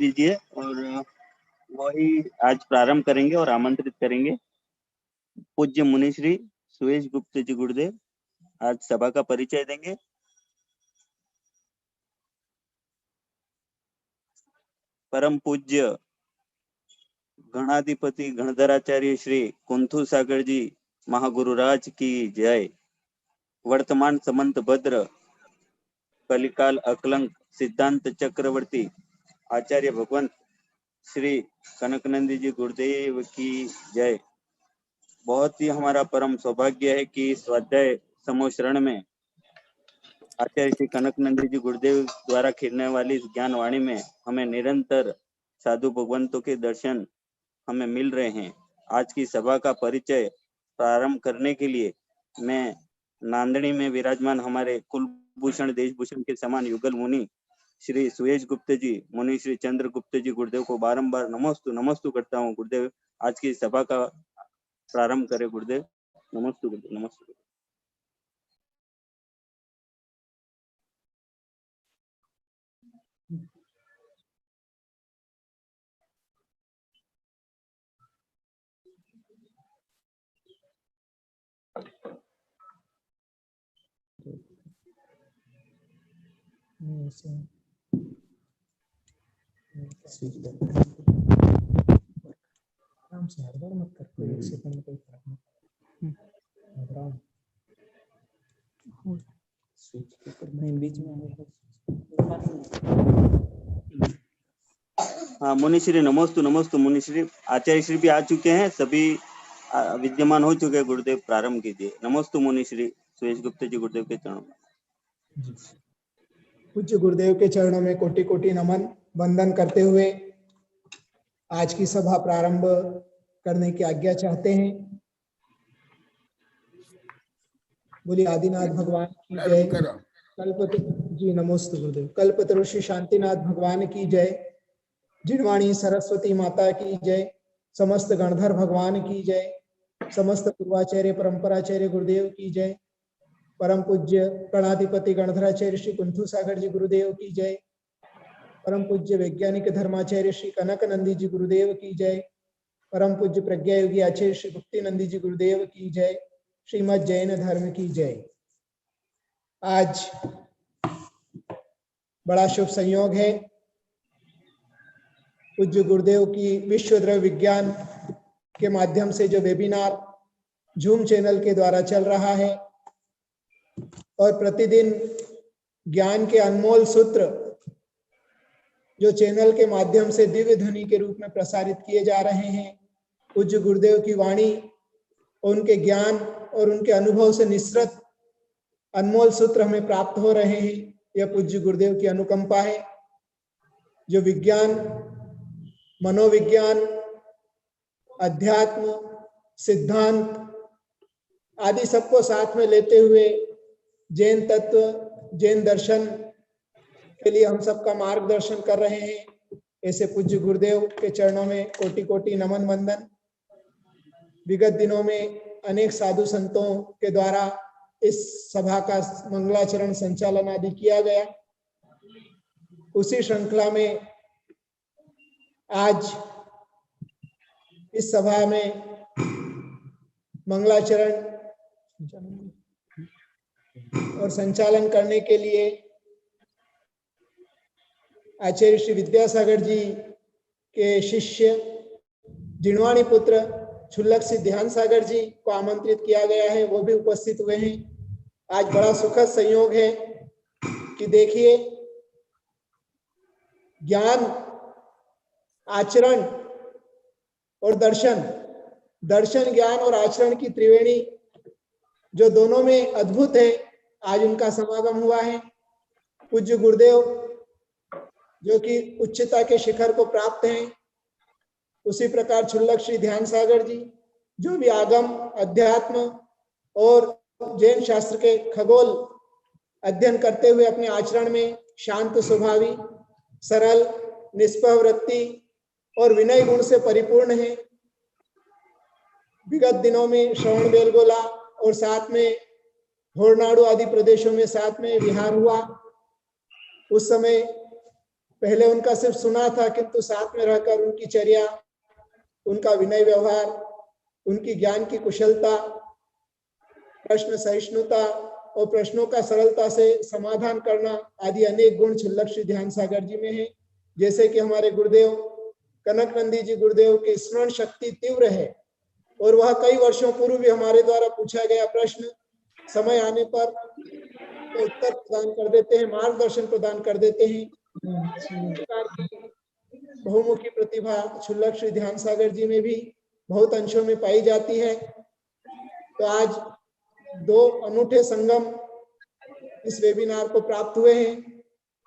दीजिए और वही आज प्रारंभ करेंगे और आमंत्रित करेंगे। पूज्य मुनि श्री सुयेश गुप्त जी गुरुदेव आज सभा का परिचय देंगे। परम पूज्य गणाधिपति गणधराचार्य श्री कुंथु सागर जी महागुरुराज की जय। वर्तमान समंत भद्र कलिकाल अकलंक सिद्धांत चक्रवर्ती आचार्य भगवंत श्री कनकनंदी जी गुरुदेव की जय। बहुत ही हमारा परम सौभाग्य है कि स्वाध्याय समूह शरण में आचार्य श्री कनकनंदी जी गुरुदेव द्वारा खिलने वाली ज्ञान वाणी में हमें निरंतर साधु भगवंतों के दर्शन हमें मिल रहे हैं। आज की सभा का परिचय प्रारंभ करने के लिए मैं नांदनी में विराजमान हमारे कुलभूषण देशभूषण के समान युगल मुनि श्री सुयेश गुप्त जी मुनि श्री चंद्र गुप्त जी गुरुदेव को बारंबार नमस्तु करता हूँ। गुरुदेव आज की सभा का प्रारंभ करे। गुरुदेव नमस्तु गुरुदेव नमस्तु। आराम से हड़बड़ मत कर, कोई एक सेकंड में कोई फर्क नहीं पड़ता। स्विच के ऊपर मैं बीच में हाँ मुनिश्री नमस्तु मुनिश्री आचार्य श्री भी आ चुके हैं, सभी विद्यमान हो चुके हैं। गुरुदेव प्रारंभ कीजिए। नमस्तु मुनिश्री सुयेश गुप्त जी गुरुदेव के चरणों में। पूज्य गुरुदेव के चरणों में कोटि कोटि नमन वंदन करते हुए आज की सभा प्रारंभ करने की आज्ञा चाहते हैं। बोलिए आदिनाथ भगवान की जय। कल्पतरु जी नमोस्तु गुरुदेव। कल्पतरु श्री शांतिनाथ भगवान की जय। जिनवाणी सरस्वती माता की जय। समस्त गणधर भगवान की जय। समस्त पूर्वाचार्य परंपराचार्य गुरुदेव की जय। परम पूज्य गणाधिपति गणधराचार्य श्री कुंथु सागर जी गुरुदेव की जय। परम पूज्य वैज्ञानिक धर्माचार्य श्री कनकनंदी जी गुरुदेव की जय। परम पूज्य प्रज्ञा योगी आचार्य श्री भक्ति नंदी जी गुरुदेव की जय। श्रीमद जैन धर्म की जय। आज बड़ा शुभ संयोग है। पूज्य गुरुदेव की विश्व द्रव्य विज्ञान के माध्यम से जो वेबिनार जूम चैनल के द्वारा चल रहा है और प्रतिदिन ज्ञान के अनमोल सूत्र जो चैनल के माध्यम से दिव्य ध्वनि के रूप में प्रसारित किए जा रहे हैं, पूज्य गुरुदेव की वाणी और उनके ज्ञान और उनके अनुभव से निसृत अनमोल सूत्र हमें प्राप्त हो रहे हैं। यह पूज्य गुरुदेव की अनुकंपा है। जो विज्ञान, मनोविज्ञान, अध्यात्म, सिद्धांत आदि सबको साथ में लेते हुए जैन तत्व, जैन दर्शन के लिए हम सबका मार्गदर्शन कर रहे हैं। ऐसे पूज्य गुरुदेव के चरणों में कोटि कोटि नमन वंदन। विगत दिनों में अनेक साधु संतों के द्वारा इस सभा का मंगलाचरण संचालन आदि किया गया। उसी श्रृंखला में आज इस सभा में मंगलाचरण और संचालन करने के लिए आचार्य श्री विद्यासागर जी के शिष्य जिनवाणी पुत्र छुल्लक सिद्ध ध्यान सागर जी को आमंत्रित किया गया है, वो भी उपस्थित हुए हैं। आज बड़ा सुखद संयोग है कि देखिए ज्ञान, आचरण और दर्शन, दर्शन ज्ञान और आचरण की त्रिवेणी जो दोनों में अद्भुत है, आज उनका समागम हुआ है। पूज्य गुरुदेव जो कि उच्चता के शिखर को प्राप्त हैं, उसी प्रकार छुल्लक श्री ध्यान सागर जी जो भी आगम, अध्यात्म और जैन शास्त्र के खगोल अध्ययन करते हुए अपने आचरण में शांत स्वभावी, सरल, निष्पह वृत्ति और विनय गुण से परिपूर्ण है। विगत दिनों में श्रवण बेलगोला और साथ में होरनाडु आदि प्रदेशों में साथ में विहार हुआ। उस समय पहले उनका सिर्फ सुना था, किंतु साथ में रहकर उनकी चर्या, उनका विनय व्यवहार, उनकी ज्ञान की कुशलता, प्रश्न सहिष्णुता और प्रश्नों का सरलता से समाधान करना आदि अनेक गुण क्षुल्लक श्री ध्यान सागर जी में है। जैसे कि हमारे गुरुदेव कनक नंदी जी गुरुदेव की स्मरण शक्ति तीव्र है और वह कई वर्षों पूर्व भी हमारे द्वारा पूछा गया प्रश्न समय आने पर तो उत्तर प्रदान कर देते हैं, मार्गदर्शन प्रदान कर देते हैं। बहुमुखी प्रतिभा क्षुल्लक श्री ध्यान सागर जी में भी बहुत अंशों में पाई जाती है। तो आज दो अनूठे संगम इस वेबिनार को प्राप्त हुए हैं।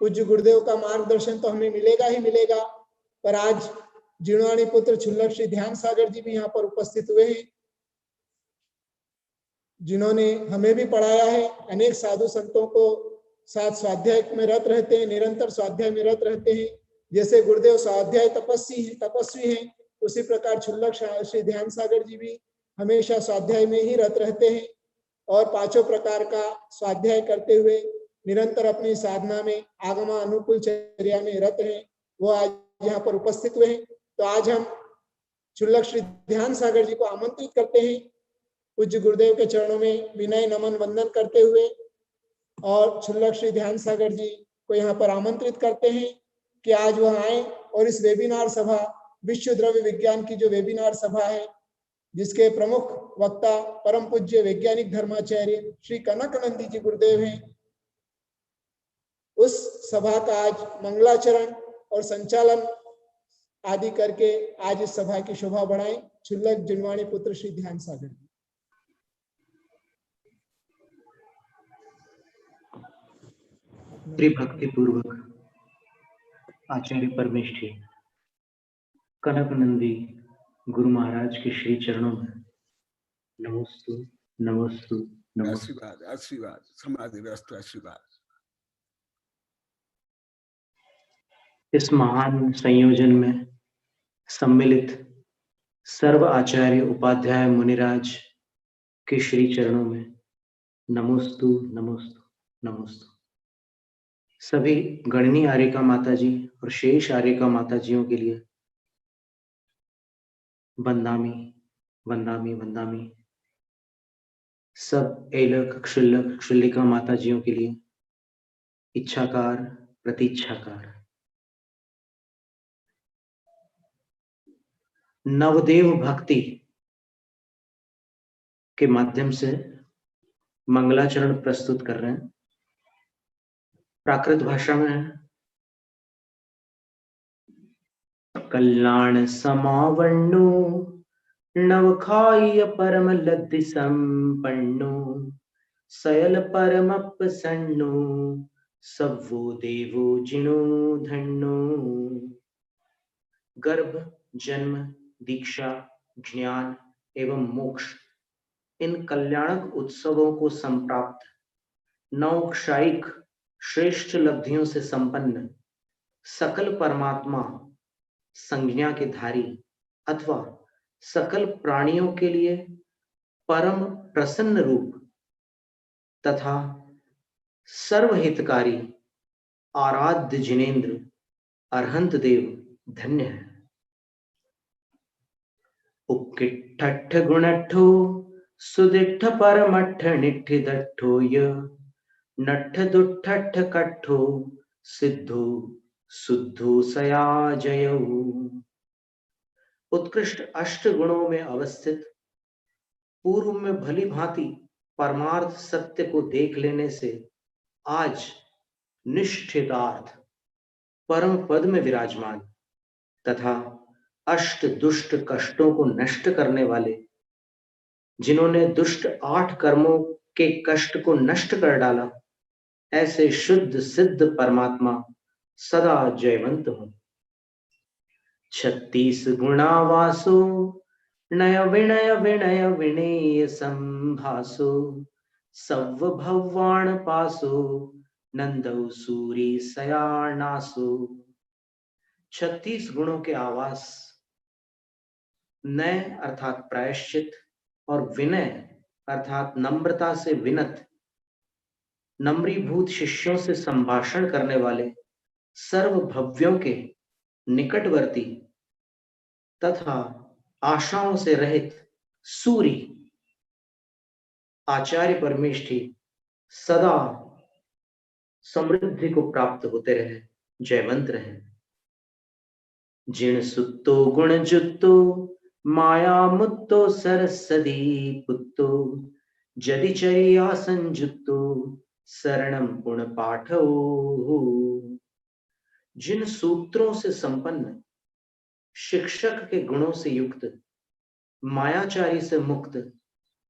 पूज्य गुरुदेव का मार्गदर्शन तो हमें मिलेगा ही मिलेगा, पर आज जिणवाणी पुत्र क्षुल्लक श्री ध्यान सागर जी भी यहाँ पर उपस्थित हुए हैं, जिन्होंने हमें भी पढ़ाया है। अनेक साधु संतों को साथ स्वाध्याय में रत रहते हैं, निरंतर स्वाध्याय में रत रहते हैं। जैसे गुरुदेव स्वाध्याय तपस्वी हैं, उसी प्रकार क्षुल्लक श्री ध्यान सागर जी भी हमेशा स्वाध्याय में ही रत रहते हैं और पांचों प्रकार का स्वाध्याय करते हुए निरंतर अपनी साधना में आगमा अनुकूल चर्या में रत हैं। वो आज यहाँ पर उपस्थित हुए हैं। तो आज हम क्षुल्लक श्री ध्यान सागर जी को आमंत्रित करते हैं, पूज्य गुरुदेव के चरणों में विनय नमन वंदन करते हुए, और क्षुल्लक श्री ध्यान सागर जी को यहाँ पर आमंत्रित करते हैं कि आज वह आए और इस वेबिनार सभा, विश्व द्रव्य विज्ञान की जो वेबिनार सभा है, जिसके प्रमुख वक्ता परम पूज्य वैज्ञानिक धर्माचार्य श्री कनक नंदी जी गुरुदेव हैं, उस सभा का आज मंगलाचरण और संचालन आदि करके आज इस सभा की शोभा बढ़ाएं क्षुल्लक जिणवाणी पुत्र श्री ध्यान सागर जी। भक्ति पूर्वक आचार्य परमेष्ठी कनक नंदी गुरु महाराज के श्री चरणों में नमोस्तु नमोस्तु नमोस्तु। आशीर्वाद आशीर्वाद समाधि व्यस्त आशीर्वाद। इस महान संयोजन में सम्मिलित सर्व आचार्य उपाध्याय मुनिराज के श्री चरणों में नमोस्तु नमोस्तु नमोस्तु। सभी गणनीय आर्यिका माता जी और शेष आर्यिका माता जियों के लिए वंदामी वंदामी वंदामी। सब एलक क्षुल्लक क्षुल्लिका माता जियों के लिए इच्छाकार प्रतीक्षाकार। नवदेव भक्ति के माध्यम से मंगलाचरण प्रस्तुत कर रहे हैं। प्राकृत भाषा में है। कल्याण समावन्नो नवखाय परम लद्धि संपन्नो सयल परमप्रसन्नो सवो देवो जिनो धन्नो। गर्भ जन्म दीक्षा ज्ञान एवं मोक्ष इन कल्याणक उत्सवों को संप्राप्त नवक्षायिक श्रेष्ठ लब्धियों से संपन्न सकल परमात्मा संज्ञा के धारी अथवा सकल प्राणियों के लिए परम प्रसन्न रूप तथा सर्वहितकारी आराध्य जिनेन्द्र अरहंत देव धन्य है। उक्किठ्ठ गुणठो सुदिट्ठ परमट्ठ निठ्ठ दट्ठो य नट्ठ दुट्ठट्ठ कट्ठो सिद्धो शुद्धो सयाजयो। उत्कृष्ट अष्ट गुणों में अवस्थित पूर्व में भली भांति परमार्थ सत्य को देख लेने से आज निष्ठितार्थ परम पद में विराजमान तथा अष्ट दुष्ट कष्टों को नष्ट करने वाले, जिन्होंने दुष्ट 8 कर्मों के कष्ट को नष्ट कर डाला, ऐसे शुद्ध सिद्ध परमात्मा सदा जयवंत हो। 36 गुणावासो नय विनय विनय विनेय संभासो सव भवान पासो नंदौ सूरी सयानासो। 36 गुणों के आवास, नय अर्थात प्रायश्चित और विनय अर्थात नम्रता से विनत, नम्रीभूत शिष्यों से संभाषण करने वाले सर्वभव्यों के निकटवर्ती तथा आशाओं से रहित सूर्य आचार्य परमेष्ठी सदा समृद्धि को प्राप्त होते रहे, जयवंत रहे। जिण सुत्तो गुण जुत्तो माया मुत्तो सरसदी पुत्तो जदि चर्या संजुत्तो शरणम पुण पाठो। जिन सूत्रों से संपन्न, शिक्षक के गुणों से युक्त, मायाचारी से मुक्त,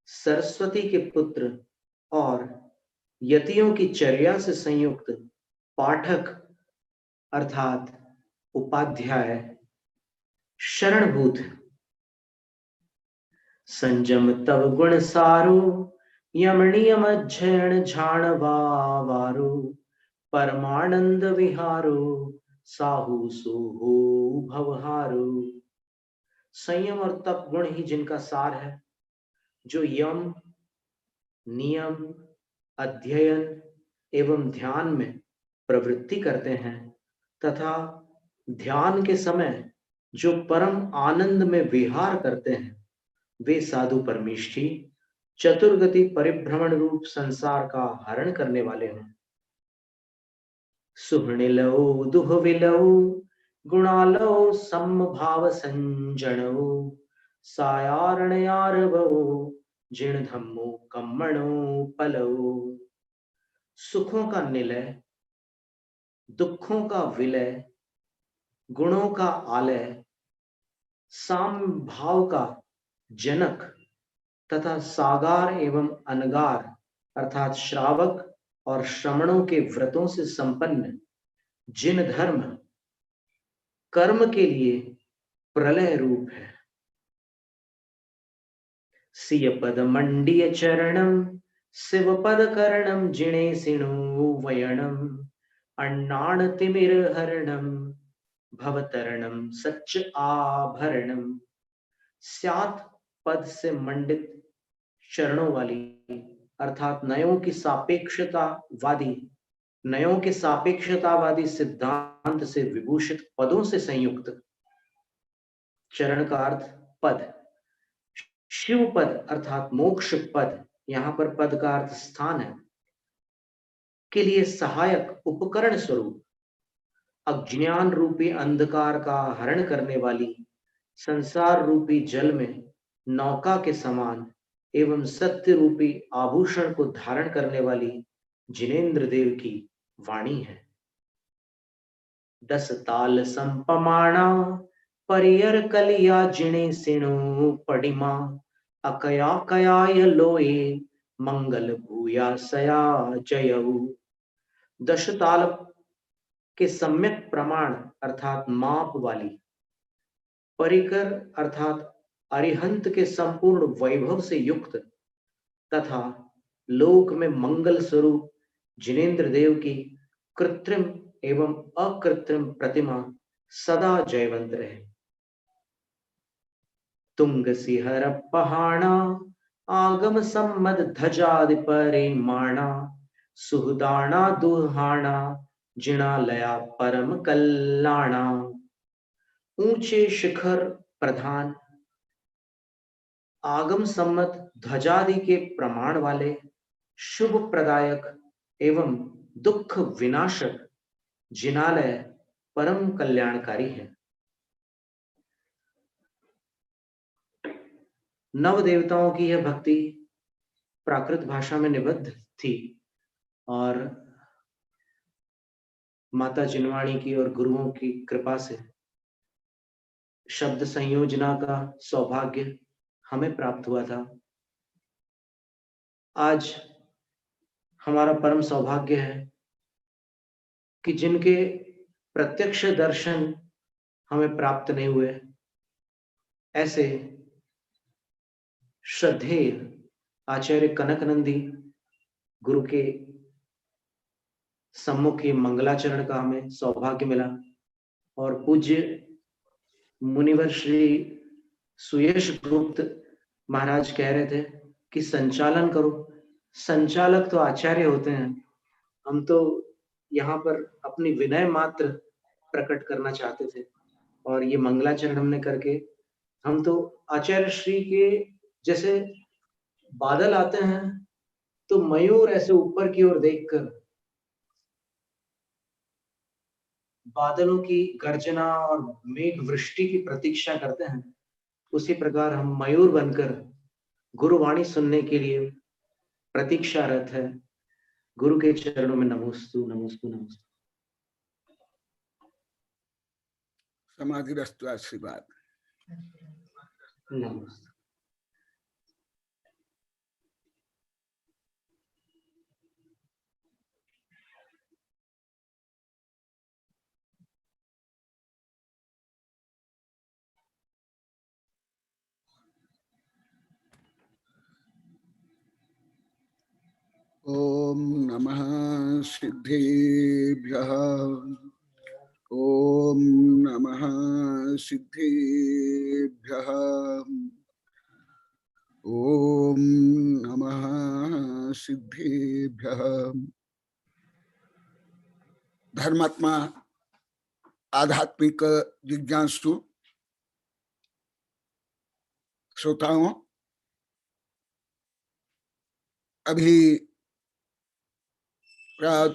सरस्वती के पुत्र और यतियों की चर्या से संयुक्त पाठक अर्थात उपाध्याय शरणभूत। संजम तव गुण सारो यमनियम अध्ययन झाणवारो परमानंद विहारो साहु सोहो भवहारो। संयम और तप गुण ही जिनका सार है, जो यम, नियम, अध्ययन एवं ध्यान में प्रवृत्ति करते हैं तथा ध्यान के समय जो परम आनंद में विहार करते हैं, वे साधु परमेष्ठी चतुर्गति परिभ्रमण रूप संसार का हरण करने वाले हैं। सुहृणिलो दुहविलो गुणालो समभाव संजनो सायारणयारवो जिण धम्मो कम्मणो पलो। सुखों का निलय, दुखों का विलय, गुणों का आलय, साम भाव का जनक तथा सागार एवं अनगार अर्थात श्रावक और श्रमणों के व्रतों से संपन्न जिन धर्म कर्म के लिए प्रलय रूप है। सिय पद मंडिय चरणम शिव पद करणम जिणे सिणु वयणम अन्नाण तिमिर हरणम भवतरणम सच्च आभरणम। स्यात पद से मंडित चरणों वाली अर्थात नयों की सापेक्षतावादी, नयों के सापेक्षतावादी सिद्धांत से विभूषित पदों से संयुक्त। चरण का अर्थ पद, शिव पद अर्थात मोक्ष पद, यहां पर पद का अर्थ स्थान है, के लिए सहायक उपकरण स्वरूप अज्ञान रूपी अंधकार का हरण करने वाली, संसार रूपी जल में नौका के समान एवं सत्य रूपी आभूषण को धारण करने वाली जिनेन्द्र देव की वाणी है। दस ताल संपमाणा परियर कलिया जिणे सिणु पडिमा अकया कयाय लोए मंगल भूया सया जयऊ। दश ताल के सम्यक प्रमाण अर्थात माप वाली, परिकर अर्थात अरिहंत के संपूर्ण वैभव से युक्त तथा लोक में मंगल स्वरूप जिनेन्द्र देव की कृत्रिम एवं अकृत्रिम प्रतिमा सदा जयवंत रहे। तुंग सिहर पहाड़ा आगम सम्मद ध्वजादि परिमाणा सुहदाना दुहाना जिणालया परम कल्याणा। ऊंचे शिखर प्रधान, आगम सम्मत ध्वजादि के प्रमाण वाले, शुभ प्रदायक एवं दुख विनाशक जिनालय परम कल्याणकारी है। नव देवताओं की यह भक्ति प्राकृत भाषा में निबद्ध थी और माता जिनवाणी की और गुरुओं की कृपा से शब्द संयोजना का सौभाग्य हमें प्राप्त हुआ था। आज हमारा परम सौभाग्य है कि जिनके प्रत्यक्ष दर्शन हमें प्राप्त नहीं हुए, ऐसे श्रद्धेय आचार्य कनकनंदी गुरु के सम्मुख ये मंगलाचरण का हमें सौभाग्य मिला और पूज्य मुनिवर श्री सुयश गुप्त महाराज कह रहे थे कि संचालन करो। संचालक तो आचार्य होते हैं, हम तो यहाँ पर अपनी विनय मात्र प्रकट करना चाहते थे। और ये मंगलाचरण हमने करके हम तो आचार्य श्री के जैसे बादल आते हैं तो मयूर ऐसे ऊपर की ओर देखकर बादलों की गर्जना और मेघ वृष्टि की प्रतीक्षा करते हैं, उसी प्रकार हम मयूर बनकर गुरुवाणी सुनने के लिए प्रतीक्षारत है। गुरु के चरणों में नमोस्तु नमोस्तु नमोस्तु। समाधिरस्तु आशीर्वाद। नमस्ते। ओम नमः सिद्धेभ्यः। ओम नमः सिद्धेभ्यः। ओम नमः सिद्धेभ्यः। धर्मात्मा आध्यात्मिक जिज्ञासु श्रोताओं, अभी प्राय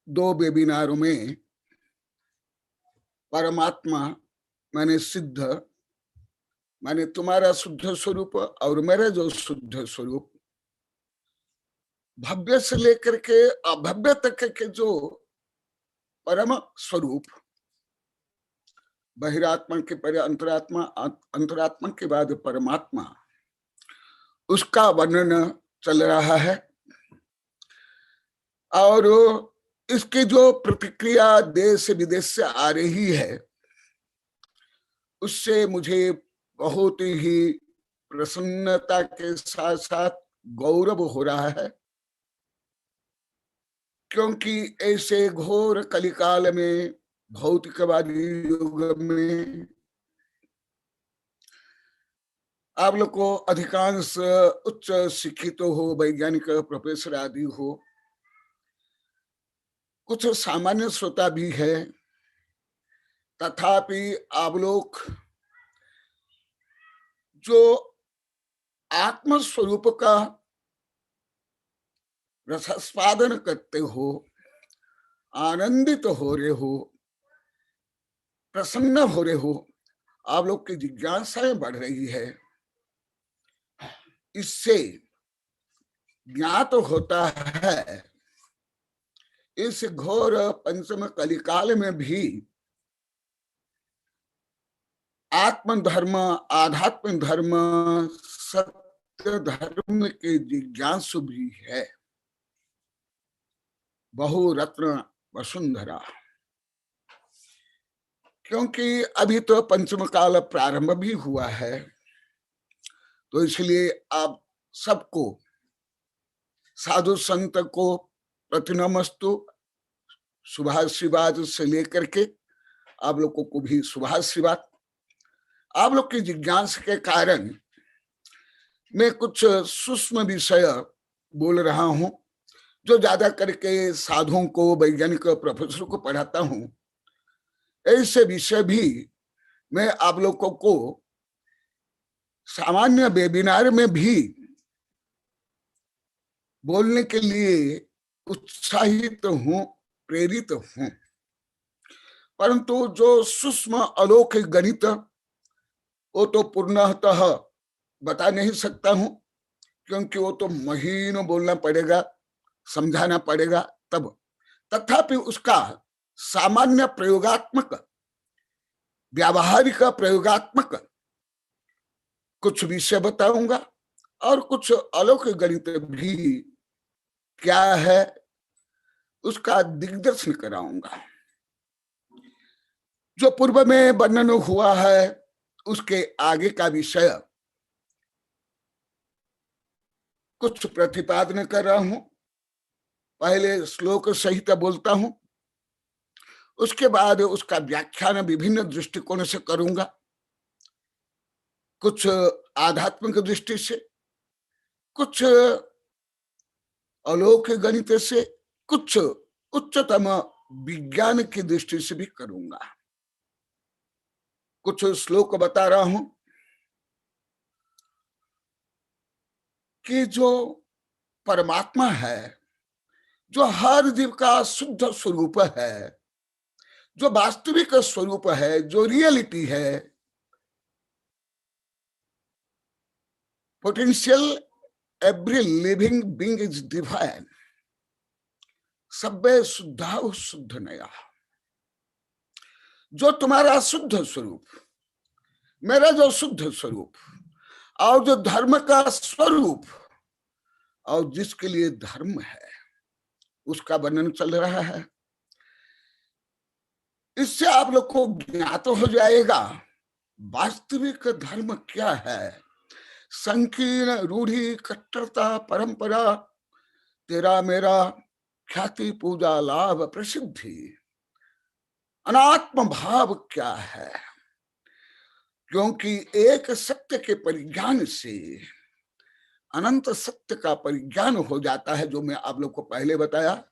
2 वेबिनारों में परमात्मा माने सिद्ध माने तुम्हारा शुद्ध स्वरूप और मेरा जो शुद्ध स्वरूप, भव्य से लेकर के अभव्य तक के जो परम स्वरूप, बहिरात्मा के परे अंतरात्मा, अंतरात्मा के बाद परमात्मा, उसका वर्णन चल रहा है। और इसकी जो प्रतिक्रिया देश विदेश से आ रही है, उससे मुझे बहुत ही प्रसन्नता के साथ साथ गौरव हो रहा है, क्योंकि ऐसे घोर कलिकाल में, भौतिकवादी युग में, आप लोग को अधिकांश उच्च शिक्षित हो, वैज्ञानिक प्रोफेसर आदि हो, कुछ सामान्य श्रोता भी है, तथापि आप लोग जो आत्म स्वरूप का रसास्वादन करते हो, आनंदित हो रहे हो, प्रसन्न हो रहे हो, आप लोग की जिज्ञासाएं बढ़ रही है। इससे ज्ञात होता है इस घोर पंचम कलिकाल में भी आत्म धर्म, आध्यात्म धर्म, सत्य धर्म के जिज्ञासु भी है। बहुरत्न वसुंधरा, क्योंकि अभी तो पंचम काल प्रारंभ भी हुआ है, तो इसलिए आप सबको, साधु संत को प्रतिनमस्तु, शुभाशीर्वाद से लेकर के आप लोगों को भी शुभाशीर्वाद। आप लोग की जिज्ञासा के कारण मैं कुछ सूक्ष्म विषय बोल रहा हूं, जो ज्यादा करके साधुओं को, वैज्ञानिक प्रोफेसर को पढ़ाता हूं। ऐसे विषय भी मैं आप लोगों को सामान्य वेबिनार में भी बोलने के लिए उत्साहित हूं, प्रेरित हूं, परंतु जो सूक्ष्म अलौकिक गणित, वो तो पूर्णतः बता नहीं सकता हूं, क्योंकि वो तो महीनों बोलना पड़ेगा, समझाना पड़ेगा तब। तथापि उसका सामान्य प्रयोगात्मक, व्यावहारिक प्रयोगात्मक कुछ विषय बताऊंगा, और कुछ अलौकिक गणित भी क्या है उसका दिग्दर्शन कराऊंगा। जो पूर्व में वर्णन हुआ है उसके आगे का विषय कुछ प्रतिपादन कर रहा हूं। पहले श्लोक सहित बोलता हूं, उसके बाद उसका व्याख्यान विभिन्न दृष्टिकोण से करूंगा, कुछ आध्यात्मिक दृष्टि से, कुछ अलौकिक गणित से, कुछ उच्चतम विज्ञान की दृष्टि से भी करूंगा। कुछ श्लोक बता रहा हूं कि जो परमात्मा है, जो हर जीव का शुद्ध स्वरूप है, जो वास्तविक स्वरूप है, जो रियलिटी है, potential every living being is divine, सब्बे शुद्धा शुद्ध नया। जो तुम्हारा शुद्ध स्वरूप, मेरा जो शुद्ध स्वरूप, और जो धर्म का स्वरूप, और जिसके लिए धर्म है, उसका वर्णन चल रहा है। इससे आप लोग को ज्ञात हो जाएगा वास्तविक धर्म क्या है। संकीर्ण रूढ़ी कट्टरता परंपरा, तेरा मेरा ख्याति पूजा लाभ प्रसिद्धि, अनात्म भाव क्या है। क्योंकि एक सत्य के परिज्ञान से अनंत सत्य का परिज्ञान हो जाता है, जो मैं आप लोग को पहले बताया,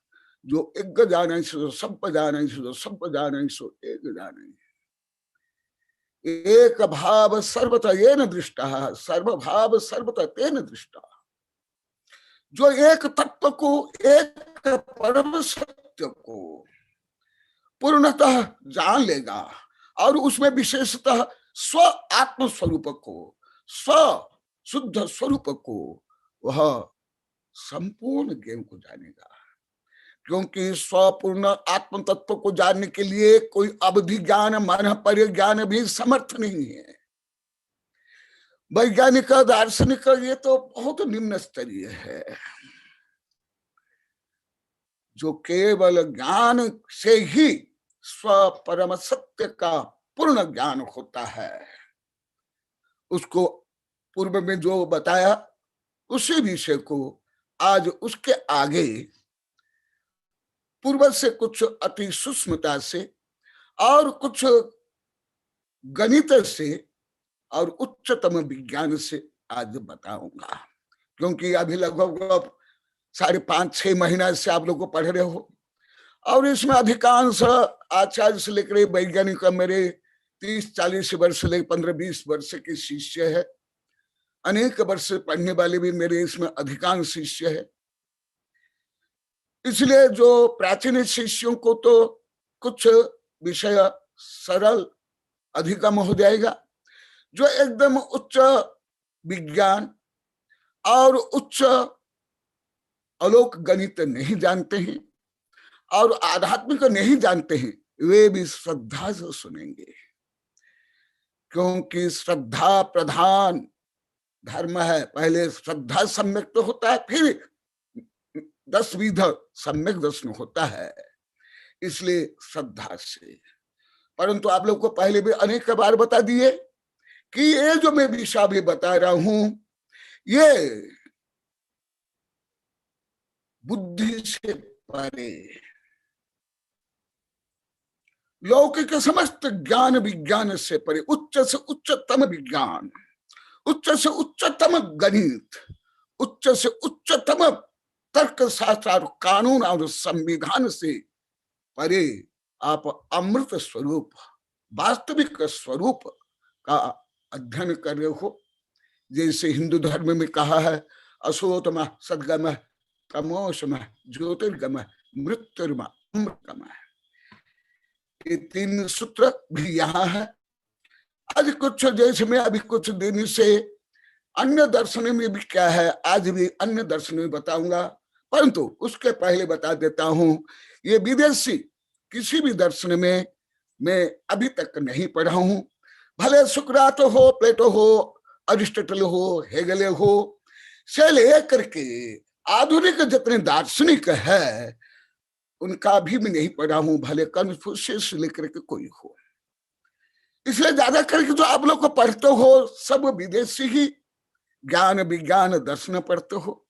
जो एक जाने सो सब जाने, सो सब जाने सो एक जाने। एक भाव सर्वतः येन दृष्टा, सर्वभाव सर्वतः तेन दृष्टा। जो एक तत्व को, एक परम सत्य को पूर्णतः जान लेगा और उसमें विशेषतः स्व आत्म स्वरूप को, स्व शुद्ध स्वरूप को, वह संपूर्ण ज्ञान को जानेगा। क्योंकि स्वपूर्ण आत्म तत्व को जानने के लिए कोई अवधि ज्ञान, मन परिज्ञान भी समर्थ नहीं है। वैज्ञानिक दार्शनिक ये तो बहुत निम्न स्तरीय है। जो केवल ज्ञान से ही स्व परम सत्य का पूर्ण ज्ञान होता है, उसको पूर्व में जो बताया उसी विषय को आज उसके आगे पूर्व से कुछ अति सूक्ष्मता से और कुछ गणित से और उच्चतम विज्ञान से आज बताऊंगा। क्योंकि अभी लगभग 5.5-6 महीना से आप लोग को पढ़ रहे हो, और इसमें अधिकांश आचार्य से लेकर वैज्ञानिक मेरे 30-40 वर्ष से 15-20 वर्ष के शिष्य है। अनेक वर्ष पढ़ने वाले भी मेरे इसमें अधिकांश शिष्य है। इसलिए जो प्राचीन शिष्यों को तो कुछ विषय सरल अधिगम हो जाएगा, जो एकदम उच्च विज्ञान और उच्च अलोक गणित नहीं जानते हैं और आध्यात्मिक नहीं जानते हैं, वे भी श्रद्धा से सुनेंगे। क्योंकि श्रद्धा प्रधान धर्म है। पहले श्रद्धा सम्यक तो होता है, फिर 10 विध सम्यक दर्शन होता है, इसलिए श्रद्धा से। परंतु आप लोग को पहले भी अनेक बार बता दिए कि ये जो मैं विषय भी बता रहा हूं, ये बुद्धि से परे लौकिक समस्त ज्ञान विज्ञान से परे, उच्च से उच्चतम विज्ञान, उच्च से उच्चतम गणित, उच्च से उच्चतम तर्क शास्त्र और कानून और संविधान से परे आप अमृत स्वरूप, वास्तविक स्वरूप का अध्ययन कर रहे हो। जैसे हिंदू धर्म में कहा है, असोतम सद्गम तमोसम ज्योतिर्गम मृत्युर्म अमृतम। ये 3 सूत्र भी यहाँ है। आज कुछ जैसे मैं अभी कुछ दिन से अन्य दर्शन में भी क्या है, आज भी अन्य दर्शन में बताऊंगा, परंतु उसके पहले बता देता हूं, ये विदेशी किसी भी दर्शन में मैं अभी तक नहीं पढ़ा हूं। भले सुकरात हो, प्लेटो हो, अरिस्टोटल हो, हेगेल हो, से लेकर के आधुनिक जितने दार्शनिक है उनका भी मैं नहीं पढ़ा हूं, भले कन्फ्यूशियस लेकर के कोई हो। इसलिए ज्यादा करके जो आप लोग को पढ़ते हो सब विदेशी ही ज्ञान विज्ञान दर्शन पढ़ते हो।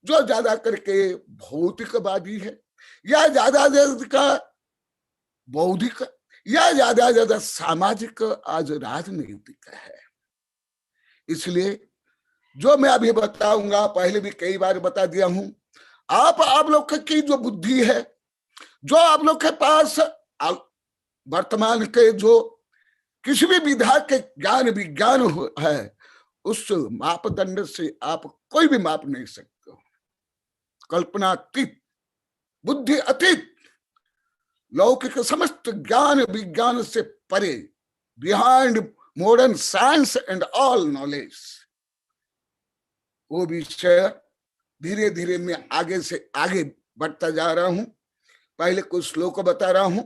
जो ज्यादा करके भौतिकवादी है या ज्यादा का बौद्धिक या ज्यादा सामाजिक आज राजनीतिक है। इसलिए जो मैं अभी बताऊंगा, पहले भी कई बार बता दिया हूं, आप लोग की जो बुद्धि है जो आप लोग के पास वर्तमान के जो किसी भी विधा के ज्ञान विज्ञान है, उस मापदंड से आप कोई भी माप नहीं सकते हो। कल्पनातीत, बुद्धि अतीत, लौकिक समस्त ज्ञान विज्ञान से परे, behind modern science and all knowledge, वो विषय धीरे धीरे मैं आगे से आगे बढ़ता जा रहा हूं। पहले कुछ श्लोक बता रहा हूं,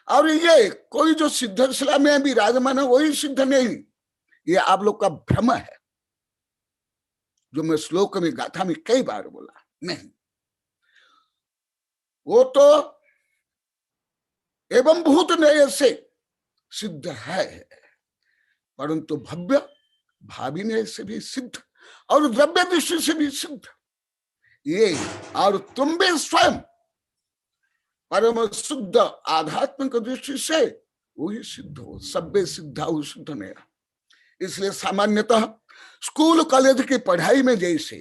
और ये कोई जो सिद्धशिला में विराजमान है वही सिद्ध नहीं, ये आप लोग का भ्रम है, जो मैं श्लोक में गाथा में कई बार बोला। नहीं, वो तो एवं भूत नय से सिद्ध है, परंतु भव्य भावी नय से भी सिद्ध और द्रव्य दृष्टि से भी सिद्ध। ये और तुम भी स्वयं परम शुद्ध आध्यात्मिक दृष्टि से वही सिद्ध हो। सभ्य सिद्धा शुद्ध नहीं। इसलिए सामान्यतः स्कूल कॉलेज की पढ़ाई में जैसे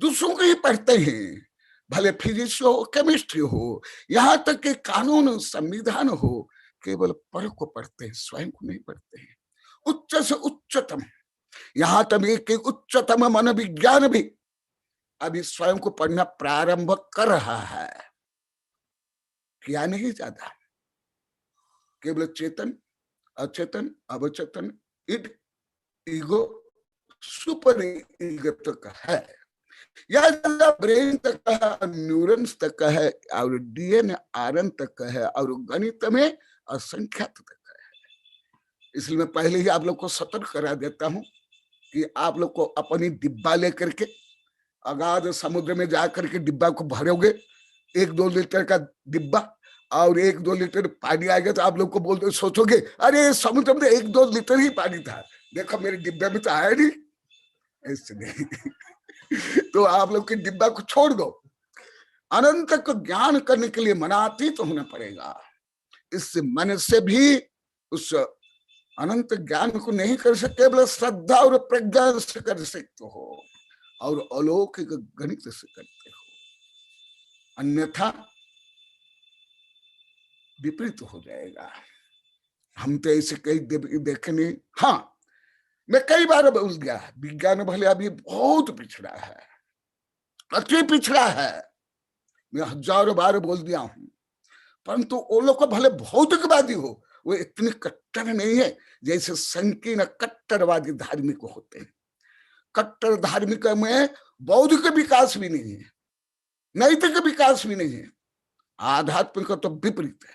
दूसरों को ही पढ़ते हैं, भले फिजिक्स हो, केमिस्ट्री हो, यहाँ तक कि कानून संविधान हो, केवल पर को पढ़ते हैं, स्वयं को नहीं पढ़ते हैं। उच्च से उच्चतम, यहाँ तक कि उच्चतम मन विज्ञान भी अभी स्वयं को पढ़ना प्रारंभ कर रहा है। क्या नहीं ज्यादा, केवल चेतन, अचेतन, अवचेतन, इड, ईगो, सुपर ईगो तक है, या ब्रेन तक है, न्यूरॉन्स तक है, और डीएनए आरएन तक है, और गणित में असंख्यात तक है। इसलिए मैं पहले ही आप लोग को सतर्क करा देता हूं कि आप लोग को अपनी डिब्बा लेकर के अगाध समुद्र में जाकर के डिब्बा को भरोगे, 1-2 लीटर का डिब्बा, और 1-2 लीटर पानी आएगा तो आप लोग को बोलते सोचोगे अरे समुद्र में 1-2 लीटर ही पानी था, देखो मेरे डिब्बे में तो आया नहीं, ऐसे नहीं। तो आप लोग के डिब्बा को छोड़ दो, अनंत को ज्ञान करने के लिए मनातीत होना पड़ेगा। इस मन से भी उस अनंत ज्ञान को नहीं कर सकते, केवल श्रद्धा और प्रज्ञा से कर सकते हो, और अलौकिक गणित से करते हो, अन्यथा विपरीत हो जाएगा। हम तो ऐसे कई देखे नहीं। हाँ, मैं कई बार बोल गया, विज्ञान भले अभी बहुत पिछड़ा है, अति पिछड़ा है, मैं हजारों बार बोल दिया हूं, परंतु वो लोग को भले भौतिकवादी हो, वो इतने कट्टर नहीं है जैसे संकीर्ण कट्टरवादी धार्मिक होते हैं। कट्टर धार्मिक में बौद्धिक विकास भी नहीं है, नैतिक विकास भी नहीं है, आध्यात्मिक तो विपरीत है,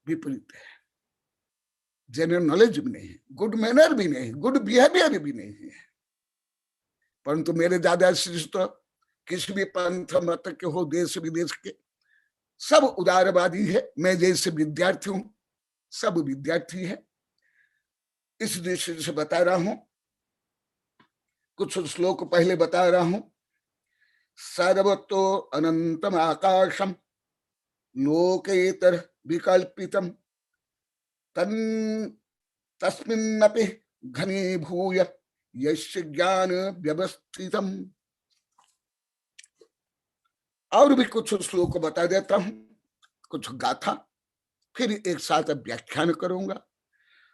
विपरीत है। जनरल नॉलेज भी नहीं है, गुड मैनर भी नहीं, गुड बिहेवियर भी नहीं है। परंतु मेरे दादा शिष्य किसी भी पंथ मत के हो, देश विदेश के, सब उदारवादी है। मैं जैसे विद्यार्थी हूं, सब विद्यार्थी है। इस दृष्टि से बता रहा हूं, कुछ श्लोक पहले बता रहा हूं। सर्वतो अनंतम आकाशम लोकेतर विकल्पितम तस्मिन्नपि घनीभूय यस्य ज्ञान व्यवस्थितम। और भी कुछ श्लोक बता देता हूं, कुछ गाथा, फिर एक साथ व्याख्यान करूंगा।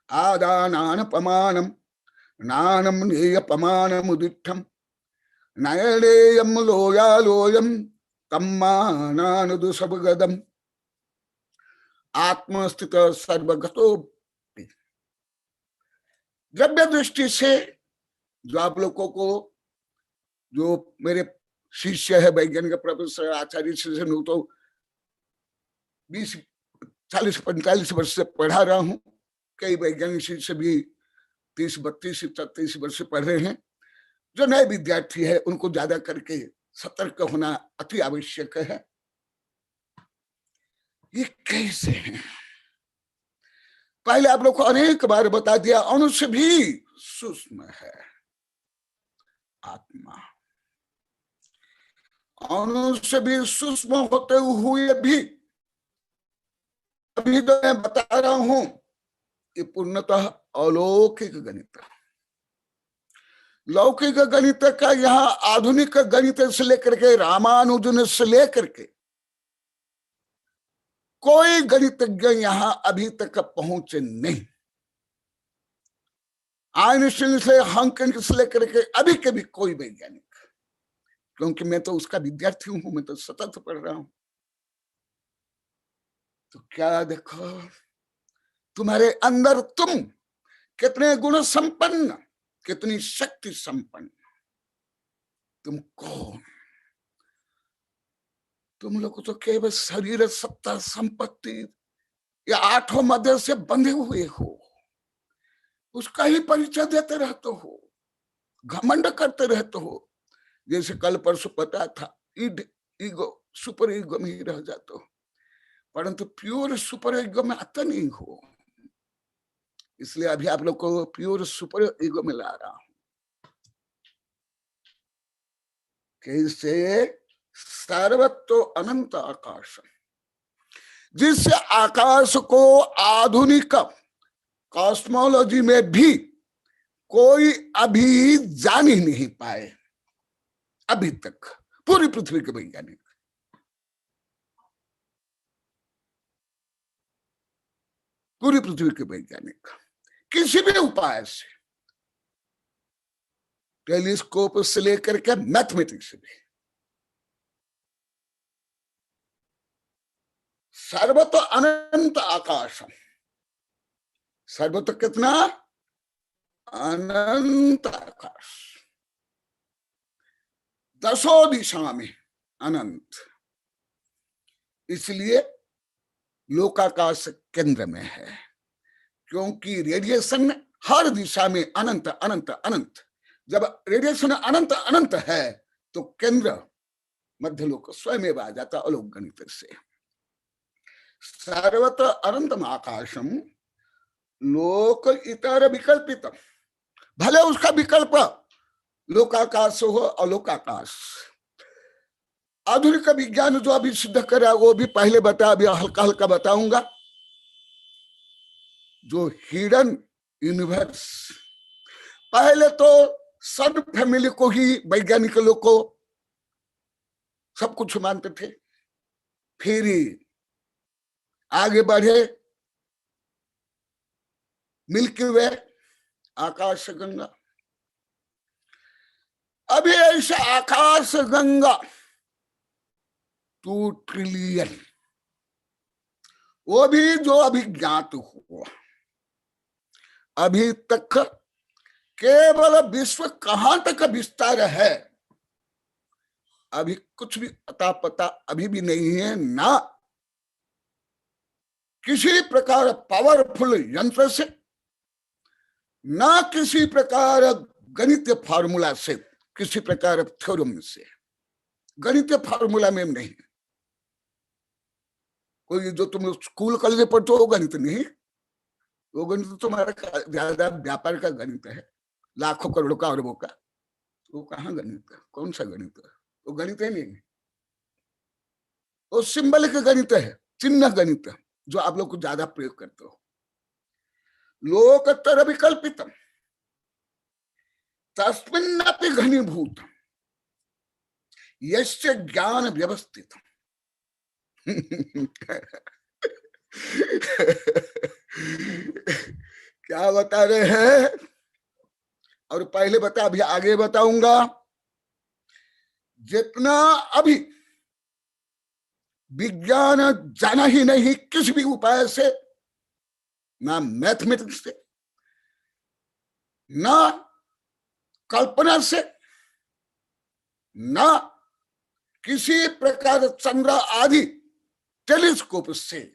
आदानान पमानम नानम नेय पमानम उदिष्ठम नयनेयम लोयालोयम तम्मानानुदु सबगदम आत्मस्थित सर्वगतो। द्रव्य दृष्टि से जो आप लोगों को, जो मेरे शिष्य है वैज्ञानिक प्रोफेसर आचार्य से तो 20, 40, 45 वर्ष से पढ़ा रहा हूं। कई वैज्ञानिक शिष्य भी 30, 32, 33 वर्ष से पढ़ रहे हैं। जो नए विद्यार्थी है उनको ज्यादा करके सतर्क होना अति आवश्यक है। ये कैसे है, पहले आप लोग को अनेक बार बता दिया, अणु से भी सूक्ष्म है आत्मा। अणु से भी सूक्ष्म होते हुए भी अभी तो मैं बता रहा हूं कि पूर्णतः अलौकिक गणित। लौकिक गणित का यहाँ आधुनिक गणित से लेकर के रामानुजन से लेकर के कोई गणितज्ञ यहाँ अभी तक पहुंचे नहीं। आइंस्टीन से हॉकिंग से लेकर के अभी के भी कोई वैज्ञानिक, क्योंकि मैं तो उसका विद्यार्थी हूं, मैं तो सतत पढ़ रहा हूं। तो क्या देखो तुम्हारे अंदर तुम कितने गुण संपन्न, कितनी शक्ति संपन्न, तुम कौन? तुम लोग तो केवल शरीर, सत्ता, संपत्ति या आठों मध्य से बंधे हुए हो, उसका ही परिचय देते रहते हो, घमंड करते रहते हो। जैसे कल परसों पता था, ईगो, सुपर ईगो में ही रह जाते हो, परंतु प्योर सुपर ईगो में आते नहीं हो। इसलिए अभी आप लोग को प्योर सुपर ईगो में ला रहा हूं। कैसे? सर्वतो अनंत आकाश, जिस आकाश को आधुनिक कॉस्मोलॉजी में भी कोई अभी जान ही नहीं पाए अभी तक, पूरी पृथ्वी के वैज्ञानिक। पूरी पृथ्वी के वैज्ञानिक किसी भी उपाय से, टेलीस्कोप से लेकर के मैथमेटिक्स से भी, सर्वतो अनंत आकाश, सर्वतो कितना? अनंत आकाश, दसों दिशा में अनंत, इसलिए लोकाकाश केंद्र में है, क्योंकि रेडिएशन हर दिशा में अनंत अनंत अनंत। जब रेडिएशन अनंत अनंत है तो केंद्र मध्य लोक स्वयं आ जाता अलोक गणित से। सर्वत्र अनंतम आकाशम लोक इतर विकल्पित, भले उसका विकल्प लोकाकाश हो अलोकाकाश। आधुनिक विज्ञान जो अभी सिद्ध करा वो भी पहले बता, अभी हल्का हल्का बताऊंगा। जो हिडन यूनिवर्स, पहले तो सन फैमिली को ही वैज्ञानिक लोग को सब कुछ मानते थे, फिर आगे बढ़े मिल्की वे, आकाश गंगा। अभी ऐसा आकाश गंगा 2 ट्रिलियन, वो भी जो अभी ज्ञात हुआ। अभी तक केवल विश्व कहां तक विस्तार है अभी कुछ भी अता पता अभी भी नहीं है, ना किसी प्रकार पावरफुल यंत्र से, ना किसी प्रकार गणितीय फार्मूला से, किसी प्रकार थ्योरम से। गणितीय फार्मूला में नहीं, कोई जो तुम स्कूल कॉलेज में पढ़ते हो वो गणित नहीं, वो गणित तुम्हारा ज्यादा व्यापार का गणित है, लाखों करोड़ों का अरबों का। वो कहाँ गणित है? कौन सा गणित है? वो गणित है नहीं, वो सिंबलिक गणित है, चिन्ह गणित है, जो आप लोग को ज्यादा प्रयोग करते हो। लोकतर विकल्पितम तस्मिन्नपि घनीभूत यस्य ज्ञान व्यवस्थित। क्या बता रहे हैं? और पहले बता, अभी आगे बताऊंगा। जितना अभी विज्ञान जाना ही नहीं किसी भी उपाय से, ना मैथमेटिक्स से, ना कल्पना से, ना किसी प्रकार चंद्र आदि टेलीस्कोप से,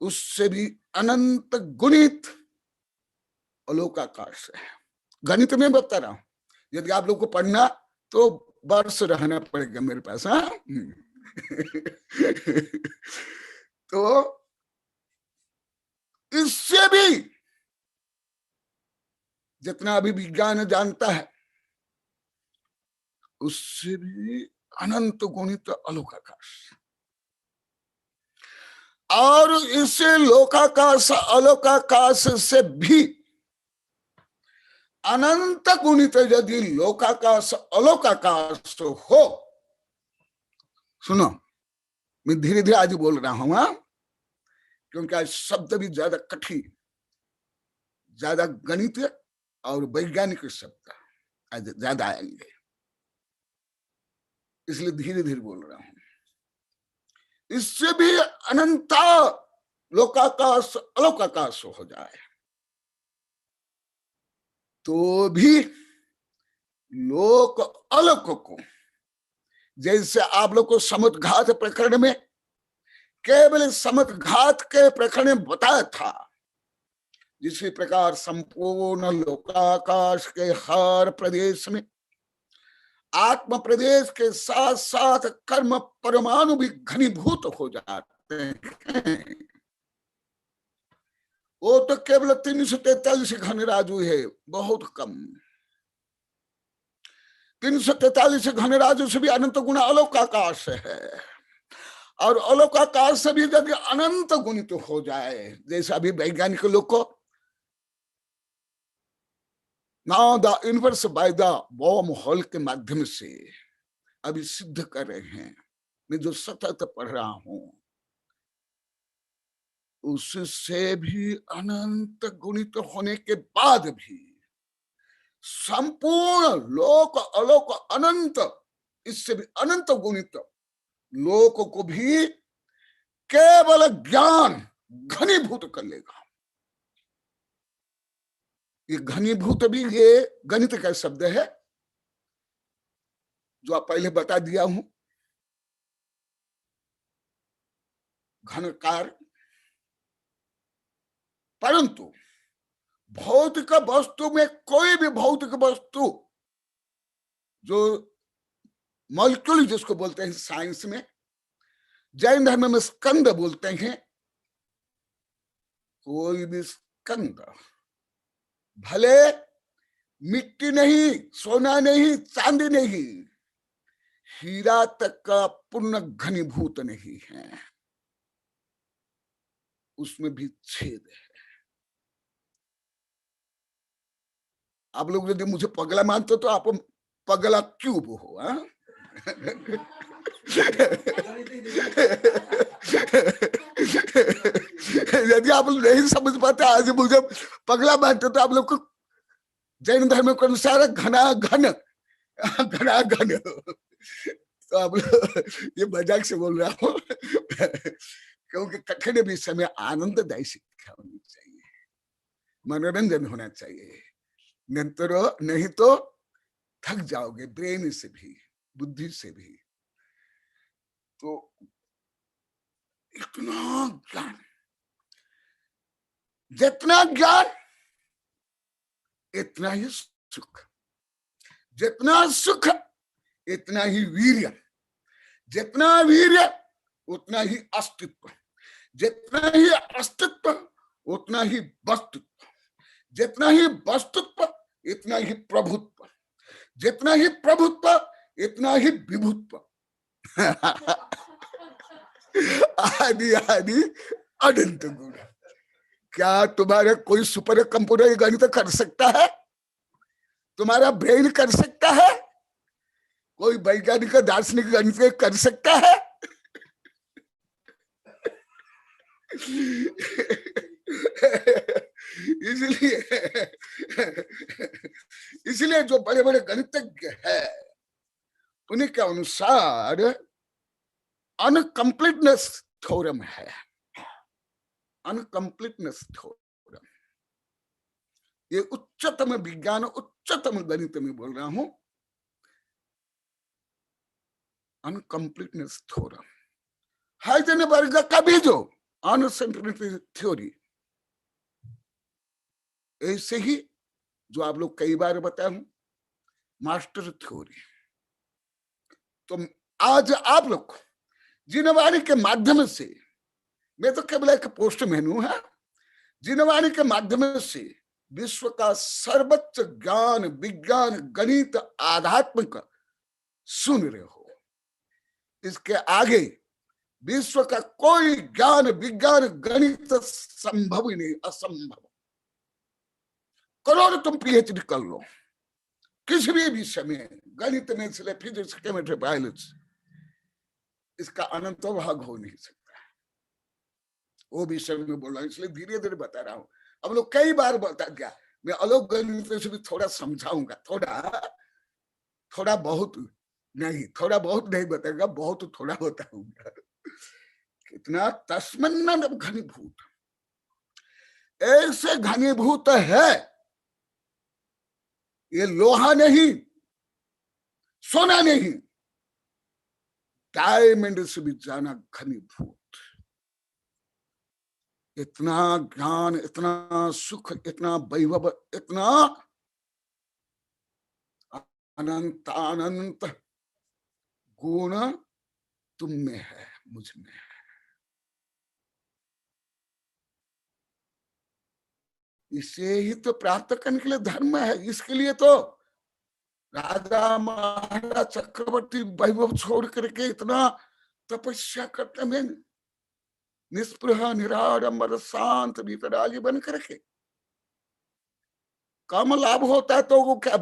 उससे भी अनंत गुणित अलोकाकाश है। गणित में बता रहा हूं, यदि आप लोग को पढ़ना तो वर्ष रहना पड़ेगा मेरे पास। हाँ तो इससे भी जितना अभी विज्ञान जानता है उससे भी अनंत गुणित अलोकाकाश। और इसे लोकाकाश अलोकाकाश से भी अनंत गुणित यदि लोकाकाश अलोकाकाश हो, सुनो मैं धीरे धीरे आज बोल रहा हूं, क्योंकि आज शब्द भी ज्यादा कठिन, ज्यादा गणित और वैज्ञानिक शब्द आज ज्यादा आएंगे, इसलिए धीरे धीरे बोल रहा हूं। इससे भी अनंता लोकाकाश अलोकाकाश हो जाए तो भी लोक अलोक को, जैसे आप लोग को समुद्घात प्रकरण में, केवल समुद्घात के प्रकरण में बताया था, जिसी प्रकार संपूर्ण लोकाकाश के हर प्रदेश में आत्म प्रदेश के साथ साथ कर्म परमाणु भी घनीभूत हो जाते हैं। वो तो केवल 343 घन राजु है, बहुत कम। 343 घन राजु से भी अनंत गुण अलोकाकाश है, और अलोकाकाश से भी यदि अनंत गुणित तो हो जाए, जैसे अभी वैज्ञानिक लोग को now the universe by the worm hole के माध्यम से अभी सिद्ध कर रहे हैं, मैं जो सतत पढ़ रहा हूं, उससे भी अनंत गुणित होने के बाद भी संपूर्ण लोक अलोक अनंत, इससे भी अनंत गुणित लोक को भी केवल ज्ञान घनीभूत कर लेगा। ये घनीभूत भी ये गणित का शब्द है, जो आप पहले बता दिया हूं। घनकार, परंतु भौतिक वस्तु में कोई भी भौतिक वस्तु, जो मॉलिक्यूल जिसको बोलते हैं साइंस में, जैन धर्म में स्कंद बोलते हैं, कोई भी स्कंद भले मिट्टी नहीं, सोना नहीं, चांदी नहीं, हीरा तक का पूर्ण घनीभूत नहीं है, उसमें भी छेद है। आप लोग यदि मुझे पगला मानते तो आप पगला क्यूब हो, यदि आप लोग नहीं समझ पाते, आज मुझे पगला मानते तो आप लोग को जैन धर्म के अनुसार घना घन घना घन, तो आप ये मजाक से बोल रहा हूं, क्योंकि कठिन विषय में आनंददायी शिक्षा होनी चाहिए, मनोरंजन होना चाहिए, नहीं तो थक जाओगे ब्रेन से भी, बुद्धि से भी। तो इतना ज्ञान, जितना ज्ञान इतना ही सुख, जितना सुख इतना ही वीर्य, जितना वीर्य उतना ही अस्तित्व, जितना ही अस्तित्व उतना ही वस्तुत्व, जितना ही वस्तुत्व इतना ही प्रभुत्व, जितना ही प्रभुत्व इतना ही विभुत्व, आदि आदि अनंत गुण। क्या तुम्हारा कोई सुपर कंप्यूटर गणित कर सकता है? तुम्हारा ब्रेन कर सकता है? कोई वैज्ञानिक दार्शनिक गणित कर सकता है? इसलिए जो बड़े बड़े गणितज्ञ है, उन्हीं के अनुसार अनकम्प्लीटनेस थ्योरम है, अनकम्प्लीटनेस थ्योरम। ये उच्चतम विज्ञान, उच्चतम गणित में बोल रहा हूं, अनकम्प्लीटनेस थ्योरम। हाइजेनबर्ग का भी जो अनसिंप्लिसिटी थ्योरी, ऐसे ही जो आप लोग कई बार बताया हूं मास्टर थ्योरी। तो आज आप लोग जिनवाणी के माध्यम से, मैं तो केवल एक पोस्टमैन हूं, है, जिनवाणी के माध्यम से विश्व का सर्वोच्च ज्ञान, विज्ञान, गणित, आध्यात्मिक सुन रहे हो। इसके आगे विश्व का कोई ज्ञान, विज्ञान, गणित संभव ही नहीं, असंभव। करोड़ तुम पीएचडी कर लो किसी भी विषय में, गणित में से फिजिक्स केमिस्ट्री बायोलॉजी, इसका अनंत भाग हो नहीं सकता। वो विषय में बोल रहा हूं, इसलिए धीरे धीरे बता रहा हूं। अब लोग कई बार बता दिया, मैं अलग गणित से भी थोड़ा समझाऊंगा, थोड़ा बहुत नहीं बताऊंगा, बहुत थोड़ा बताऊंगा। कितना तस्मन्न घनीभूत, ऐसे घनीभूत है, ये लोहा नहीं, सोना नहीं, डायमंड से भी जाना घनीभूत। इतना ज्ञान, इतना सुख, इतना वैभव, इतना अनंत अनंत गुण तुम में है, मुझ में है। इसे ही तो प्राप्त करने के लिए धर्म है। इसके लिए तो राजा महाराज चक्रवर्ती वैभव छोड़ करके इतना तपस्या करते हैं, निष्पृह निराडंबर शांत वितरागी बन करके। कम लाभ होता है तो वो क्या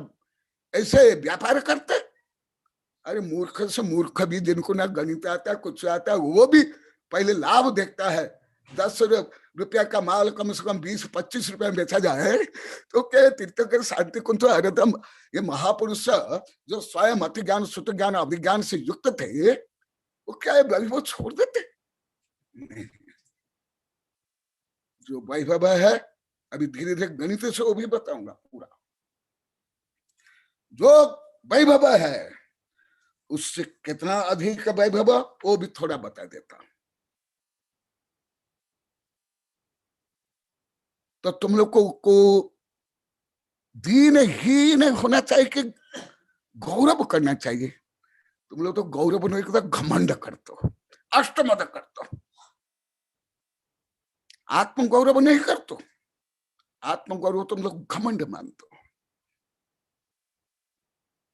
ऐसे व्यापार करते? अरे मूर्ख से मूर्ख भी, जिनको ना गणित आता है कुछ आता है, वो भी पहले लाभ देखता है। 10 रुपया का माल कम से कम 20-25 रुपया में बेचा जाए तो क्या तीर्थंकर शांति कुंज हरदम ये महापुरुष जो स्वयं अति ज्ञान सुत ज्ञान अभिज्ञान से युक्त थे, वो क्या वैभव छोड़ देते? नहीं। जो वैभव है, अभी धीरे धीरे गणित से वो भी बताऊंगा पूरा। जो वैभव है उससे कितना अधिक वैभव, वो भी थोड़ा बता देता। तो तुम लोग को दीनहीन होना चाहिए कि गौरव करना चाहिए? तुम लोग तो गौरव नहीं करते, घमंड करते हो, अष्टमद करते हो, आत्मगौरव नहीं करते। आत्मगौरव तुम लोग घमंड मानते हो।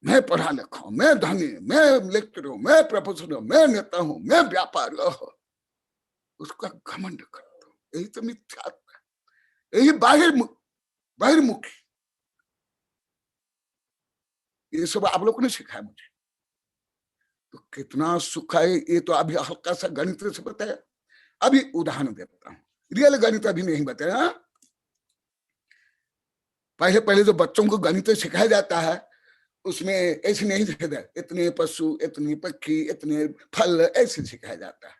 मैं पढ़ा लिखा हूं, मैं धनी, मैं लेक्चर हूं, मैं प्रोफेसर हूं, मैं नेता हूं, मैं व्यापारी हूं, उसका घमंड करते हो। यही तो मिथ्यात्व, यही बाहिर्मुखी। ये सब आप लोगों ने सिखाया मुझे, तो कितना सुख है। ये तो अभी हल्का सा गणित से बताया, अभी उदाहरण देता हूं। रियल गणित अभी नहीं बताया। पहले जो बच्चों को गणित सिखाया जाता है उसमें ऐसे नहीं सिखाया, इतने पशु, इतने पक्षी, इतने फल, ऐसे सिखाया जाता है,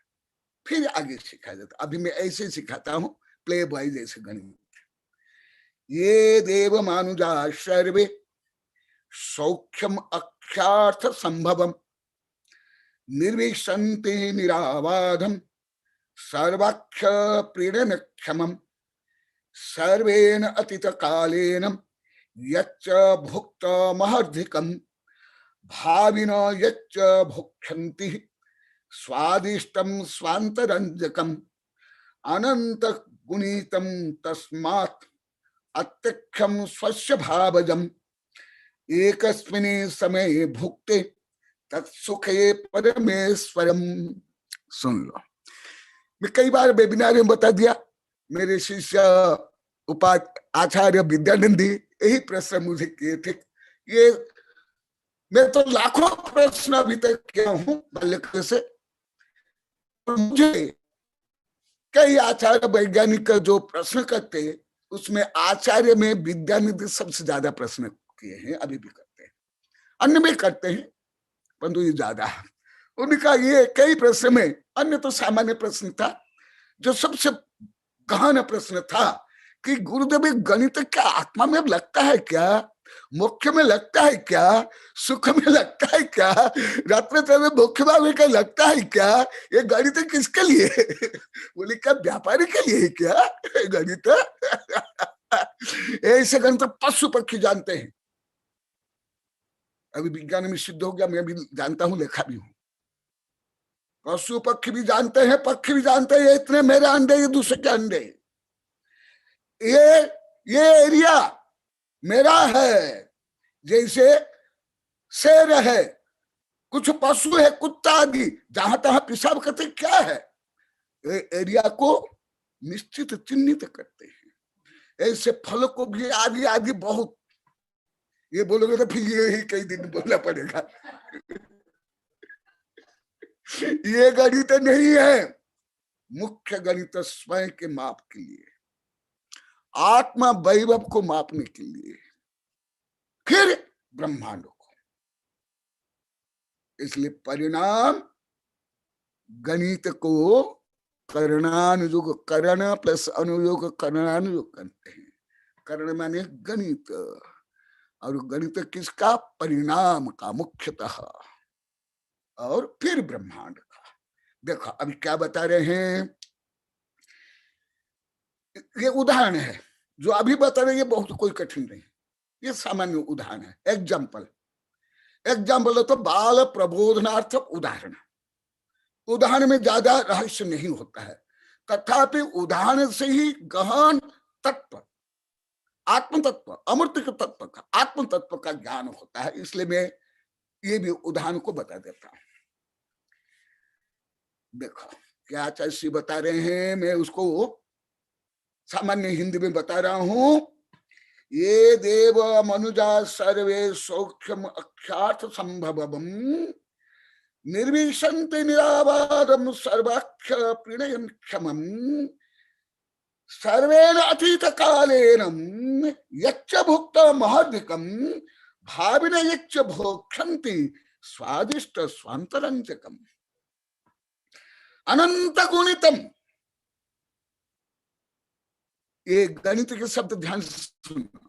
फिर आगे सिखाया जाता है। अभी मैं ऐसे सिखाता हूँ, प्ले बॉय जैसे गणित। ये देव मानुजा सर्वे सौख्यम अक्षार्थ संभवम निर्विशन्ति निराबाधम सर्वाक्ष प्रीणन क्षमम सर्वेन अतीत कालेन यच्च भुक्त महर्धिकम भाविन यच्च भुक्षन्ति स्वादिष्टम स्वांतरंजकम अनंत गुणितम तस्मात् अत्यक्षम स्वस्य भावजम एकस्मिन् समये भुक्ते तत्सुखे परमेश्वरम। सुन लो, मैं कई बार वेबिनार में बता दिया। मेरे शिष्य आचार्य विद्यानंदी यही प्रश्न मुझे किए थे। ये मैं तो लाखों प्रश्न अभी तक किया हूं बाल्यकाल से, और मुझे कई आचार्य वैज्ञानिक जो प्रश्न करते हैं उसमें आचार्य में विद्यानिधि सबसे ज्यादा प्रश्न किए हैं, अभी भी करते हैं, अन्य में करते हैं, परंतु ये ज्यादा है। उनका ये कई प्रश्न में, अन्य तो सामान्य प्रश्न था, जो सबसे गहन प्रश्न था कि गुरुदेव गणित क्या आत्मा में लगता है क्या, मोक्ष में लगता है क्या, सुख में लगता है क्या, रात्र में मोक्ष में क्या लगता है क्या, ये गणित किसके लिए? बोले क्या व्यापारी के लिए क्या गणित? ऐसे गणित पशु पक्षी जानते हैं, अभी विज्ञान में सिद्ध हो गया, मैं भी जानता हूं, लिखा भी हूं। पशु पक्षी भी जानते हैं, पक्षी भी जानते हैं, इतने मेरे अंडे, ये दूसरे के अंडे, ये एरिया मेरा है। जैसे शेर है, कुछ पशु है, कुत्ता आदि, जहां तहां पेशाब करते, क्या है? ये एरिया को निश्चित चिन्हित करते हैं। ऐसे फल को भी आदि आदि बहुत, ये बोलोगे तो फिर ये ही कई दिन बोलना पड़ेगा। ये गणित नहीं है, मुख्य गणित स्वयं के माप के लिए, आत्मा वैभव को मापने के लिए, फिर ब्रह्मांड को। इसलिए परिणाम गणित को करणानुयोग, करण प्लस अनुयोग करणानुयोग करते हैं। करण माने गणित, और गणित किसका? परिणाम का मुख्यतः, और फिर ब्रह्मांड का। देखो अभी क्या बता रहे हैं, ये उदाहरण है जो अभी बता रहे हैं, ये बहुत कोई कठिन नहीं, ये सामान्य उदाहरण है, एग्जाम्पल। एग्जाम्पल तो बाल प्रबोधनार्थ उदाहरण, उदाहरण में ज्यादा रहस्य नहीं होता है, तथापि उदाहरण से ही गहन तत्व, आत्म तत्व, अमृत के तत्व का, आत्म तत्व का ज्ञान होता है। इसलिए मैं ये भी उदाहरण को बता देता हूं। देखो क्या चीज बता रहे हैं, मैं उसको सामान्य हिंदी में बता रहा हूं। ये देव मनुजा सर्वे सौख्यम अख्यात संभवम निर्विशन्ति निराबादम सर्वाख्य प्रणयन क्षमम सर्वेण अतीत कालेन यच्च भुक्त महद्विकम भाविन यच्च भोक्षन्ति स्वादिष्ट स्वांतरंजकम। अनंत गुणितम, ये गणित के शब्द ध्यान से सुनना।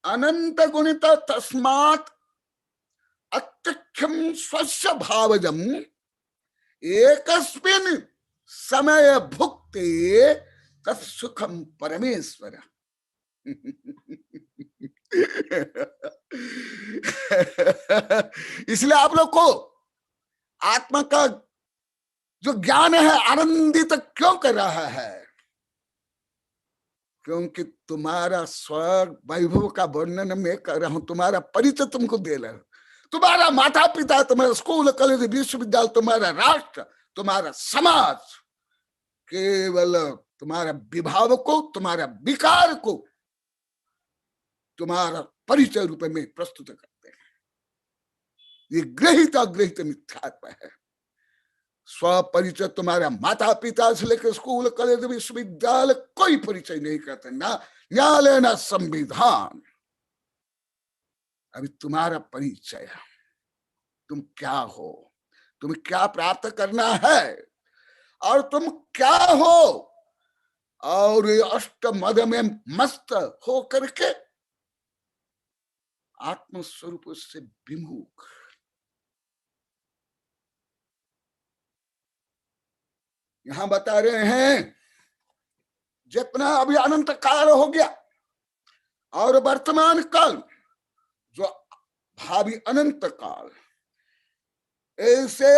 अनंत गुणित तस्मात् अत्यक्षम स्वस्य भावजम एकस्मिन् समय भुक्ते तत्सुखम परमेश्वर। इसलिए आप लोग को आत्मा का जो ज्ञान है आनंदित क्यों कर रहा है? क्योंकि तुम्हारा स्वर्ग वैभव का वर्णन मैं कर रहा हूं, तुम्हारा परिचय तुमको दे रहा हूं। तुम्हारा माता पिता, तुम्हारा स्कूल कॉलेज विश्वविद्यालय, तुम्हारा राष्ट्र, तुम्हारा समाज केवल तुम्हारा विभाव को, तुम्हारा विकार को तुम्हारा परिचय रूप में प्रस्तुत करते हैं। ये गृहित अग्रहित मिथ्यात्व है। स्वपरिचय तुम्हारा माता पिता से लेकर स्कूल कॉलेज विश्वविद्यालय कोई परिचय नहीं करते, ना न्यायालय ना संविधान। अभी तुम्हारा परिचय, तुम क्या हो, तुम्हें क्या प्राप्त करना है और तुम क्या हो, और अष्ट मद में मस्त हो करके आत्मस्वरूप से विमुख। यहां बता रहे हैं जितना अभी अनंत काल हो गया और वर्तमान काल जो भावी अनंत काल, ऐसे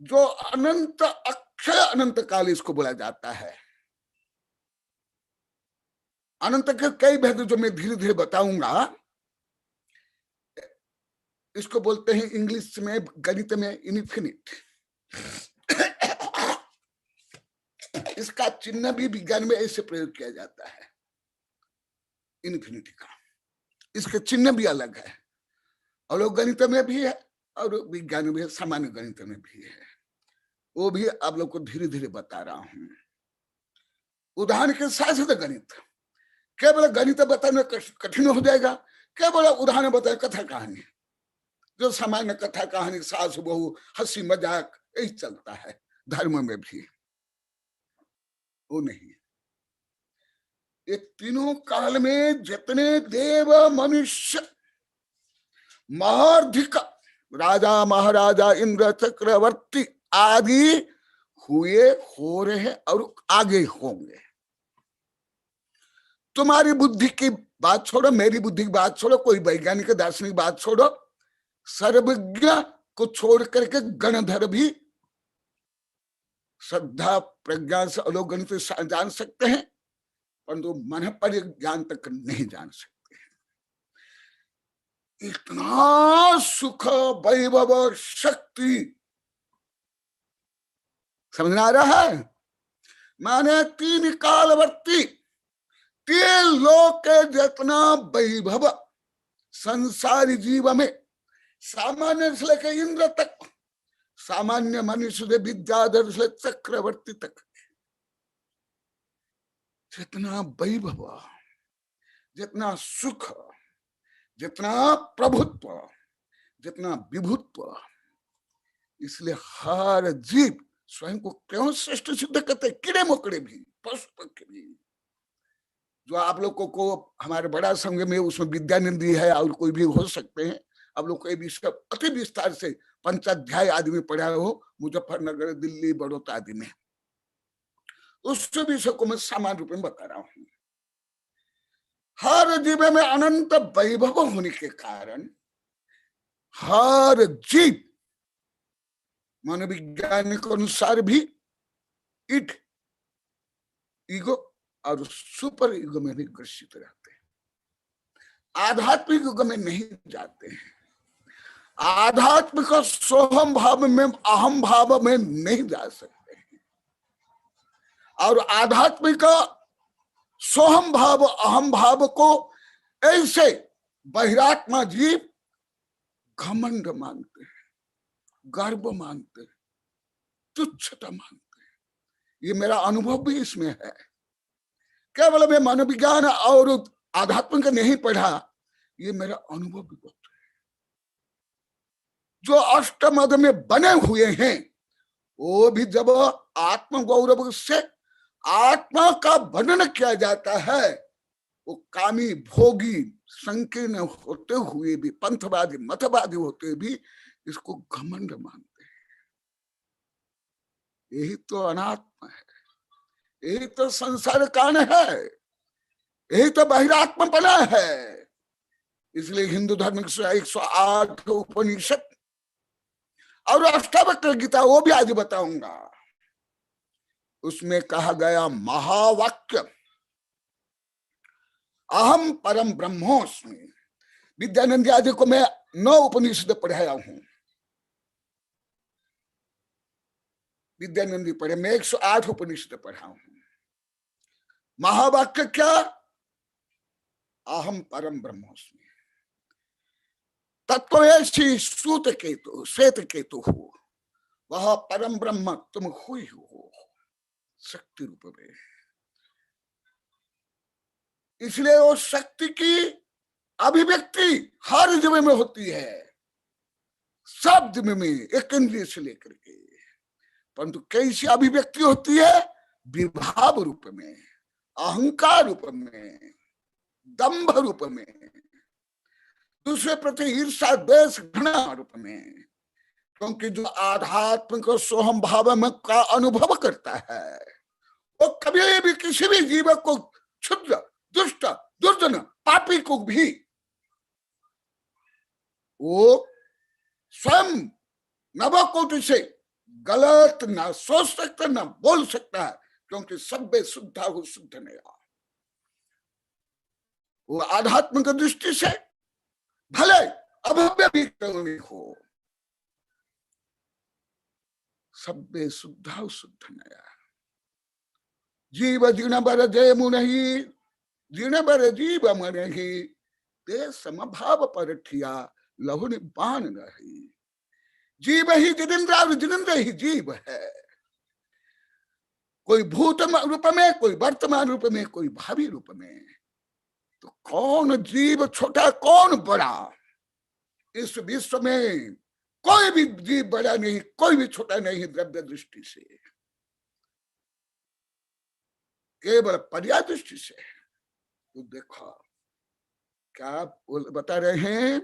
जो अनंत अक्षय अनंत काल इसको बोला जाता है। अनंत के कई भेद जो मैं धीरे धीरे बताऊंगा। इसको बोलते हैं इंग्लिश में, गणित में इनफिनिट। इसका चिन्ह भी विज्ञान में ऐसे प्रयोग किया जाता है, इनफिनिटी का। इसके चिन्ह भी अलग है, और गणित में भी है और विज्ञान में, सामान्य गणित में भी है। वो भी आप लोग को धीरे धीरे बता रहा हूं। उदाहरण के साथ साथ गणित, केवल गणित बताना कठिन हो जाएगा। केवल उदाहरण बताए कथा कहानी, जो सामान्य कथा कहानी, सास बहू, हंसी मजाक, यही चलता है। धर्म में भी वो नहीं। ये तीनों काल में जितने देव मनुष्य महार्धिक राजा महाराजा इंद्र चक्रवर्ती आदि हुए, हो रहे हैं और आगे होंगे। तुम्हारी बुद्धि की बात छोड़ो, मेरी बुद्धि की बात छोड़ो, कोई वैज्ञानिक दार्शनिक बात छोड़ो, सर्वज्ञ को छोड़ करके गणधर भी श्रद्धा प्रज्ञा से अलोगणित जान सकते हैं, परंतु मन पर ज्ञान तक नहीं जान सकते। इतना सुख वैभव शक्ति समझ में आ रहा है? माने तीन कालवर्ती, तीन लोक के जितना वैभव संसारी जीव में, सामान्य से लेकर इंद्र तक, सामान्य मनुष्य से विद्याधर से चक्रवर्ती तक, जितना वैभव, जितना सुख, जितना प्रभुत्व, जितना विभुत्व, इसलिए हर जीव स्वयं को क्यों श्रेष्ठ सिद्ध करते, कीड़े मकोड़े भी, पशु पक्षी भी। जो आप लोगों को हमारे बड़ा संघ में उसमें विद्यानंदी है और कोई भी हो सकते हैं, आप लोग कोई भी सब अति विस्तार से पंचाध्याय आदि में पढ़ा हो, मुजफ्फरनगर, दिल्ली, बड़ौदा आदि में, उस विषय को मैं सामान्य रूप में बता रहा हूं। हर जीव में अनंत वैभव होने के कारण हर जीव मनोविज्ञान के अनुसार भी इट, ईगो और सुपर ईगो में भी ग्रसित रहते हैं, आध्यात्मिक ईगो में नहीं जाते हैं, आध्यात्मिक सोहम भाव में, अहम भाव में नहीं जा सकते हैं, और आध्यात्मिक सोहम भाव, अहम भाव को ऐसे बहिरात्मा जीव घमंड मानते हैं, गर्व मानते हैं, तुच्छता मानते हैं। ये मेरा अनुभव भी इसमें है। केवल मैं मनोविज्ञान और आध्यात्मिक नहीं पढ़ा, ये मेरा अनुभव भी होता है। जो अष्टमद में बने हुए हैं वो भी जब आत्म गौरव से आत्मा का वर्णन किया जाता है, वो कामी भोगी संकीर्ण होते हुए भी, पंथवादी मतवादी होते भी इसको घमंड मानते हैं। यही तो अनात्मा है, यही तो संसार कान है, यही तो बहिरात्मा बना है। इसलिए हिंदू धर्म के 108 उपनिषद और अष्टावक्र गीता, वो भी आज बताऊंगा, उसमें कहा गया महावाक्य अहम परम ब्रह्मोस्मि। विद्यानंद आदि को मैं 9 उपनिषद पढ़ाया हूं, विद्यानंदी पढ़े, मैं 108 उपनिषद पढ़ा हूं। महावाक्य क्या? अहम परम ब्रह्मोस्मि। तत्वैसी सूत केतु, श्वेत केतु हो, वह परम ब्रह्म तुम हुई हो शक्ति रूप में। इसलिए वो शक्ति की अभिव्यक्ति हर जीव में होती है, सब जीव में, एक इंद्रिय से लेकर के। परंतु कैसी अभिव्यक्ति होती है? विभाव रूप में, अहंकार रूप में, दंभ रूप में, दूसरे प्रति ईर्षा द्वेष घृणा रूप में। क्योंकि जो आध्यात्मिक सोहम भाव में का अनुभव करता है, वो कभी भी किसी भी जीव को, क्षुद्र, दुष्ट, दुर्जन, पापी को भी वो स्वयं नवकोटि से गलत ना सोच सकता, ना बोल सकता है, क्योंकि सभ्य शुद्धा हो शुद्ध नया। वो आध्यात्मिक दृष्टि से भले अभव्य भी करनी हो, सभ्य शुद्धा शुद्ध नया। जीव जीर्ण बर जय मुनहि, जीर्ण बर जीव मनहि, ते समभाव परठिया लहुनि बाण नहीं। जीव ही जिनेन्द्र और जिनेन्द्र ही जीव है। कोई भूत रूप में, कोई वर्तमान रूप में, कोई भावी रूप में। तो कौन जीव छोटा, कौन बड़ा? इस विश्व में कोई भी जीव बड़ा नहीं, कोई भी छोटा नहीं द्रव्य दृष्टि से, केवल पर्याय दृष्टि से। तो देखो क्या बता रहे हैं,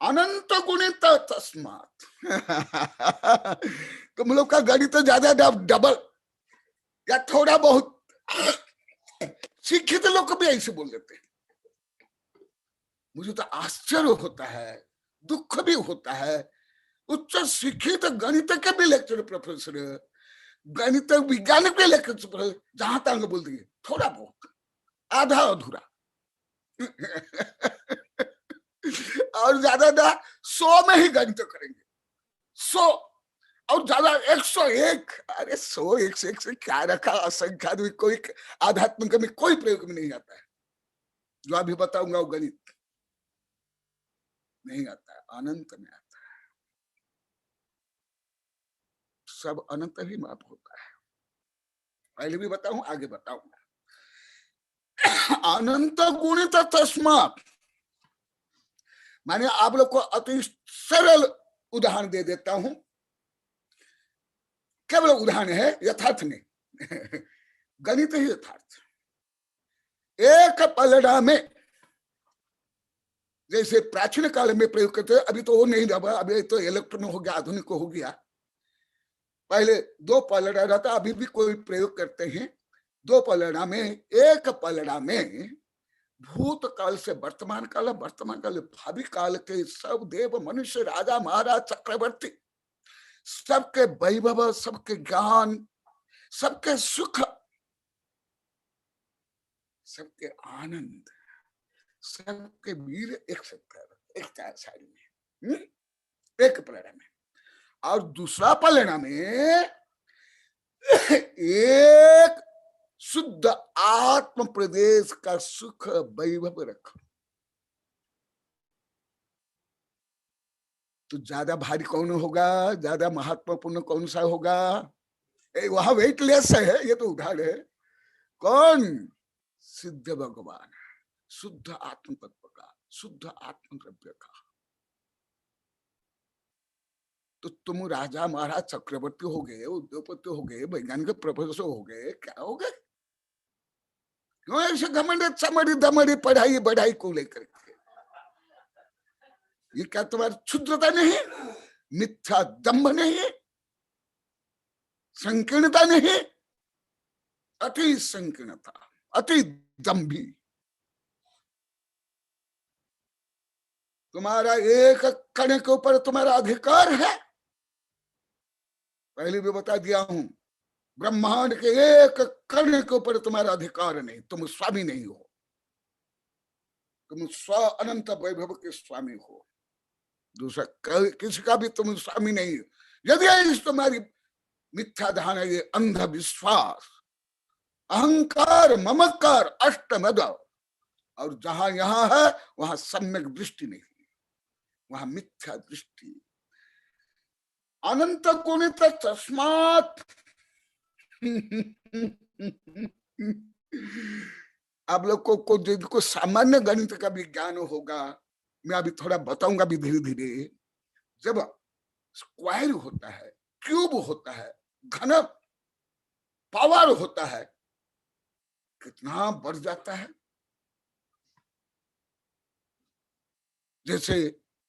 अनंत गुणित तस्मात्। तुम लोग का गणित तो ज्यादा डबल या थोड़ा बहुत शिक्षित लोग भी ऐसे बोल देते हैं। मुझे तो आश्चर्य होता है, दुख भी होता है। उच्च शिक्षित गणित के भी लेक्चर प्रोफेसर, गणित विज्ञान के लेक्चर, जहां तक बोल दिए थोड़ा बहुत, आधा अधूरा। और ज्यादा 100 में ही गणित करेंगे, 100 और ज्यादा 101। अरे 100 101 से क्या रखा, असंख्या में कोई आध्यात्मिक में कोई प्रयोग में नहीं आता है। जो अभी बताऊंगा वो गणित नहीं आता है, अनंत में आता है। सब अनंत ही माप होता है। पहले भी बताऊं, आगे बताऊंगा। अनंत गुणित तस्मात्, माने आप लोग को अति सरल उदाहरण दे देता हूं, केवल उदाहरण है, यथार्थ नहीं। गणित ही यथार्थ। एक पलड़ा में, जैसे प्राचीन काल में प्रयोग करते, अभी तो वो नहीं रहा, अभी तो इलेक्ट्रॉन हो गया, आधुनिक हो गया। पहले 2 पलड़ा रहता, अभी भी कोई प्रयोग करते हैं। 2 पलड़ा में, एक पलड़ा में भूतकाल से वर्तमान काल, वर्तमान काल भावी काल के सब देव, मनुष्य, राजा, महाराज, चक्रवर्ती, सबके वैभव, सबके ज्ञान, सबके सुख, सबके आनंद, सबके वीर एक साइड में, एक पलड़ा में। और दूसरा पलड़ा में एक शुद्ध आत्म प्रदेश का सुख वैभव रखो। तो ज्यादा भारी कौन होगा, ज्यादा महत्वपूर्ण कौन सा होगा? वहां वेटलेस है, ये तो उदाहरण है। कौन? सिद्ध भगवान, शुद्ध आत्म तत्व का, शुद्ध आत्म द्रव्य का। तो तुम राजा, महाराज, चक्रवर्ती हो गए, उद्योगपति हो गए, वैज्ञानिक प्रोफेसर हो गए, क्या हो गए? क्यों ऐसे घमंड चमड़ी दमड़ी पढ़ाई बढ़ाई को लेकर के? ये क्या तुम्हारी क्षुद्रता नहीं, मिथ्या दम्भ नहीं, संकीर्णता नहीं? अति संकीर्णता, अति दम्भी। तुम्हारा एक कण के ऊपर तुम्हारा अधिकार है। पहले भी बता दिया हूं, ब्रह्मांड के एक कण के ऊपर तुम्हारा अधिकार नहीं, तुम स्वामी नहीं हो। तुम स्व अनंत वैभव के स्वामी हो, दूसरा किसी का भी तुम स्वामी नहीं हो। यदि तुम्हारी मिथ्या धारणा, ये अंधविश्वास, अहंकार, ममकार, अष्टमद, और जहां यहां है वहां सम्यक दृष्टि नहीं, वहां मिथ्या दृष्टि। अनंत गुणित तस्मात्। आप लोग को जिनको सामान्य गणित का भी ज्ञान होगा, मैं अभी थोड़ा बताऊंगा भी धीरे धीरे। जब स्क्वायर होता है, क्यूब होता है, घन पावर होता है, कितना बढ़ जाता है। जैसे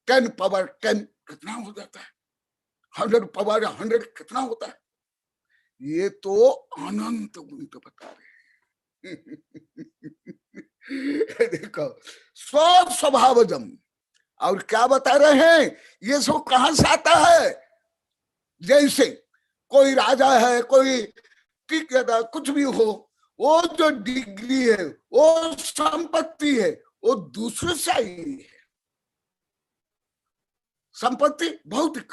10 पावर 10 कितना हो जाता है, 100 पावर 100 कितना होता है। ये तो अनंत गुणित बता रहे हैं। देखो, स्व स्वभावजम। और क्या बता रहे हैं, ये सब कहां से आता है? जैसे कोई राजा है, कोई टीकेदार, कुछ भी हो, वो जो डिग्री है, वो संपत्ति है, वो दूसरे से आई है। संपत्ति भौतिक,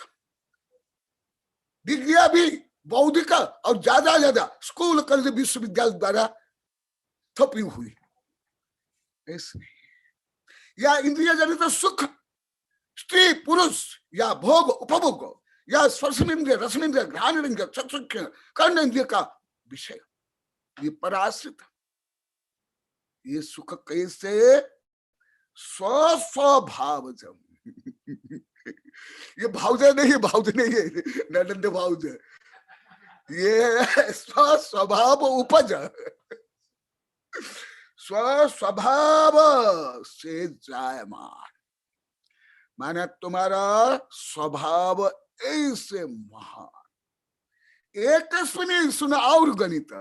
डिग्रियां भी बौद्धिक, और ज्यादा स्कूल, कॉलेज, विश्वविद्यालय द्वारा थपी हुई। ऐसे या इंद्रिय जनित सुख, स्त्री पुरुष, या भोग उपभोग, या स्पर्शेंद्रिय, रसनेंद्रिय, घ्राणेंद्रिय, चक्षुष, कर्णेंद्रिय का विषय, ये पराश्रित। ये सुख कैसे? स्वभावजम। ये भावजा नहीं, भावज नहीं है, ननंद भावज, ये स्वभाव उपज, स्वभाव से जायमान। माने तुम्हारा स्वभाव ऐसे महान। एक सुना और गणित,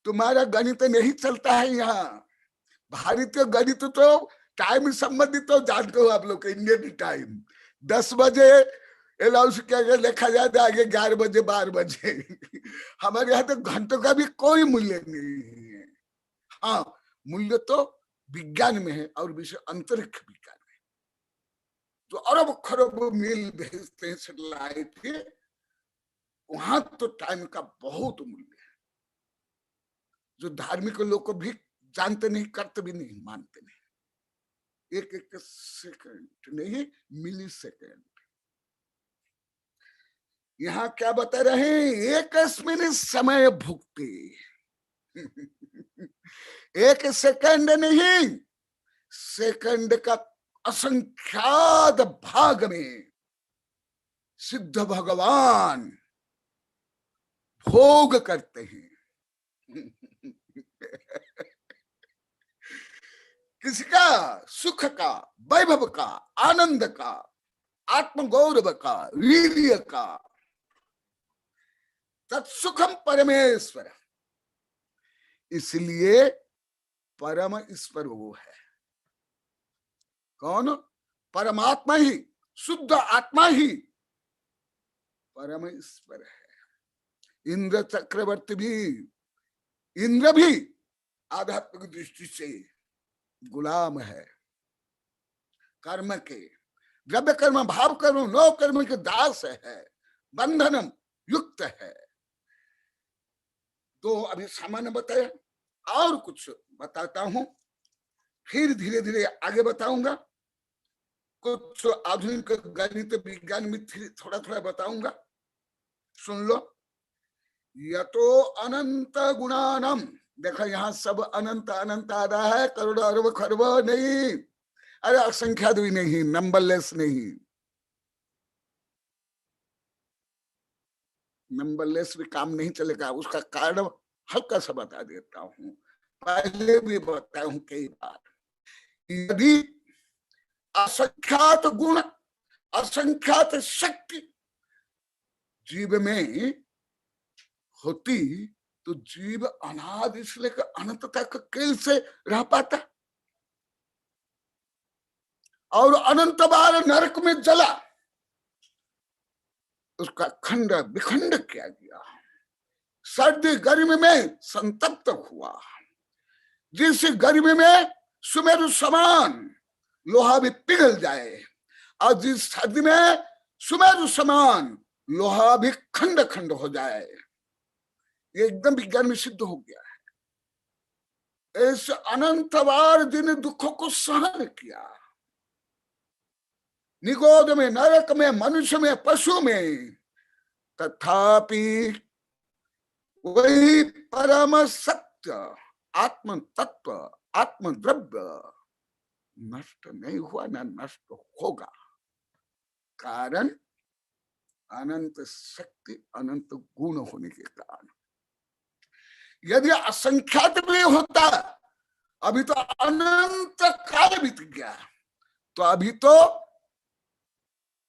तुम्हारा गणित नहीं चलता है यहाँ। भारतीय गणित तो टाइम संबंधित तो जानते हो आप लोग, इंडियन टाइम 10 बजे अलाउंस क्या लिखा जाता है, आगे 11 बजे 12 बजे। हमारे यहाँ तो घंटों का भी कोई मूल्य नहीं है। हाँ, मूल्य तो विज्ञान में है, और विषय अंतरिक्ष विज्ञान में। जो अरब खरब मील भेजते हैं सैटेलाइट के, वहां तो टाइम का बहुत मूल्य है, जो धार्मिक लोग को भी जानते नहीं, करते भी नहीं, मानते नहीं। एक एक सेकंड नहीं, मिली सेकंड। यहाँ क्या बता रहे हैं, एक मिनट समय भुगते एक सेकंड नहीं, सेकंड का असंख्यात भाग में सिद्ध भगवान भोग करते हैं। किसका? सुख का, वैभव का, आनंद का, आत्मगौरव का, वीर्य का। तत्सुखम परमेश्वर, इसलिए परम ईश्वर वो है। कौन? परमात्मा ही, शुद्ध आत्मा ही परम ईश्वर है। इंद्र चक्रवर्ती भी, इंद्र भी आध्यात्मिक दृष्टि से गुलाम है, कर्म के, द्रव्य कर्म, भाव कर्म, नो कर्म के दास है, बंधनम युक्त है। तो अभी सामान्य बताया, और कुछ बताता हूं, फिर धीरे धीरे आगे बताऊंगा। कुछ आधुनिक गणित विज्ञान में थोड़ा थोड़ा बताऊंगा, सुन लो। यतो अनंत गुणानम, देखो यहाँ सब अनंत अनंत आ रहा है, करोड़ अरब खरब नहीं, अरे असंख्यात भी नहीं, नंबरलेस नहीं, नंबरलेस भी काम नहीं चलेगा। उसका कारण हल्का सा बता देता हूं, पहले भी बताया हूं कई बार। यदि असंख्यात गुण, असंख्यात शक्ति जीव में होती, तो जीव अनादि से लेकर अनंत तक कैसे रह पाता? और अनंत बार नरक में जला, उसका खंड विखंड किया गया, सर्दी गर्मी में संतप्त हुआ। जिस गर्मी में सुमेरु समान लोहा भी पिघल जाए, और जिस सर्दी में सुमेरु समान लोहा भी खंड खंड हो जाए, ये एकदम विज्ञान में सिद्ध हो गया है। इस अनंत बार जिन दुखों को सहन किया, निगोद में, नरक में, मनुष्य में, पशु में, तथापि वही परम सत्य आत्म तत्व, आत्म द्रव्य नष्ट नहीं हुआ, न नष्ट होगा। कारण अनंत शक्ति, अनंत गुण होने के कारण। यदि असंख्यात भी होता, अभी तो अनंत काल बीत गया, तो अभी तो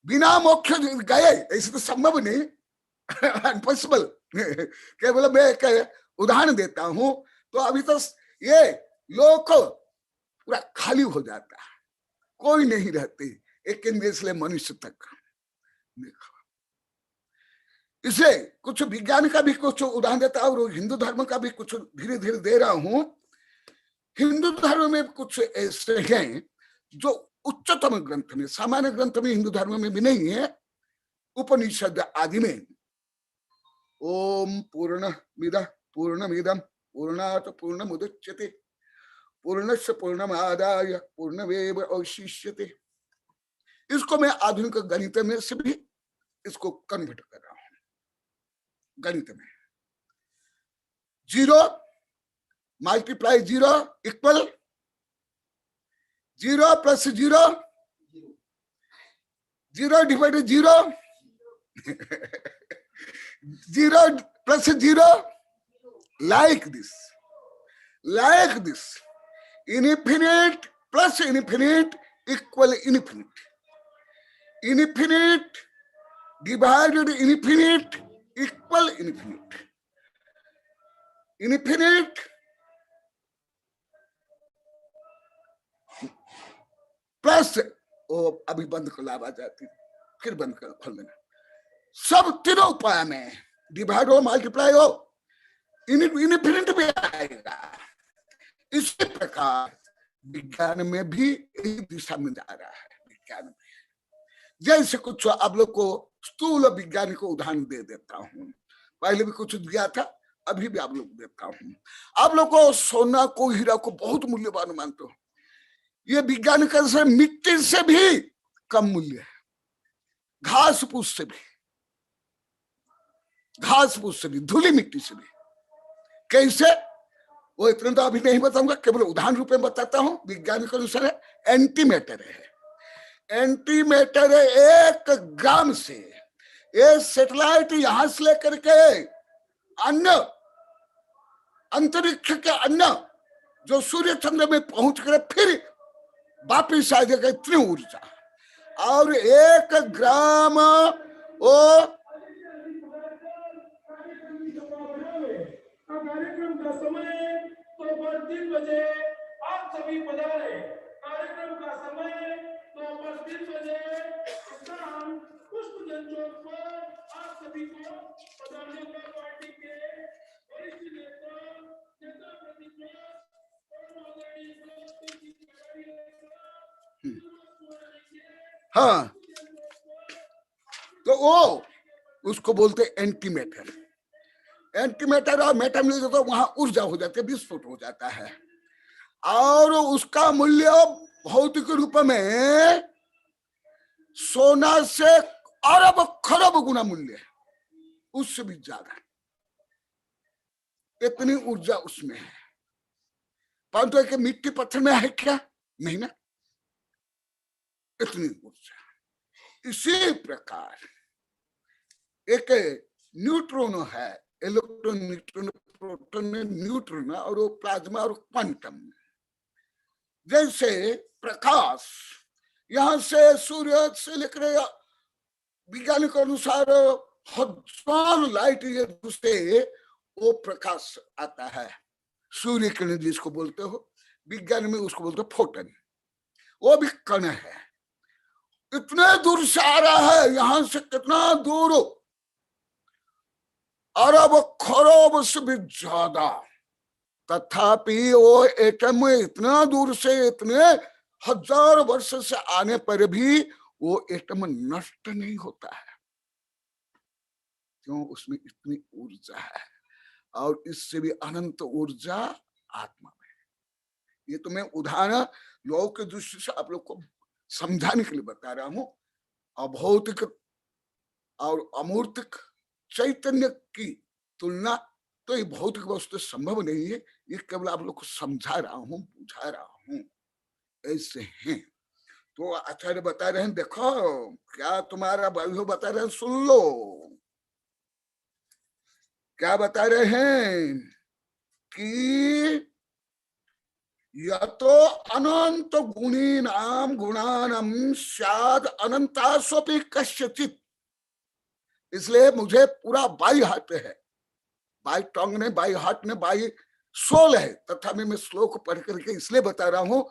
बिना मोक्ष गए, ऐसे तो संभव नहीं, अनपॉसिबल। केवल मैं एक उदाहरण देता हूं, तो अभी तो ये लोक पूरा खाली हो जाता, कोई नहीं रहते, एक इसलिए मनुष्य तक। इसे कुछ विज्ञान का भी कुछ उदाहरण देता हूं, और हिंदू धर्म का भी कुछ धीरे धीरे दे रहा हूं। हिंदू धर्म में कुछ ऐसे हैं जो उच्चतम ग्रंथ में, सामान्य ग्रंथ में हिंदू धर्म में भी नहीं है, उपनिषद आदि में ओम पूर्णमिदः पूर्णमिदं पूर्णात् पूर्णमुदच्यते पूर्णस्य पूर्णमादाय पूर्णमेव अवशिष्यते। इसको मैं आधुनिक गणित में से भी इसको कन्वर्ट कर रहा हूं। गणित में 0 multiply 0 equal 0 plus 0, 0 divided 0, 0 plus 0, like this, infinite plus infinite equal infinite, infinite divided infinite equal infinite, infinite plus, ओ अभी बंद कर लाभ आ जाती, फिर बंद कर खोल देना। सब तीनों उपाय में डिवाइड हो, मल्टीप्लाई हो, इनफिनिट भी आएगा। इसी प्रकार विज्ञान में भी इस दिशा में जा रहा है। विज्ञान में जैसे कुछ आप लोग को स्थूल विज्ञान को उदाहरण दे देता हूं, पहले भी कुछ दिया था, अभी भी आप लोग देता हूं। आप लोग को सोना को, हीरा को बहुत मूल्यवान मानते हो, ये विज्ञान का मिट्टी से भी कम मूल्य है, घास फूस से भी, घास फूस से भी, धूली मिट्टी से भी। कैसे, वो इतना तो अभी नहीं बताऊंगा, केवल उदाहरण रूप में बताता हूं। विज्ञान के अनुसार एंटी मैटर है, एंटी मैटर है 1 ग्राम से, ये सैटेलाइट यहां से लेकर के अन्य अंतरिक्ष के अन्य जो सूर्य चंद्र में पहुंच कर फिर वापिस आ जाएगा, इतनी ऊर्जा। और 1 ग्राम वो कार्यक्रम का समय दोपहर 3 बजे, आप सभी पधारे। कार्यक्रम का समय दोपहर 3 बजे, स्थान पुष्पजन चौक पर। आप सभी को पधारने का पार्टी के वरिष्ठ नेता, नेता प्रतिपक्ष और आदरणीय सभापति हाँ, तो वो उसको बोलते एंटी मैटर। एंटी मैटर और मैटर मिल जाता, तो वहां ऊर्जा हो जाती है, विस्फोट हो जाता है, और उसका मूल्य भौतिक रूप में सोना से अरब खरब गुना मूल्य है, उससे भी ज्यादा, इतनी ऊर्जा उसमें है। परंतु एक मिट्टी पत्थर में है क्या? नहीं ना, इतनी ऊर्जा। इसी प्रकार एक न्यूट्रॉन है, इलेक्ट्रॉन, न्यूट्रॉन, प्रोटॉन, न्यूट्रॉन, और वो प्लाज्मा और क्वांटम। जैसे प्रकाश यहां से सूर्य से लेकर वैज्ञानिक अनुसार 1000 लाइट ईयर से वो प्रकाश आता है, सूर्य किरण जिसको बोलते हो, विज्ञान में उसको बोलते हो फोटन। वो भी कण है, इतने दूर से आ रहा है, यहां से कितना दूर, अरब खरब से भी ज्यादा, तथापि वो एटम इतना दूर से, इतने 1000 वर्ष से आने पर भी वो एटम नष्ट नहीं होता है। क्यों? उसमें इतनी ऊर्जा है, और इससे भी अनंत ऊर्जा आत्मा में। ये तो मैं उदाहरण लोगों के दृष्टि से आप लोग को समझाने के लिए बता रहा हूं। अभौतिक और अमूर्तिक चैतन्य की तुलना तो ये भौतिक वस्तु संभव नहीं है, ये केवल आप लोग को समझा रहा हूं, बुझा रहा हूं, ऐसे हैं। तो आचार्य बता रहे हैं, देखो क्या तुम्हारा वैभव बता रहे हैं, सुन लो क्या बता रहे हैं कि यतो अनंत गुणीनाम गुणानम स्याद अनंतास्वपि कस्यचित्। इसलिए मुझे पूरा बाई हाथ है, बाई टंग ने, बाई हाथ ने, बाई सोल है, तथा मैं श्लोक पढ़ करके इसलिए बता रहा हूं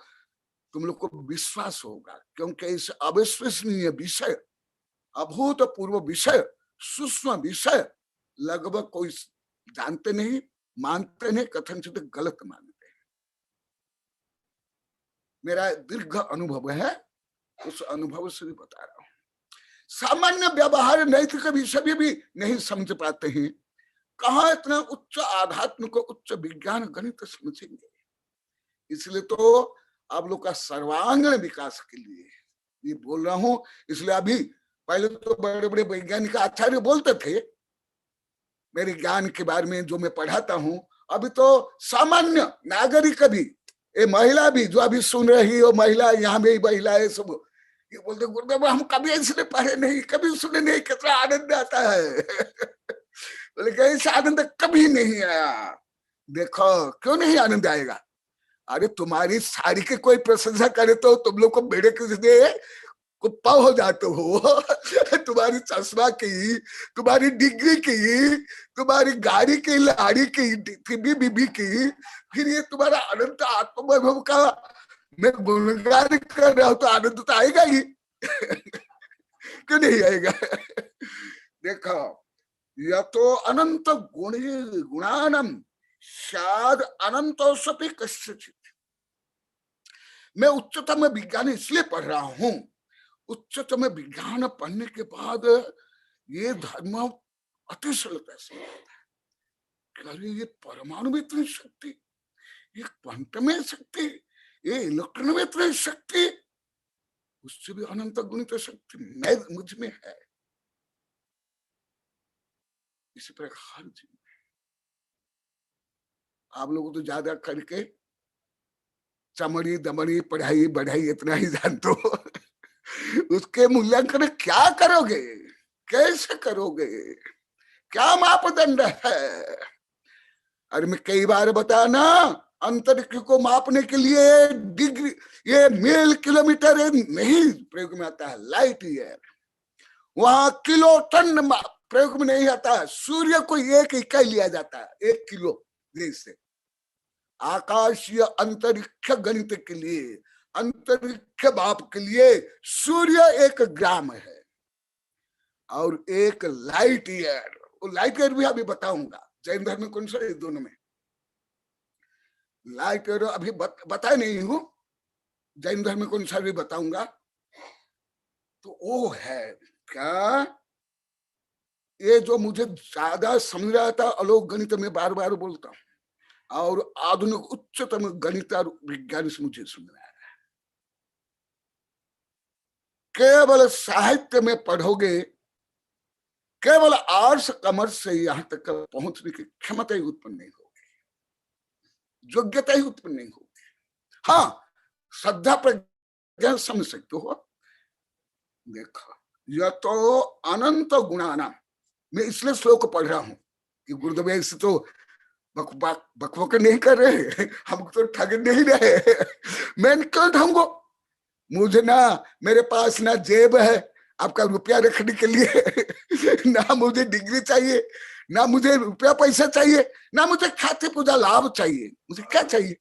तुम लोग को विश्वास होगा, क्योंकि इस अविश्वसनीय विषय, अभूतपूर्व विषय, सूक्ष्म विषय लगभग कोई जानते नहीं, मानते नहीं, कथनचित गलत मानते हैं। मेरा दीर्घ अनुभव है, उस अनुभव से भी बता रहा हूं। सामान्य व्यवहार नैतिक विषय भी नहीं समझ पाते हैं, कहाँ इतना उच्च आध्यात्म को, उच्च विज्ञान गणित समझेंगे। इसलिए तो आप लोग का सर्वांगीण विकास के लिए ये बोल रहा हूं। इसलिए अभी पहले तो बड़े बड़े वैज्ञानिक आचार्य बोलते थे मेरे ज्ञान के बारे में जो मैं पढ़ाता हूं, अभी तो सामान्य नागरिक भी, ये महिला भी जो अभी सुन रही हो, महिला यहाँ भी महिला है, सब ये बोलते गुरुदेव हम कभी इसलिए पढ़े नहीं, कभी सुने नहीं, कितना आनंद आता है। बोले ऐसा आनंद कभी नहीं आया। देखो क्यों नहीं आनंद आएगा? अरे तुम्हारी साड़ी की कोई प्रशंसा करे तो तुम लोग को बेड़े किसने कुप्पा हो जाते हो। तुम्हारी चश्मा की, तुम्हारी डिग्री की, तुम्हारी गाड़ी की, लाड़ी की, बीबी की, फिर ये तुम्हारा अनंत आत्मवैभव का मैं गुणगान कर रहा हूं तो आनंद तो आएगा ही। क्यों नहीं आएगा? देखो यह तो अनंत गुणानम शायद अनंतोषपि कस्यचित्। मैं उच्चतम विज्ञान इसलिए पढ़ रहा हूं, उच्चतम विज्ञान पढ़ने के बाद ये धर्म अतिशयता से आता है। अरे ये परमाणु में इतनी शक्ति, ये क्वांटम में शक्ति, ये इलेक्ट्रॉन में इतनी शक्ति, उससे भी अनंत गुणित शक्ति मैं मुझ में है। इसी प्रकार हर जीव में। आप लोगों तो ज्यादा करके चमड़ी दमड़ी पढ़ाई बढ़ाई इतना ही जानते हो। उसके मूल्यांकन क्या करोगे, कैसे करोगे, क्या मापदंड है? अरे मैं कई बार बताया ना, अंतरिक्ष को मापने के लिए डिग्री, ये मील किलोमीटर नहीं प्रयोग में आता है, लाइट ईयर। वहां किलो टन प्रयोग में नहीं आता है। सूर्य को एक इकाई लिया जाता है, 1 किलो। जैसे आकाशीय अंतरिक्ष गणित के लिए, अंतरिक्ष माप के लिए सूर्य 1 ग्राम है और 1 लाइट ईयर। वो लाइट ईयर भी अभी बताऊंगा। जैन धर्म में कौन सा है? दोनों में लाइट ईयर अभी बताया नहीं हूं। जैन धर्म में कौन सा भी बताऊंगा। तो वो है क्या, ये जो मुझे ज्यादा समझ रहा था अलोक गणित में बार बार बोलता हूं, और आधुनिक उच्चतम गणित और विज्ञान से मुझे समझ रहा है। केवल साहित्य में पढ़ोगे, केवल आर्ट्स कॉमर्स से यहां तक पहुंचने की क्षमता ही उत्पन्न नहीं होगी, योग्यता ही उत्पन्न नहीं होगी। हाँ, श्रद्धा प्रज्ञा समझ सकते हो। देखो, यह तो अनंत गुणानाम, मैं इसलिए श्लोक पढ़ रहा हूं कि गुरुदेव ऐसे तो बकबक नहीं कर रहे, हमको तो ठग नहीं रहे। मैं क्यों ठगूंगा? मुझे ना, मेरे पास ना जेब है आपका रुपया रखने के लिए, ना मुझे डिग्री चाहिए, ना मुझे रुपया पैसा चाहिए, ना मुझे खाते पूजा लाभ चाहिए। मुझे क्या चाहिए?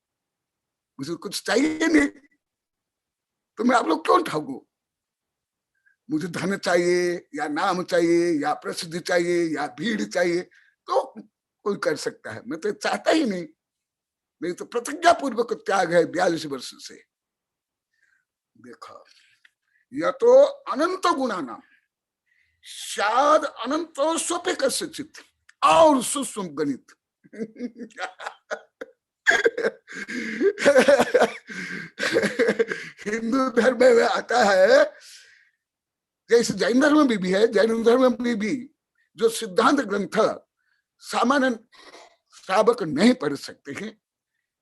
मुझे कुछ चाहिए नहीं, तो मैं आप लोग क्यों ठगू? मुझे धन चाहिए या नाम चाहिए या प्रसिद्धि चाहिए या भीड़ चाहिए तो कोई कर सकता है, मैं तो चाहता ही नहीं। मेरी तो प्रतिज्ञा पूर्वक त्याग है 42 वर्ष से। देखो, यह तो अनंत गुणानाम शायद अनंतो स्वपे कस्यचित् और सूक्ष्म गणित। हिंदू धर्म में आता है, जैसे जैन धर्म में भी है, जैन धर्म में भी जो सिद्धांत ग्रंथ सामान्य श्रावक नहीं पढ़ सकते हैं,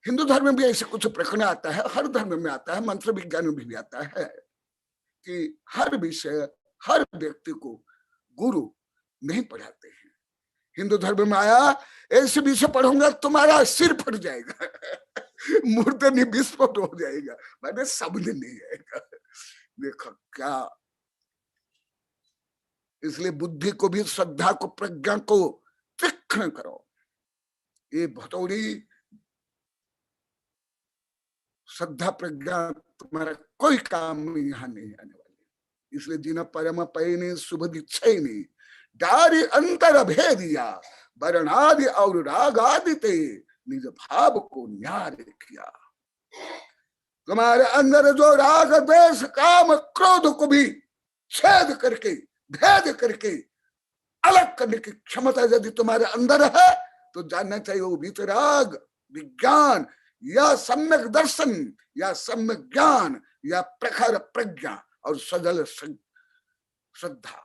हिंदू धर्म में भी ऐसे कुछ प्रकरण आता है, हर धर्म में आता है, मंत्र विज्ञान में भी आता है कि हर विषय हर व्यक्ति को गुरु नहीं पढ़ाते हैं। हिंदू धर्म में आया, ऐसे विषय पढ़ूंगा तुम्हारा सिर फट जाएगा, मूर्धनि विस्फोट हो जाएगा, मैंने समझ नहीं आएगा। देखो क्या, इसलिए बुद्धि को भी, श्रद्धा को, प्रज्ञा को तीक्ष्ण करो। ये भटोरी श्रद्धा प्रज्ञा तुम्हारा कोई काम यहाँ नहीं आने वाली। इसलिए जिन परम पैने शुभ दीक्षे डारी अंतर भेदिया वर्णादि और राग आदि ते निज भाव को न्यारे किया। तुम्हारे अंदर जो राग द्वेष काम क्रोध को भी छेद करके, भेद करके अलग करने की क्षमता यदि तुम्हारे अंदर है तो जानना चाहिए वो वितराग विज्ञान या सम्यक दर्शन या सम्यक ज्ञान या प्रखर प्रज्ञा और सजल श्रद्धा।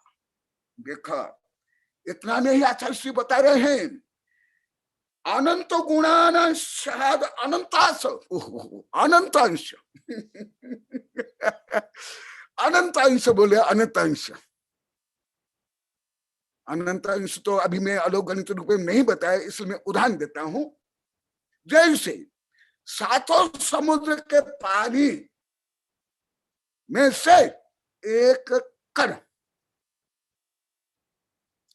देखा, इतना नहीं आचार्य बता रहे हैं, अनंत गुणांश अनंतांश, अनंतांश। अनंतांश बोले, अनंतांश। अनंतांश तो अभी मैं अलोक गणित रूप में नहीं बताया, इसलिए मैं उदाहरण देता हूं। जैसे 7 समुद्र के पानी में से एक कण,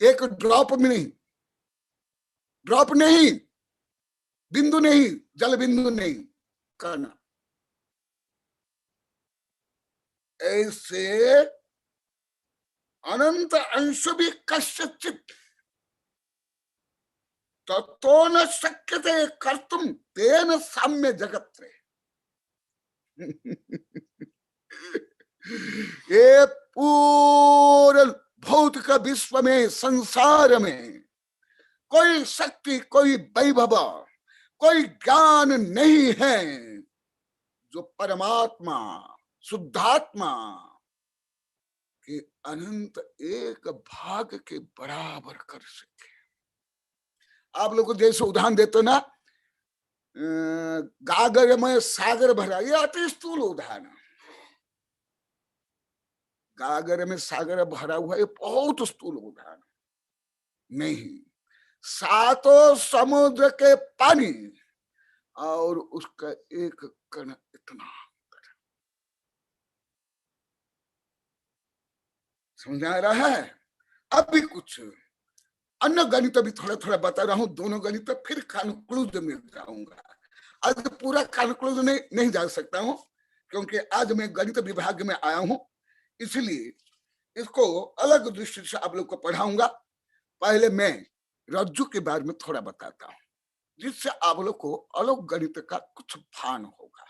एक ड्रॉप में नहीं, ड्रॉप नहीं, बिंदु नहीं, जल बिंदु नहीं, कण, ऐसे अनंत अंश भी कस्यचित् ततो न शक्यते कर्तुम तेन साम्य जगत्रे। ये पूर्ण भौतिक विश्व में, संसार में कोई शक्ति, कोई वैभव, कोई ज्ञान नहीं है जो परमात्मा, शुद्धात्मा के अनंत एक भाग के बराबर कर सके। आप लोग को जैसे उदाहरण देते ना, गागर में सागर भरा, ये अति स्थूल उदाहरण। गागर में सागर भरा हुआ ये बहुत स्थूल उदाहरण नहीं। सातों समुद्र के पानी और उसका एक कण इतना, समझ आ रहा है? अभी कुछ अन्य गणित भी थोड़ा थोड़ा बता रहा हूं, दोनों गणित फिर कंक्लूजन में जाऊंगा। आज पूरा कंक्लूजन नहीं जा सकता हूं क्योंकि आज मैं गणित विभाग में आया हूं, इसलिए इसको अलग दृष्टि से आप लोग को पढ़ाऊंगा। पहले मैं रज्जु के बारे में थोड़ा बताता हूं, जिससे आप लोग को अलग गणित का कुछ भान होगा,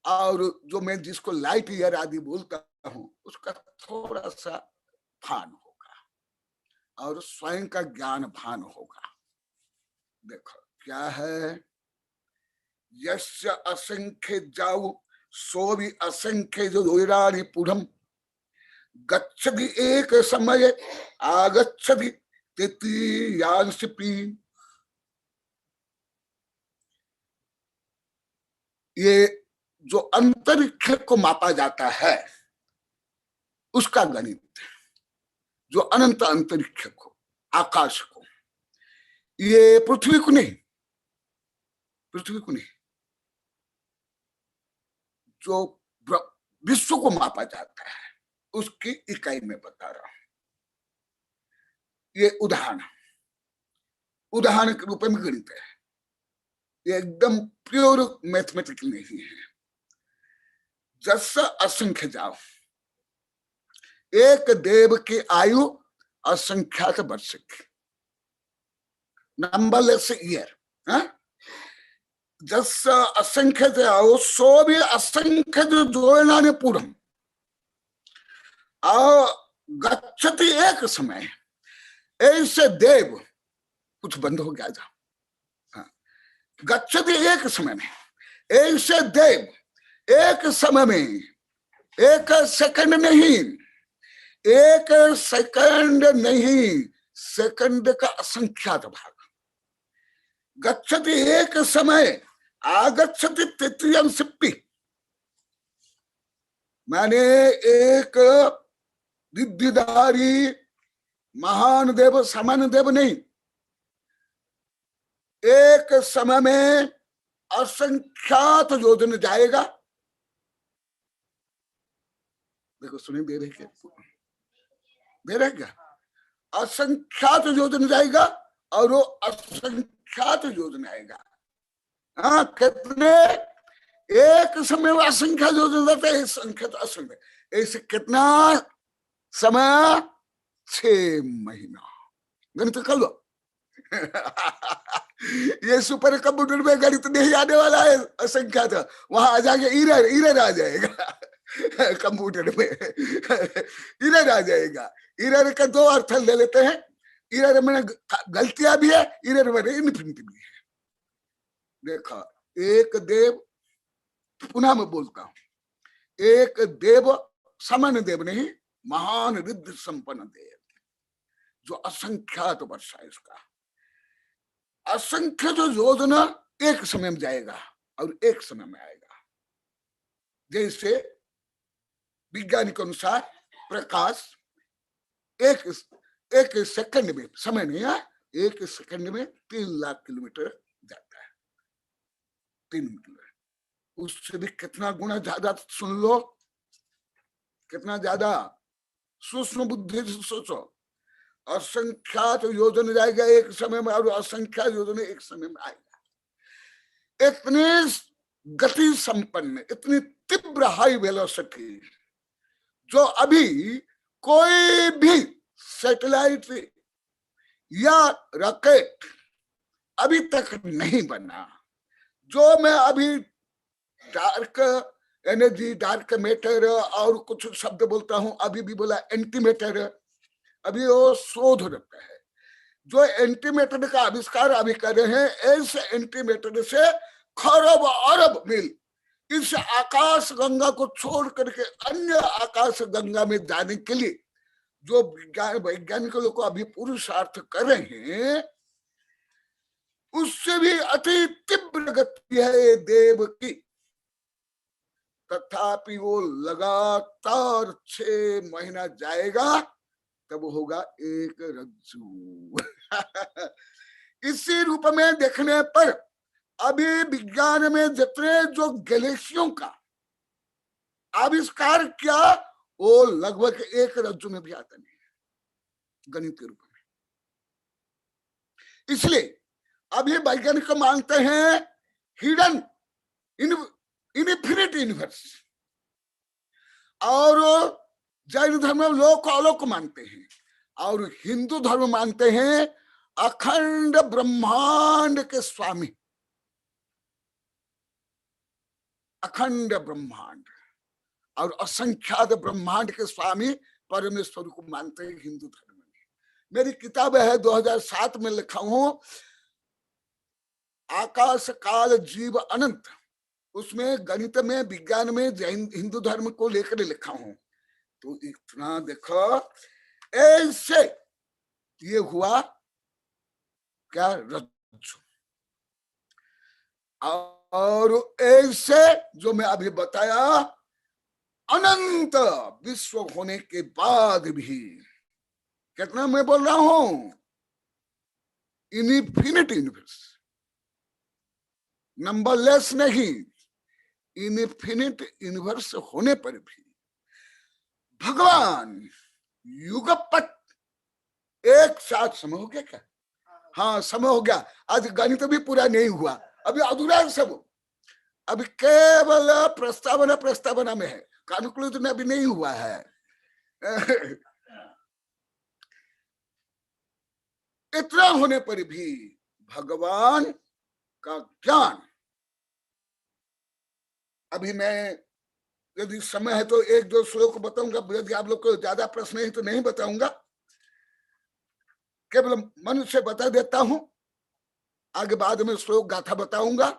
और जो मैं जिसको लाइट ईयर आदि बोलता हूं उसका थोड़ा सा भान होगा, और स्वयं का ज्ञान भान होगा। देखो क्या है, यस्य असंख्य जाऊ सो भी असंख्य जो दोरानी पुरम गच्छति एक समय आगच्छति तृतीयांश पी। ये जो अंतरिक्ष को मापा जाता है उसका गणित, जो अनंत अंतरिक्ष को, आकाश को, ये पृथ्वी को नहीं, पृथ्वी को नहीं, जो विश्व को मापा जाता है उसकी इकाई में बता रहा हूं। ये उदाहरण के रूप में गणित है, ये एकदम प्योर मैथमेटिकल नहीं है। जैसा असंख्य जाओ, एक देव की आयु असंख्यात वर्ष की, नंबरलेस ईयर। जैसा असंख्य जाओ सो भी असंख्य जो जोड़ना ने पूरम गच्छति एक समय, ऐसे देव, कुछ बंद हो गया जा, गच्छति एक समय में, ऐसे देव एक समय में, एक सेकंड नहीं, एक सेकंड नहीं, सेकंड का असंख्यात भाग, गच्छति एक समय आगच्छति तृतीयांश पी, माने एक रिद्धिधारी महान देव, सामान्य देव नहीं, एक समय में असंख्यात योजन जाएगा। देखो सुनिए, दे रहे क्या, दे रहे क्या, असंख्यात योजन जाएगा और वो असंख्यात योजन आएगा। हाँ, कितने एक समय में असंख्या योजन जाता है, संख्यात असंख्य, ऐसे कितना समय, 6 महीना। गणित कर लो। ये सुपर कंप्यूटर में गणित नहीं आने वाला है असंख्यात, वहां आ जाके इरर आ जाएगा कंप्यूटर में। इरर आ जाएगा। इरर का 2 अर्थ ले लेते हैं, इरर में गलतियां भी है, इरर में इन्फिनिटी भी है। देखो, एक देव, पुनः मैं बोलता हूं, एक देव, सामान्य देव नहीं, महान रिद्धि संपन्न देव, जो असंख्यात वर्ष है, इसका असंख्य जो योजना एक समय में जाएगा और एक समय में आएगा। जैसे विज्ञान के अनुसार प्रकाश एक सेकंड में, समय नहीं है, एक सेकंड में 3 लाख किलोमीटर जाता है, 3 किलोमीटर। उससे भी कितना गुना ज्यादा, सुन लो, कितना ज्यादा, सूक्ष्म बुद्धि से सोचो। असंख्यात योजन जाएगा एक समय में और असंख्यात योजन एक समय में आएगा। इतनी गति संपन्न, इतनी तीव्र हाई वेलोसिटी, जो अभी कोई भी सैटेलाइट या रॉकेट अभी तक नहीं बना। जो मैं अभी डार्क एनर्जी, डार्क मैटर और कुछ शब्द बोलता हूं, अभी भी बोला एंटी मैटर, अभी वो शोधरत है। जो एंटी मैटर का आविष्कार अभी कर रहे हैं, ऐसे एंटी मैटर से खरब अरब मील इस आकाश गंगा को छोड़ करके अन्य आकाश गंगा में जाने के लिए जो वैज्ञानिक लोग अभी पुरुषार्थ कर रहे हैं, उससे भी अति तीव्र गति है देव की। तथापि वो लगातार 6 महीना जाएगा, तब होगा एक रज्जु। इसी रूप में देखने पर अभी विज्ञान में जितने जो गैलेक्सियों का आविष्कार किया, वो लगभग एक रज्जु में भी आता नहीं है गणित के रूप में। इसलिए अभी वैज्ञानिक मानते हैं हिडन इनफिनिट यूनिवर्स, और जैन धर्म में लोक अलोक मानते हैं, और हिंदू धर्म मानते हैं अखंड ब्रह्मांड के स्वामी, अखंड ब्रह्मांड और असंख्यात ब्रह्मांड के स्वामी परमेश्वर को मानते हैं हिंदू धर्म में। मेरी किताब है 2007 में लिखा हूं आकाश काल जीव अनंत, उसमें गणित में, विज्ञान में, जैन हिंदू धर्म को लेकर लिखा हूं। तो इतना देखो, ऐसे ये हुआ क्या रज्जु, और ऐसे जो मैं अभी बताया अनंत विश्व होने के बाद भी, कितना मैं बोल रहा हूं, इनफिनिट यूनिवर्स, नंबरलेस नहीं, इनफिनिट यूनिवर्स होने पर भी भगवान युगपत एक साथ समय हो गया क्या? हाँ, समय हो गया। आज गणित भी पूरा नहीं हुआ, अभी अधूरा है सब, अभी केवल प्रस्तावना में है, कॉन्क्लूजन अभी नहीं हुआ है। इतना होने पर भी भगवान का ज्ञान, अभी मैं यदि समय है तो 1-2 श्लोक बताऊंगा, यदि आप लोग को ज्यादा प्रश्न है तो नहीं बताऊंगा, केवल मन से बता देता हूं, आगे बाद में श्लोक गाथा बताऊंगा।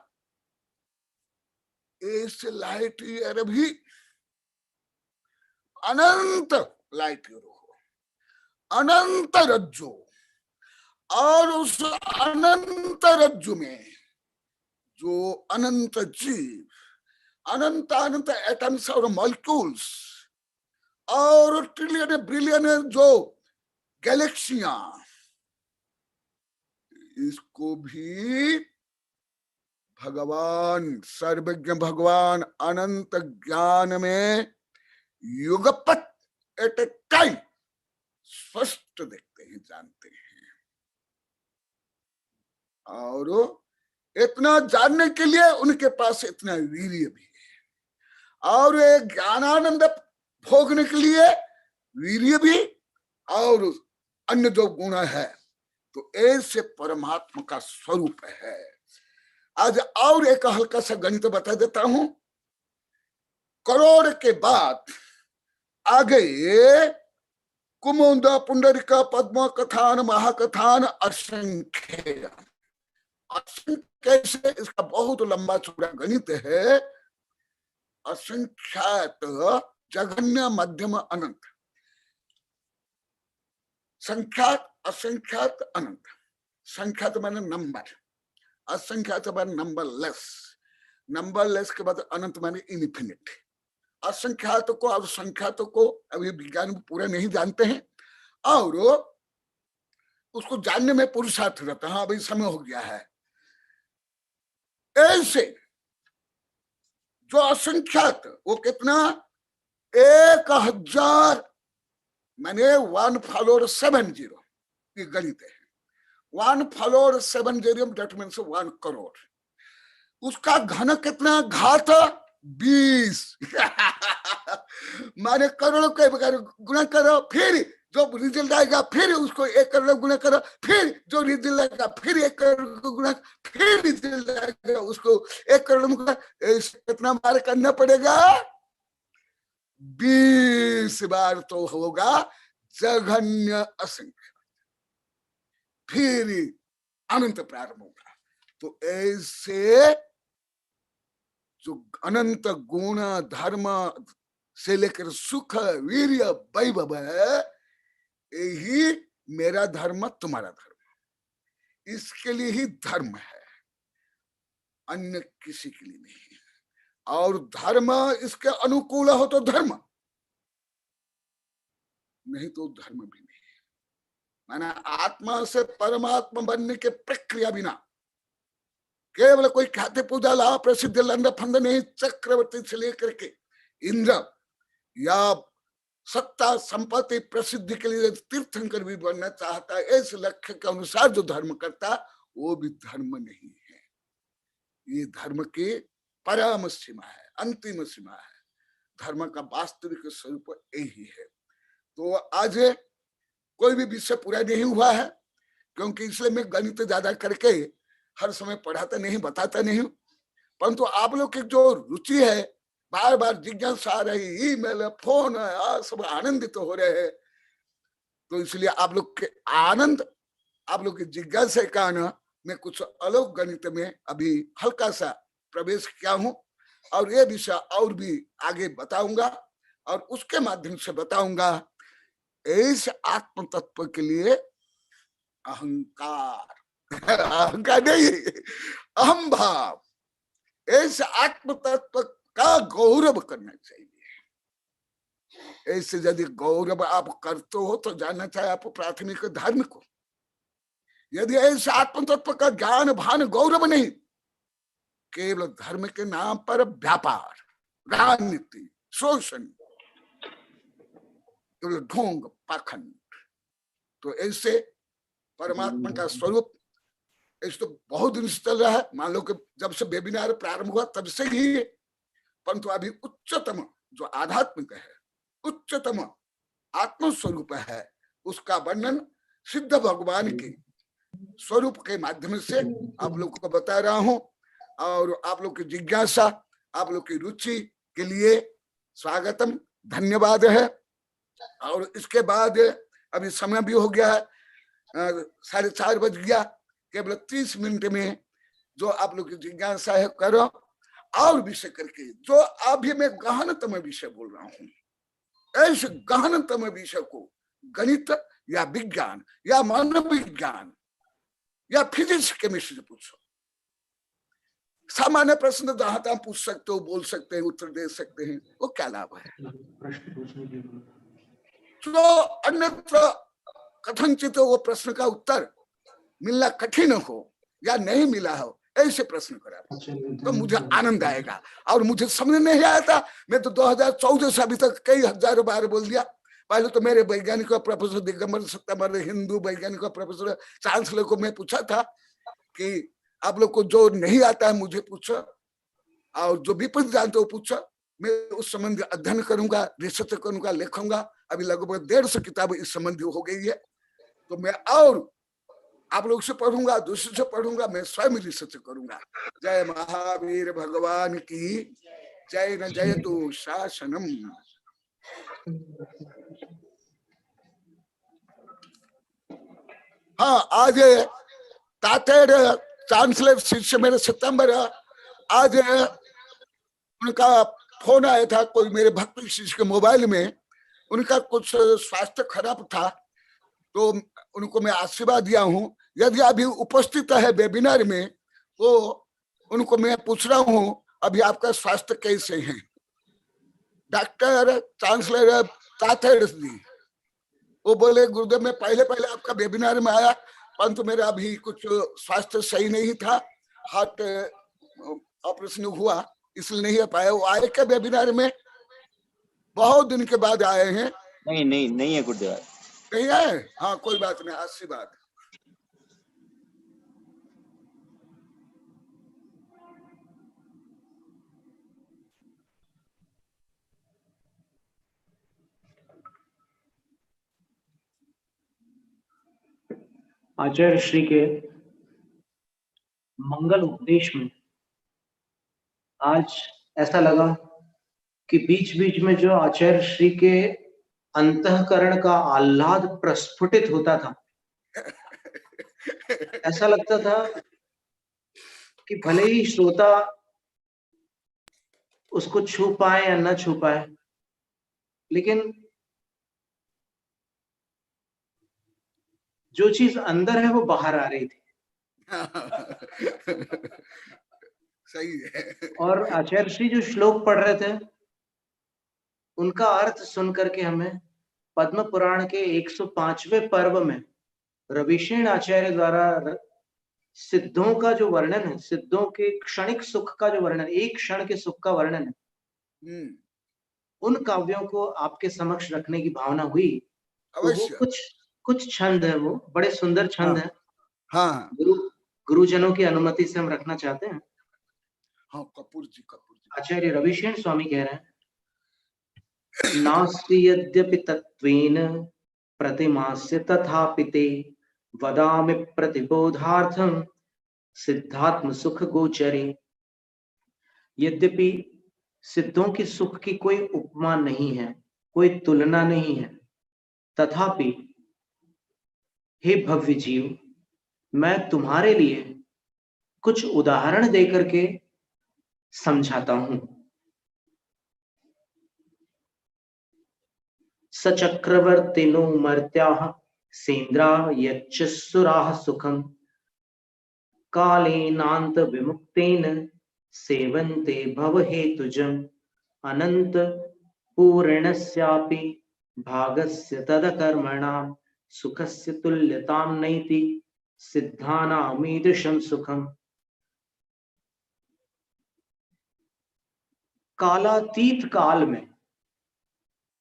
इस लाइट ईयर भी अनंत लाइट ईयर हो, अनंत रज्जु, और उस अनंत रज्जु में जो अनंत जीव, अनंत अनंत एटम्स और मॉलिक्यूल्स और ट्रिलियन ब्रिलियन जो गैलेक्सियां, इसको भी भगवान, सर्वज्ञ भगवान अनंत ज्ञान में युगपत एट ए टाइम स्पष्ट देखते हैं, जानते हैं। और इतना जानने के लिए उनके पास इतना वीर्य भी है, और ये ज्ञानानंद भोगने के लिए वीर्य भी और अन्य जो गुण है, तो ऐसे परमात्मा का स्वरूप है। आज और एक हल्का सा गणित बता देता हूं। करोड़ के बाद आगे कुमुद पुंडरिक पद्म कथान महाकथान असंख्य, कैसे, इसका बहुत लंबा चौड़ा गणित है। असंख्यात जघन्य मध्यम अनंत, संख्यात असंख्यात अनंत, संख्यात माने नंबर, असंख्यात माने नंबरलेस, नंबरलेस के बाद अनंत माने इनफिनिट। असंख्यात को और संख्यात को अभी विज्ञान पूरा नहीं जानते हैं, और उसको जानने में पुरुषार्थ रहता है। हाँ भाई, समय हो गया है। ऐसे जो असंख्यात, वो कितना, 1000 माने 1 फॉलोअर 70, ये गणित है। 1 फॉलोअर 70 दैट मीन्स 1 करोड़। उसका घन कितना, घात 20। माने करोड़ के गुणा करो, फिर जो रिजल्ट आएगा फिर उसको 1 करोड़ गुना करो, फिर जो रिजल्ट आएगा फिर 1 करोड़ गुना, फिर रिजल्ट आएगा उसको 1 करोड़ गुना। कितना बार करना पड़ेगा? 20 बार तो होगा जघन्य असंख्य, फिर अनंत प्रारंभ होगा। तो ऐसे जो अनंत गुण धर्म से लेकर सुख वीर्य वैभव है, यही मेरा धर्म तुम्हारा धर्म, इसके लिए ही धर्म है, अन्य किसी के लिए नहीं। और धर्म इसके अनुकूल हो तो धर्म, नहीं तो धर्म भी नहीं। माना आत्मा से परमात्मा बनने के प्रक्रिया बिना केवल कोई ख्याति पूजा लाभ प्रसिद्ध लंड फंद नहीं, चक्रवर्ती से लेकर के इंद्र या सत्ता संपत्ति प्रसिद्धि के लिए तीर्थंकर भी बनना चाहता है, इस लक्ष्य के अनुसार जो धर्म करता वो भी धर्म नहीं है। ये धर्म की परम सीमा है, अंतिम सीमा है। धर्म का वास्तविक स्वरूप यही है। तो आज कोई भी विषय पूरा नहीं हुआ है, क्योंकि इसलिए मैं गणित ज्यादा करके हर समय पढ़ाता नहीं, बताता नहीं, परंतु आप लोग की जो रुचि है, बार बार जिज्ञासा आ रही, ईमेल फोन सब आनंदित हो रहे हैं, तो इसलिए आप लोग के आनंद, आप लोग की जिज्ञासा के कारण मैं कुछ अलग गणित में अभी हल्का सा प्रवेश किया हूं, और ये विषय और भी आगे बताऊंगा, और उसके माध्यम से बताऊंगा इस आत्म तत्व के लिए अहंकार अहंकार नहीं, अहम भाव, इस आत्म तत्व का गौरव करना चाहिए। ऐसे यदि गौरव आप करते हो तो जानना चाहिए आप प्राथमिक धर्म को। यदि ऐसे आत्म तत्व का ज्ञान भान गौरव नहीं, केवल धर्म के नाम पर व्यापार, राजनीति, शोषण, ढोंग पाखंड, तो ऐसे परमात्मा का स्वरूप इस तो बहुत दिन से चल रहा है। मान लो कि जब से वेबिनार प्रारंभ हुआ तब से ही, परंतु अभी उच्चतम जो आध्यात्मिक है, उच्चतम आत्म स्वरूप है, उसका वर्णन सिद्ध भगवान के स्वरूप के माध्यम से आप लोग को बता रहा हूं। और आप लोग की जिज्ञासा, आप लोग की रुचि के लिए स्वागतम, धन्यवाद है। और इसके बाद अभी समय भी हो गया है, 4:30 बज गया, केवल 30 मिनट में जो आप लोग की जिज्ञासा है करो, और विषय करके जो अभी मैं गहनतम विषय बोल रहा हूं, ऐसे गहनतम विषय को गणित या विज्ञान या मनोविज्ञान या फिजिक्स केमिस्ट्री से पूछो। सामान्य प्रश्न जहां तहां पूछ सकते हो, बोल सकते हैं, उत्तर दे सकते हैं, वो क्या लाभ है? जो अन्यत्र कथनचित वो प्रश्न का उत्तर मिलना कठिन हो या नहीं मिला हो, ऐसे प्रश्न करा तो मुझे आनंद आएगा। और मुझे समझ नहीं आया था, मैं तो 2014 से अभी तक कई हजारों बार बोल दिया। पहले तो मेरे वैज्ञानिक प्रोफेसर दिगंबर सत्यामर, हिंदू वैज्ञानिक प्रोफेसर चांसलर को मैं पूछा था कि आप लोग को जो नहीं आता है मुझे पूछो, और जो विपरीत जानते हो पूछो, मैं उस संबंध अध्ययन करूंगा, रिसर्च करूंगा, लिखूंगा। अभी लगभग 150 किताब इस संबंधी हो गई है। तो मैं और आप लोग से पढ़ूंगा, दूसरे से पढ़ूंगा, मैं स्वयं रिसर्च करूंगा। जय महावीर भगवान की जय। न जय तो शासनम। हाँ, आज तातेड़ चांसलर शिष्य मेरे सितंबर, आज उनका फोन आया था, कोई मेरे भक्त शिष्य के मोबाइल में, उनका कुछ स्वास्थ्य खराब था, तो उनको मैं आशीर्वाद दिया हूं। यदि अभी उपस्थित है वेबिनार में, तो उनको मैं पूछ रहा हूं अभी आपका स्वास्थ्य कैसे है? डॉक्टर चांसलर तातेड़ जी, वो बोले गुरुदेव मैं पहले आपका वेबिनार में आया, परंतु मेरा अभी कुछ स्वास्थ्य सही नहीं था, हार्ट ऑपरेशन हुआ, इसलिए नहीं आ पाया। वो आए क्या वेबिनार में? बहुत दिन के बाद आए हैं। नहीं है गुरुदेव, नहीं आए? हाँ, कोई बात नहीं, आशीर्वाद। आचार्य श्री के मंगल उपदेश में आज ऐसा लगा कि बीच बीच में जो आचार्य श्री के अंतःकरण का आह्लाद प्रस्फुटित होता था, ऐसा लगता था कि भले ही श्रोता उसको छू पाए या न छू पाए, लेकिन जो चीज अंदर है वो बाहर आ रही थी। सही है। और आचार्य श्री जो श्लोक पढ़ रहे थे उनका अर्थ सुन करके हमें पद्म पुराण के 105वें पर्व में रविशेन आचार्य द्वारा सिद्धों का जो वर्णन है, सिद्धों के क्षणिक सुख का जो वर्णन, एक क्षण के सुख का वर्णन है, उन काव्यों को आपके समक्ष रखने की भावना हुई। तो वो अवश्य। कुछ छंद है, वो बड़े सुंदर छंद है। हाँ गुरुजनों की अनुमति से हम रखना चाहते हैं। हाँ, कपूर जी। आचार्य रविशेन स्वामी कह रहे हैं, नास्ति यद्यपि तत्त्वेन प्रतिमास्य तथापि ते वदामि प्रतिबोधार्थम सिद्धात्म सुख गोचरे। यद्यपि सिद्धों की सुख की कोई उपमा नहीं है, कोई तुलना नहीं है, तथापि हे भव्य जीव, मैं तुम्हारे लिए कुछ उदाहरण देकर के समझाता हूं। सचक्रवर्तिनो मर्त्याः सेन्द्रा यच्चुराः सुखम कालेनांत विमुक्तेन सेवन्ते भवहेतुजम् अनंत पूर्णस्यापि भागस्य तदकर्मणां सुखस्य तुल्यतां नैति सिद्धानामीदृशं सुखम्। कालातीत काल में,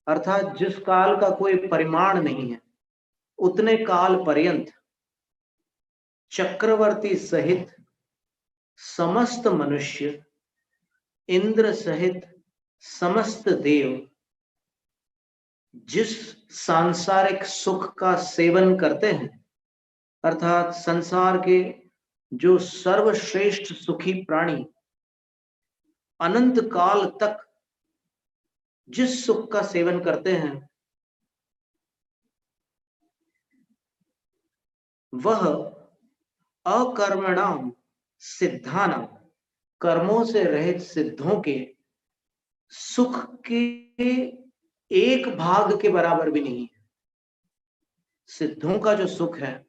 अर्थात जिस काल का कोई परिमाण नहीं है, उतने काल पर्यंत चक्रवर्ती सहित समस्त मनुष्य, इंद्र सहित समस्त देव जिस सांसारिक सुख का सेवन करते हैं, अर्थात संसार के जो सर्वश्रेष्ठ सुखी प्राणी अनंत काल तक जिस सुख का सेवन करते हैं, वह अकर्मणाम सिद्धानाम, कर्मों से रहित सिद्धों के सुख के एक भाग के बराबर भी नहीं है। सिद्धों का जो सुख है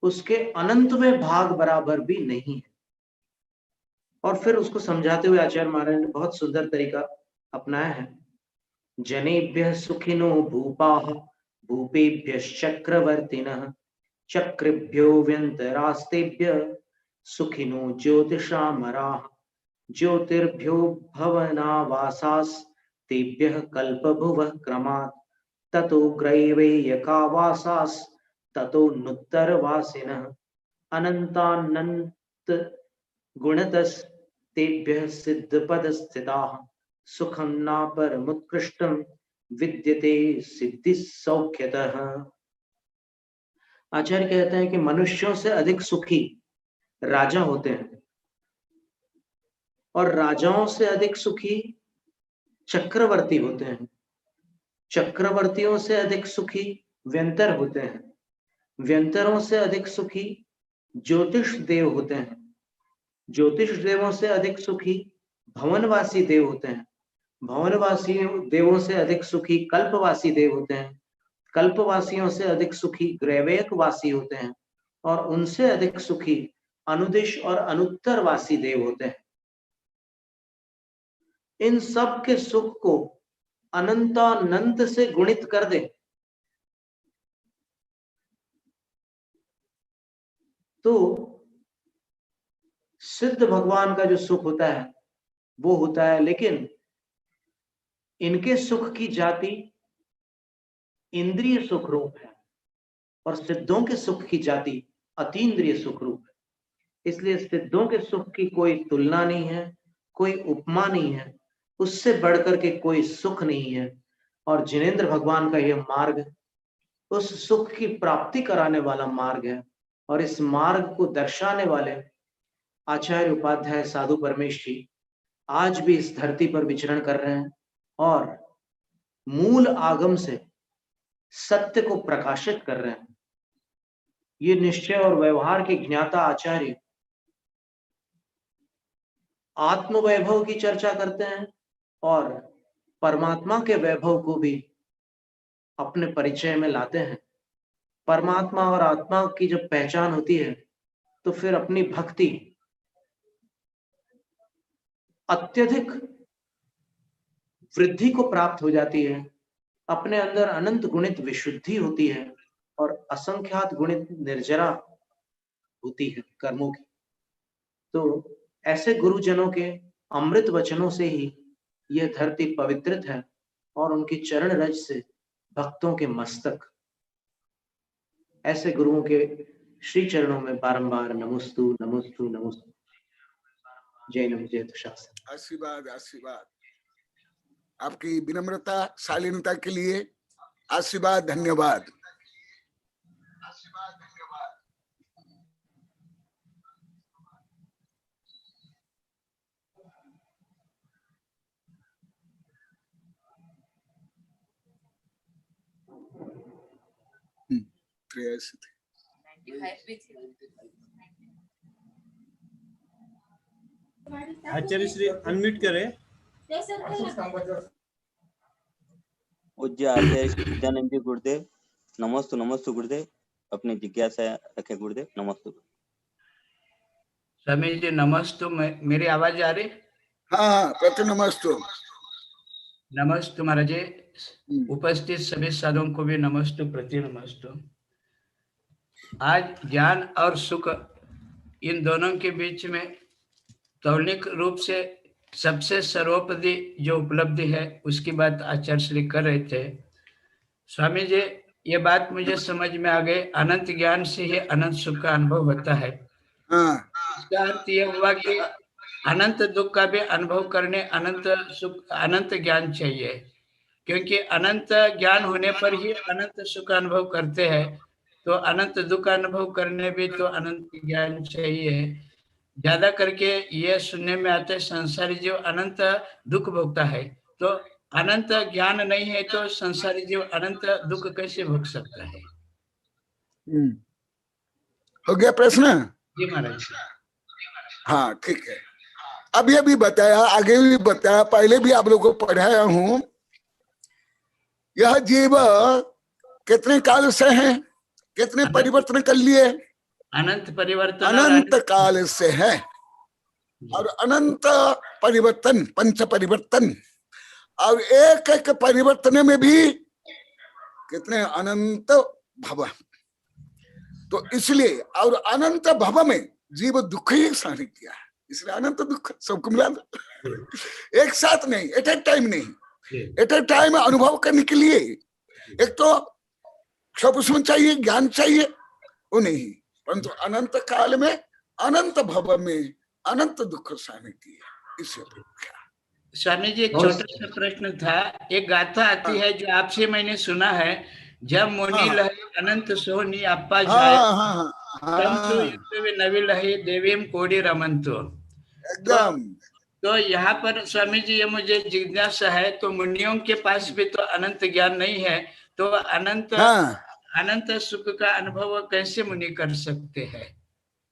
उसके अनंत में भाग बराबर भी नहीं है। और फिर उसको समझाते हुए आचार्य महाराज ने बहुत सुंदर तरीका अपनाया है। जनेभ्यः सुखिनो भूपाः भूपेभ्यश्चक्रवर्तिनः चक्रेभ्यो व्यन्तरास्तेभ्यः सुखिनो ज्योतिषामराः ज्योतिर्भ्यो भवनावासास्तेभ्यः कल्पभुवः क्रमात् ततो ग्रैवेयकावासास्ततो नुत्तरवासिनः अनन्तानन्त गुणतस्तेभ्यः सिद्धपदस्थिताः सुखं नापरमुत्कृष्टं विद्यते सिद्धि सौख्यतः। आचार्य कहते हैं कि मनुष्यों से अधिक सुखी राजा होते हैं और राजाओं से अधिक सुखी चक्रवर्ती होते हैं। चक्रवर्तियों से अधिक सुखी व्यंतर होते हैं। व्यंतरों से अधिक सुखी ज्योतिष देव होते हैं। ज्योतिष देवों से अधिक सुखी भवनवासी देव होते हैं। भवनवासी देवों से अधिक सुखी कल्पवासी देव होते हैं। कल्पवासियों से अधिक सुखी ग्रैवेयकवासी होते हैं और उनसे अधिक सुखी अनुदिश और अनुत्तरवासी देव होते हैं। इन सब के सुख को अनंतानंत से गुणित कर दे तो सिद्ध भगवान का जो सुख होता है वो होता है, लेकिन इनके सुख की जाति इंद्रिय सुख रूप है और सिद्धों के सुख की जाति अतीन्द्रिय सुख रूप है। इसलिए सिद्धों के सुख की कोई तुलना नहीं है, कोई उपमा नहीं है, उससे बढ़कर के कोई सुख नहीं है। और जिनेंद्र भगवान का यह मार्ग उस सुख की प्राप्ति कराने वाला मार्ग है। और इस मार्ग को दर्शाने वाले आचार्य उपाध्याय साधु परमेश जी आज भी इस धरती पर विचरण कर रहे हैं और मूल आगम से सत्य को प्रकाशित कर रहे हैं। ये निश्चय और व्यवहार के ज्ञाता आचार्य आत्म वैभव की चर्चा करते हैं और परमात्मा के वैभव को भी अपने परिचय में लाते हैं। परमात्मा और आत्मा की जब पहचान होती है तो फिर अपनी भक्ति अत्यधिक वृद्धि को प्राप्त हो जाती है। अपने अंदर अनंत गुणित विशुद्धि होती है और असंख्यात गुणित निर्जरा होती है कर्मों की। तो ऐसे गुरुजनों के अमृत वचनों से ही यह धरती पवित्रित है और उनकी चरण रज से भक्तों के मस्तक ऐसे गुरुओं के श्री चरणों में बारंबार नमोस्तु नमोस्तु नमोस्तु। जय नम जय शास्त्र। आशीर्वाद आशीर्वाद आपकी विनम्रता शालीनता के लिए आशीर्वाद, धन्यवाद। आचार्य श्री अनम्यूट करें। पूज्य आचार्य श्री विद्यानंद जी गुरुदेव नमस्तु नमस्तु गुरुदेव। अपनी जिज्ञासा रखे गुरुदेव। नमस्तु स्वामी जी नमस्तु। मेरी आवाज आ रही? हाँ प्रति नमस्तु। नमस्तु महाराज जी। उपस्थित सभी साधुओं को भी नमस्तु प्रति नमस्तु। आज ज्ञान और सुख इन दोनों के बीच में तौलिक रूप से सबसे सर्वोपरि जो उपलब्धि है उसकी बात आचार्य श्री कर रहे थे। स्वामी जी ये बात मुझे समझ में आ गई, अनंत ज्ञान से ही अनंत सुख का अनुभव होता है। इसका अर्थ ये हुआ कि अनंत दुख का भी अनुभव करने अनंत सुख अनंत ज्ञान चाहिए, क्योंकि अनंत ज्ञान होने पर ही अनंत सुख अनुभव करते हैं। तो अनंत दुख अनुभव करने भी तो अनंत ज्ञान चाहिए। ज्यादा करके ये सुनने में आता है संसारी जीव अनंत दुख भोगता है, तो अनंत ज्ञान नहीं है तो संसारी जीव अनंत दुख कैसे भोग सकता है? हो गया प्रश्न? जी महाराज। हाँ ठीक है। अभी अभी बताया, आगे भी बताया, पहले भी आप लोगों को पढ़ाया हूं। यह जीव कितने काल से है, कितने परिवर्तन कर लिए? अनंत परिवर्तन, अनंत काल से है और अनंत परिवर्तन, पंच परिवर्तन, और एक एक परिवर्तन में भी कितने अनंत भव। तो इसलिए और अनंत भव में जीव दुख ही सहन किया है, इसलिए अनंत दुख सबको मिला। एक साथ नहीं, एट ए टाइम नहीं, एट ए टाइम अनुभव करने के लिए एक तो सब उसमें चाहिए, ज्ञान चाहिए, वो नहीं, परंतु अनंत काल में अनंत भव में अनंत दुख सहन किया। इसे स्वामी जी एक छोटा सा प्रश्न था। एक गाथा आती है जो आपसे मैंने सुना है, जब मुनि लहे अनंत सोनी अप्पा जाए तम तो युक्त नवी लहे देवीम कोड़ी रमंतो। एकदम। तो यहाँ पर स्वामी जी ये मुझे जिज्ञासा है, तो मुनियों के पास भी तो अनंत ज्ञान नहीं है, तो अनंत अनंत सुख का अनुभव कैसे मुनि कर सकते हैं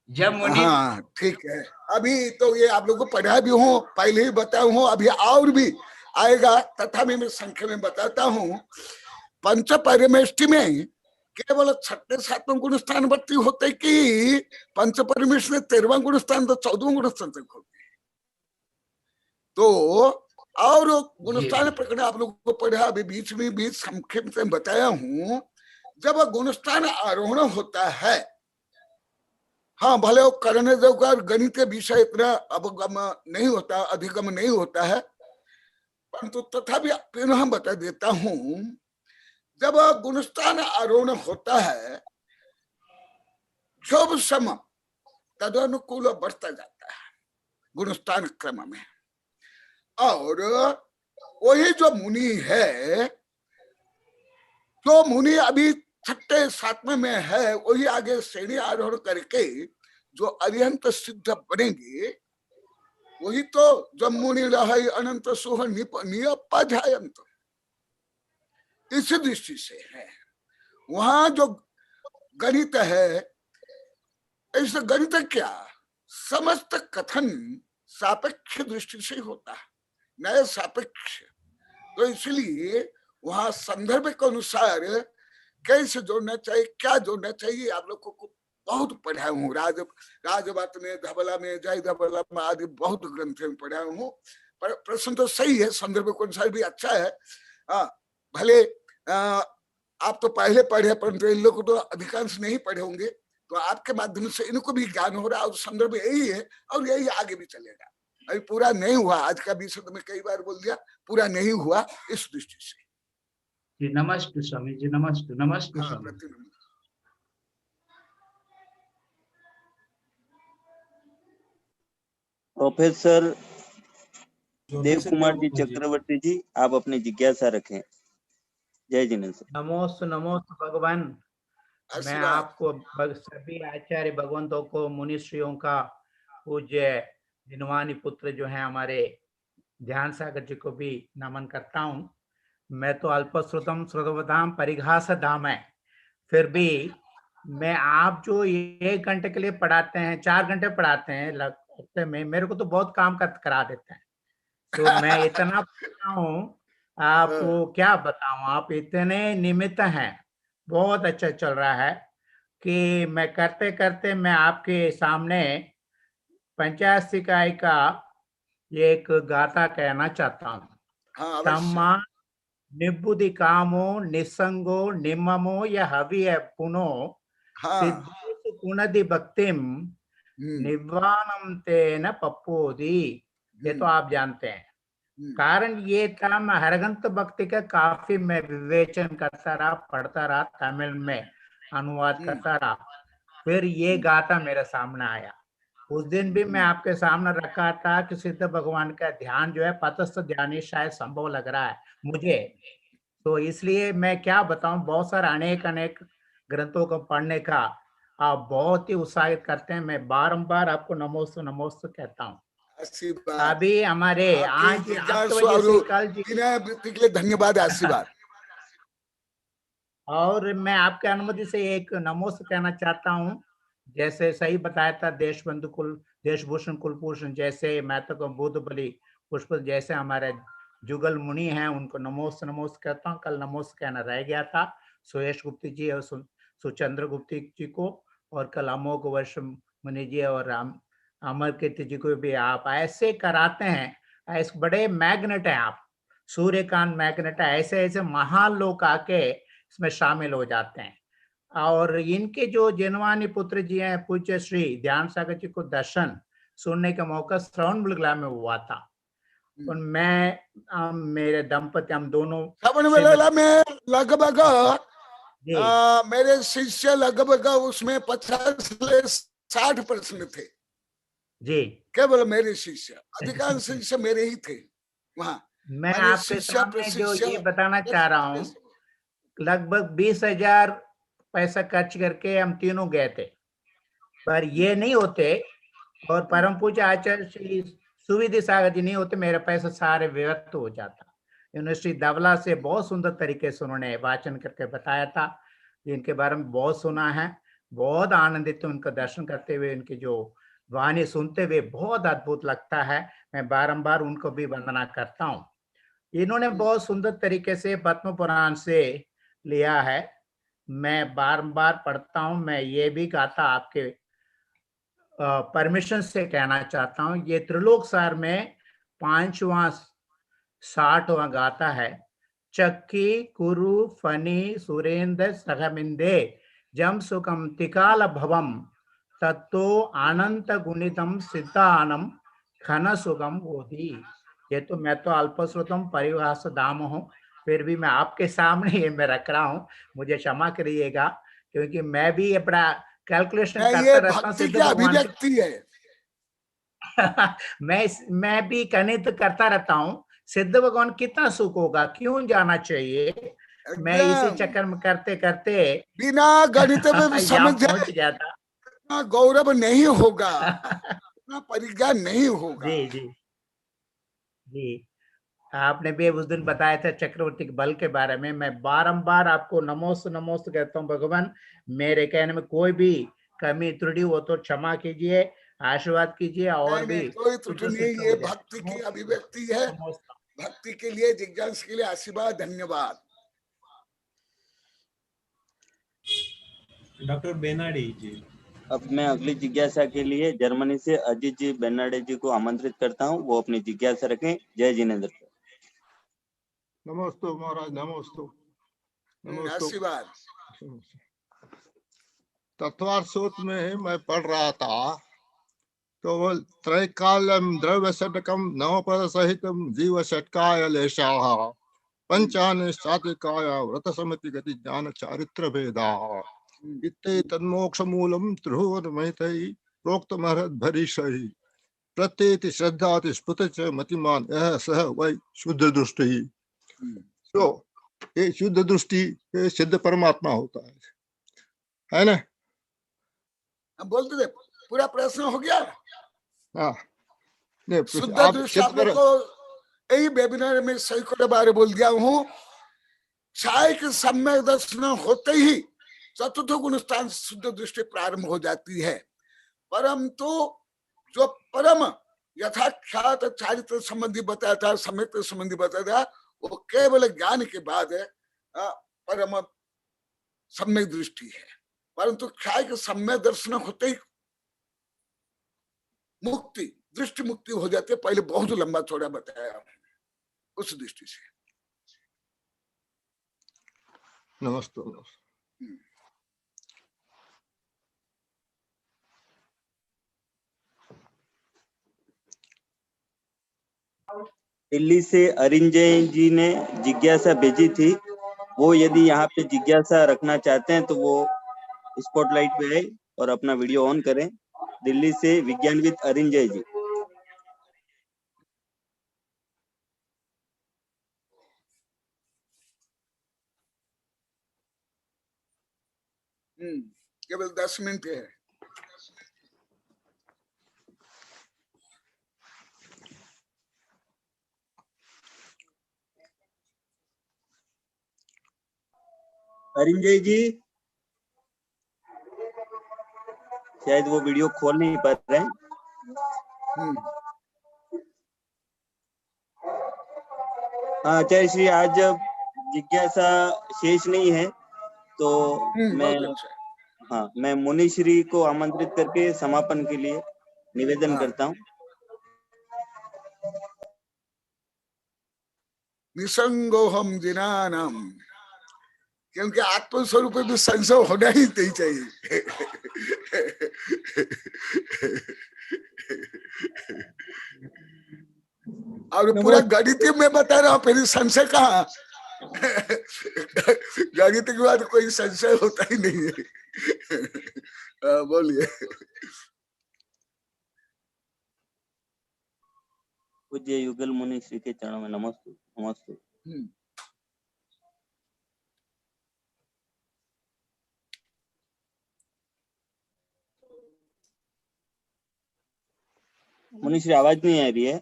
जब मुनि? हाँ ठीक है। अभी तो ये आप लोगों को पढ़ा भी हूँ, पहले ही बताया हूँ, अभी और भी आएगा, तथा मैं संख्या में बताता हूँ। पंच परिमेष्टि में केवल 6 7 गुण स्थान वर्ती होते कि पंच परिमेश में 13वां गुण स्थान तो 14वां गुण स्थान तक होते। तो और गुणस्थान प्रकरण आप लोगों को पढ़ा, अभी बीच में भी संक्षेप से बताया हूँ। जब गुणस्थान आरोहण होता है, हाँ भले वो करने जो गणित के विषय इतना अवगम नहीं होता, अधिगम नहीं होता है, परंतु तथापि फिर हम बता देता हूँ। जब गुणस्थान आरोहण होता है, शुभ सम तदनुकूल बढ़ता जाता है गुणस्थान क्रम में। और वही जो मुनि है, जो मुनि अभी छठे सातवें में है वही आगे श्रेणी आरोहण करके जो अरिहंत सिद्ध बनेंगे वही तो जम्मुनि रहै अनंत सुह नियपाध्यायंत। इस दृष्टि से है वहां जो गणित है, ऐसा गणित क्या समस्त कथन सापेक्ष दृष्टि से होता है, न्याय सापेक्ष। तो इसलिए वहां संदर्भ के अनुसार कैसे जोड़ना चाहिए, क्या जोड़ना चाहिए, आप लोगों को बहुत पढ़ा हूँ। राजबात में, धबला में, जय धबला में आदि बहुत ग्रंथ में पढ़ा हूँ। पर प्रश्न तो सही है, संदर्भ के अनुसार भी अच्छा है। भले आप तो पहले पढ़े परंतु इन लोग तो अधिकांश नहीं पढ़े होंगे, तो आपके माध्यम से इनको भी ज्ञान हो रहा है और संदर्भ यही है और यही आगे भी चलेगा। अभी पूरा नहीं हुआ, आज का विषय तो मैं कई बार बोल दिया, पूरा नहीं हुआ इस दृष्टि से। जी नमस्ते स्वामी जी, नमस्ते नमस्ते हाँ, स्वामी। प्रतिनमस्ते। प्रोफेसर देव कुमार जी चक्रवर्ती जी, आप अपनी जिज्ञासा रखें। जय जिनेन्द्र सर। नमोस्तु नमोस्तु भगवान। मैं आशीर्वाद। आपको सभी आचार्य भगवंतों को, मुनिश्रियों का, पूज्य जिनवानी पुत्र जो हैं हमारे ध्यान सागर जी को भी नमन करता हूँ। मैं तो अल्पश्रुतम श्रुतवताम परिघास धाम है, फिर भी मैं आप जो 1 घंटे के लिए पढ़ाते हैं, 4 घंटे पढ़ाते हैं हफ्ते में, मेरे को तो बहुत काम करा देते हैं। तो मैं इतना पढ़ता हूँ, आपको क्या बताऊं, आप इतने निमित्त हैं, बहुत अच्छा चल रहा है कि मैं करते करते मैं आपके सामने 85 इकाई का एक गाथा कहना चाहता हूँ। हाँ, तम्मा निबुद्धि कामो निसंगो निममो या हवि पुनो सिद्धि कुणदि भक्तिम निवानम तेन पप्पोदी। ये तो आप जानते हैं। कारण ये था, मैं हरगंत भक्ति का काफी मैं विवेचन करता रहा, पढ़ता रहा, तमिल में अनुवाद करता रहा, फिर ये गाथा मेरे सामने आया। उस दिन भी मैं आपके सामने रखा था कि सिद्ध भगवान का ध्यान जो है पतस्थ ध्यान ही शायद संभव लग रहा है मुझे। तो इसलिए मैं क्या बताऊं, बहुत सारे अनेक ग्रंथों को पढ़ने का आप बहुत ही उत्साहित करते हैं। मैं बारंबार आपको नमोस्तु नमोस्तु कहता हूँ। अभी हमारे आज 8 बजे से कल जी के लिए धन्यवाद, आशीर्वाद। और मैं आपके अनुमति से एक नमोस्तु कहना चाहता हूँ। जैसे सही बताया था देशभूषण कुलभूषण जैसे, मैं तो बुद्ध बलि पुष्प जैसे हमारे जुगल मुनि हैं, उनको नमोस्तु नमोस्तु कहता हूँ। कल नमोस्तु कहना रह गया था सुयश गुप्ती जी और सुचंद्र गुप्ती जी को, और कल अमोघ वर्ष मुनि जी और अमर कीर्ति जी को भी आप ऐसे कराते हैं। ऐसे बड़े मैग्नेट हैं आप, सूर्यकांत मैग्नेट है। ऐसे ऐसे महान लोग आके इसमें शामिल हो जाते हैं। और इनके जो जिनवानी पुत्र जी हैं, पूज्य श्री ध्यान सागर जी को दर्शन सुनने का मौका श्रवणबेलगोला में हुआ था। और मैं मेरे दंपति, हम दोनों श्रवणबेलगोला में लगभग मेरे शिष्य लगभग उसमें 50 से 60 प्रश्न थे जी, केवल मेरे शिष्य, अधिकांश शिष्य मेरे ही थे वहां। मैं आपके सामने जो ये बताना चाह रहा हूँ, लगभग 20,000 पैसा खर्च करके हम तीनों गए थे, पर ये नहीं होते और परम पूज्य आचार्य श्री सुविधि सागर जी नहीं होते, मेरा पैसा सारे व्यर्थ हो जाता। यूनिवर्सिटी धवला से बहुत सुंदर तरीके से उन्होंने वाचन करके बताया था, इनके बारे में बहुत सुना है, बहुत आनंदित उनका दर्शन करते हुए, उनकी जो वाणी सुनते हुए बहुत अद्भुत लगता है। मैं बारंबार उनको भी वंदना करता हूँ। इन्होंने बहुत सुंदर तरीके से पद्म पुराण से लिया है, मैं बारंबार पढ़ता हूँ। मैं ये भी गाथा आपके परमिशन से कहना चाहता हूँ। ये त्रिलोक सार में 5वां 60वां गाथा है। चक्की कुरु फनी सुरेंद्र सहमिंदे जम सुखम तिकाल भवम तत्तो अनंत गुणितम सिद्धानम खन सुगम बोधि। ये तो मैं तो अल्पश्रुतम परिभाष धाम हूँ, फिर भी मैं आपके सामने ये मैं रख रहा हूँ, मुझे क्षमा करिएगा, क्योंकि मैं भी अपना कैलकुलेशन करता रहता हूँ। सिद्ध अभिव्यक्ति है। मैं भी गणित करता रहता हूँ, सिद्ध भगवान कितना सुख होगा, क्यों जाना चाहिए। मैं इसी चक्कर में करते करते बिना गणित में भी समझ पहुंच गया था। गौरव नहीं होगा, परिज्ञान नहीं होगा। जी जी जी, आपने भी उस दिन बताया था चक्रवर्ती के बल के बारे में। मैं बारंबार आपको नमोस्तु नमोस्तु कहता हूँ। भगवान, मेरे कहने में कोई भी कमी त्रुटि हो तो क्षमा कीजिए, आशीर्वाद कीजिए। और भी कोई त्रुटि नहीं, ये भक्ति की अभिव्यक्ति है। भक्ति के लिए, जिज्ञासा के लिए आशीर्वाद, धन्यवाद। डॉक्टर बेनाडी जी। अब मैं अगली जिज्ञासा के लिए जर्मनी से अजीत जी बेनाडे जी को आमंत्रित करता हूं, वो अपनी जिज्ञासा रखें। जय जिनेन्द्र। नमोस्तु महाराज, नमोस्तु नमोस्तु। आशीर्वाद। तत्वार्थ सूत्र में मैं पढ़ रहा था तो वो त्रैकाल्यम द्रव्य षटकम नवपद सहितम जीव षटकाय लेशाः पंचानि सात्विकाय व्रत समिति गति ज्ञान चारित्र भेदा इत्ते तन्मोक्ष मूलम त्रिभुवनमहितै प्रोक्त महद भरीषहि प्रत्येति श्रद्धाति स्फुत च मतिमान यह सह वै शुद्ध दृष्टि। तो ये शुद्ध दृष्टि ये सिद्ध परमात्मा होता है ना? बोलते थे, पूरा प्रश्न हो गया। हाँ, शुद्ध दृष्टि आप लोग को यही वेबिनार में सैकड़ों बार बोल दिया हूँ। चाय के सम्यक दर्शन होते ही चतुर्थ गुण स्थान शुद्ध दृष्टि प्रारंभ हो जाती है। परंतु जो परम यथाख्यात चारित्र संबंधी बताया था, सम्यक संबंधी बताया था, वो केवल ज्ञान के बाद परम सम्यक दृष्टि है। परंतु क्षय के सम्यक दर्शन होते ही मुक्ति, दृष्टि मुक्ति हो जाती है। पहले बहुत लंबा चौड़ा बताया उस दृष्टि से। नमस्ते। दिल्ली से अरिंजय जी ने जिज्ञासा भेजी थी। वो यदि यहाँ पे जिज्ञासा रखना चाहते हैं तो वो स्पॉटलाइट पे आए और अपना वीडियो ऑन करें। दिल्ली से विज्ञानविद अरिंजय जी। केवल 10 मिनट है। अरिंजय जी शायद वो वीडियो खोल नहीं पा रहे हैं। हाँ आचार्य श्री, आज जिज्ञासा शेष नहीं है तो मैं मुनि श्री को आमंत्रित करके समापन के लिए निवेदन करता हूँ। निसंगोहम जिनानाम, क्योंकि आत्मस्वरूप में भी संशय होना ही नहीं चाहिए। और पूरा गणित में बता रहा हूं, फिर संशय कहाँ? गणित के बाद कोई संशय होता ही नहीं है। बोलिए। पूज्य युगल मुनि श्री के चरणों में नमस्ते नमस्ते। मुनि श्री आवाज नहीं आ रही है।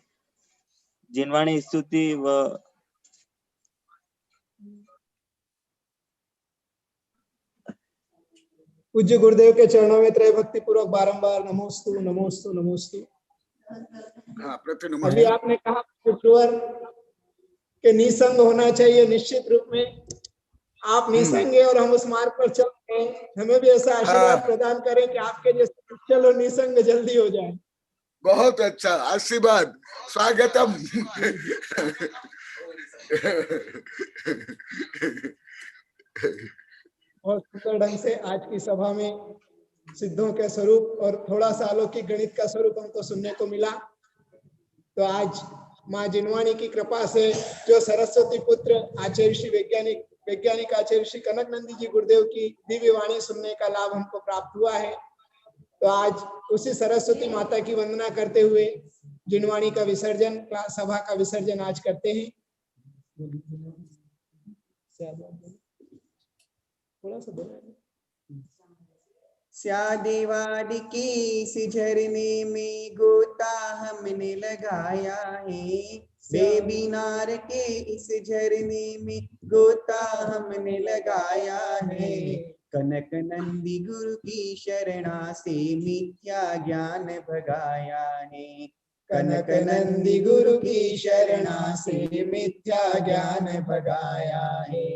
जिनवाणी स्तुति व पूज्य गुरुदेव के चरणों में त्रय भक्ति पूर्वक बारंबार नमोस्तु नमोस्तु नमोस्तु। अभी आपने कहा गुरुवर के निसंग होना चाहिए। निश्चित रूप में आप निसंग हैं और हम उस मार्ग पर चल रहे हैं। हमें भी ऐसा आशीर्वाद प्रदान करें कि आपके जैसे चलो निसंग जल्दी हो जाए। बहुत अच्छा आशीर्वाद, स्वागतम। बहुत सुंदर ढंग से आज की सभा में सिद्धों के स्वरूप और थोड़ा सा अलौकिक गणित का स्वरूप हमको सुनने को मिला। तो आज माँ जिनवाणी की कृपा से जो सरस्वती पुत्र आचार्य श्री वैज्ञानिक आचार्य श्री कनक नंदी जी गुरुदेव की दिव्य वाणी सुनने का लाभ हमको प्राप्त हुआ है। तो आज उसी सरस्वती माता की वंदना करते हुए जिनवाणी का विसर्जन, सभा का विसर्जन आज करते हैं। थोड़ा सा बोला स्यादेवाद के इस झरने में गोता हमने लगाया है, बेबीनार के इस झरने में गोता हमने लगाया है। कनक नंदी गुरु की शरणा से मिथ्या ज्ञान भगाया है, कनक नंदी गुरु की शरणा से मिथ्या ज्ञान भगाया है।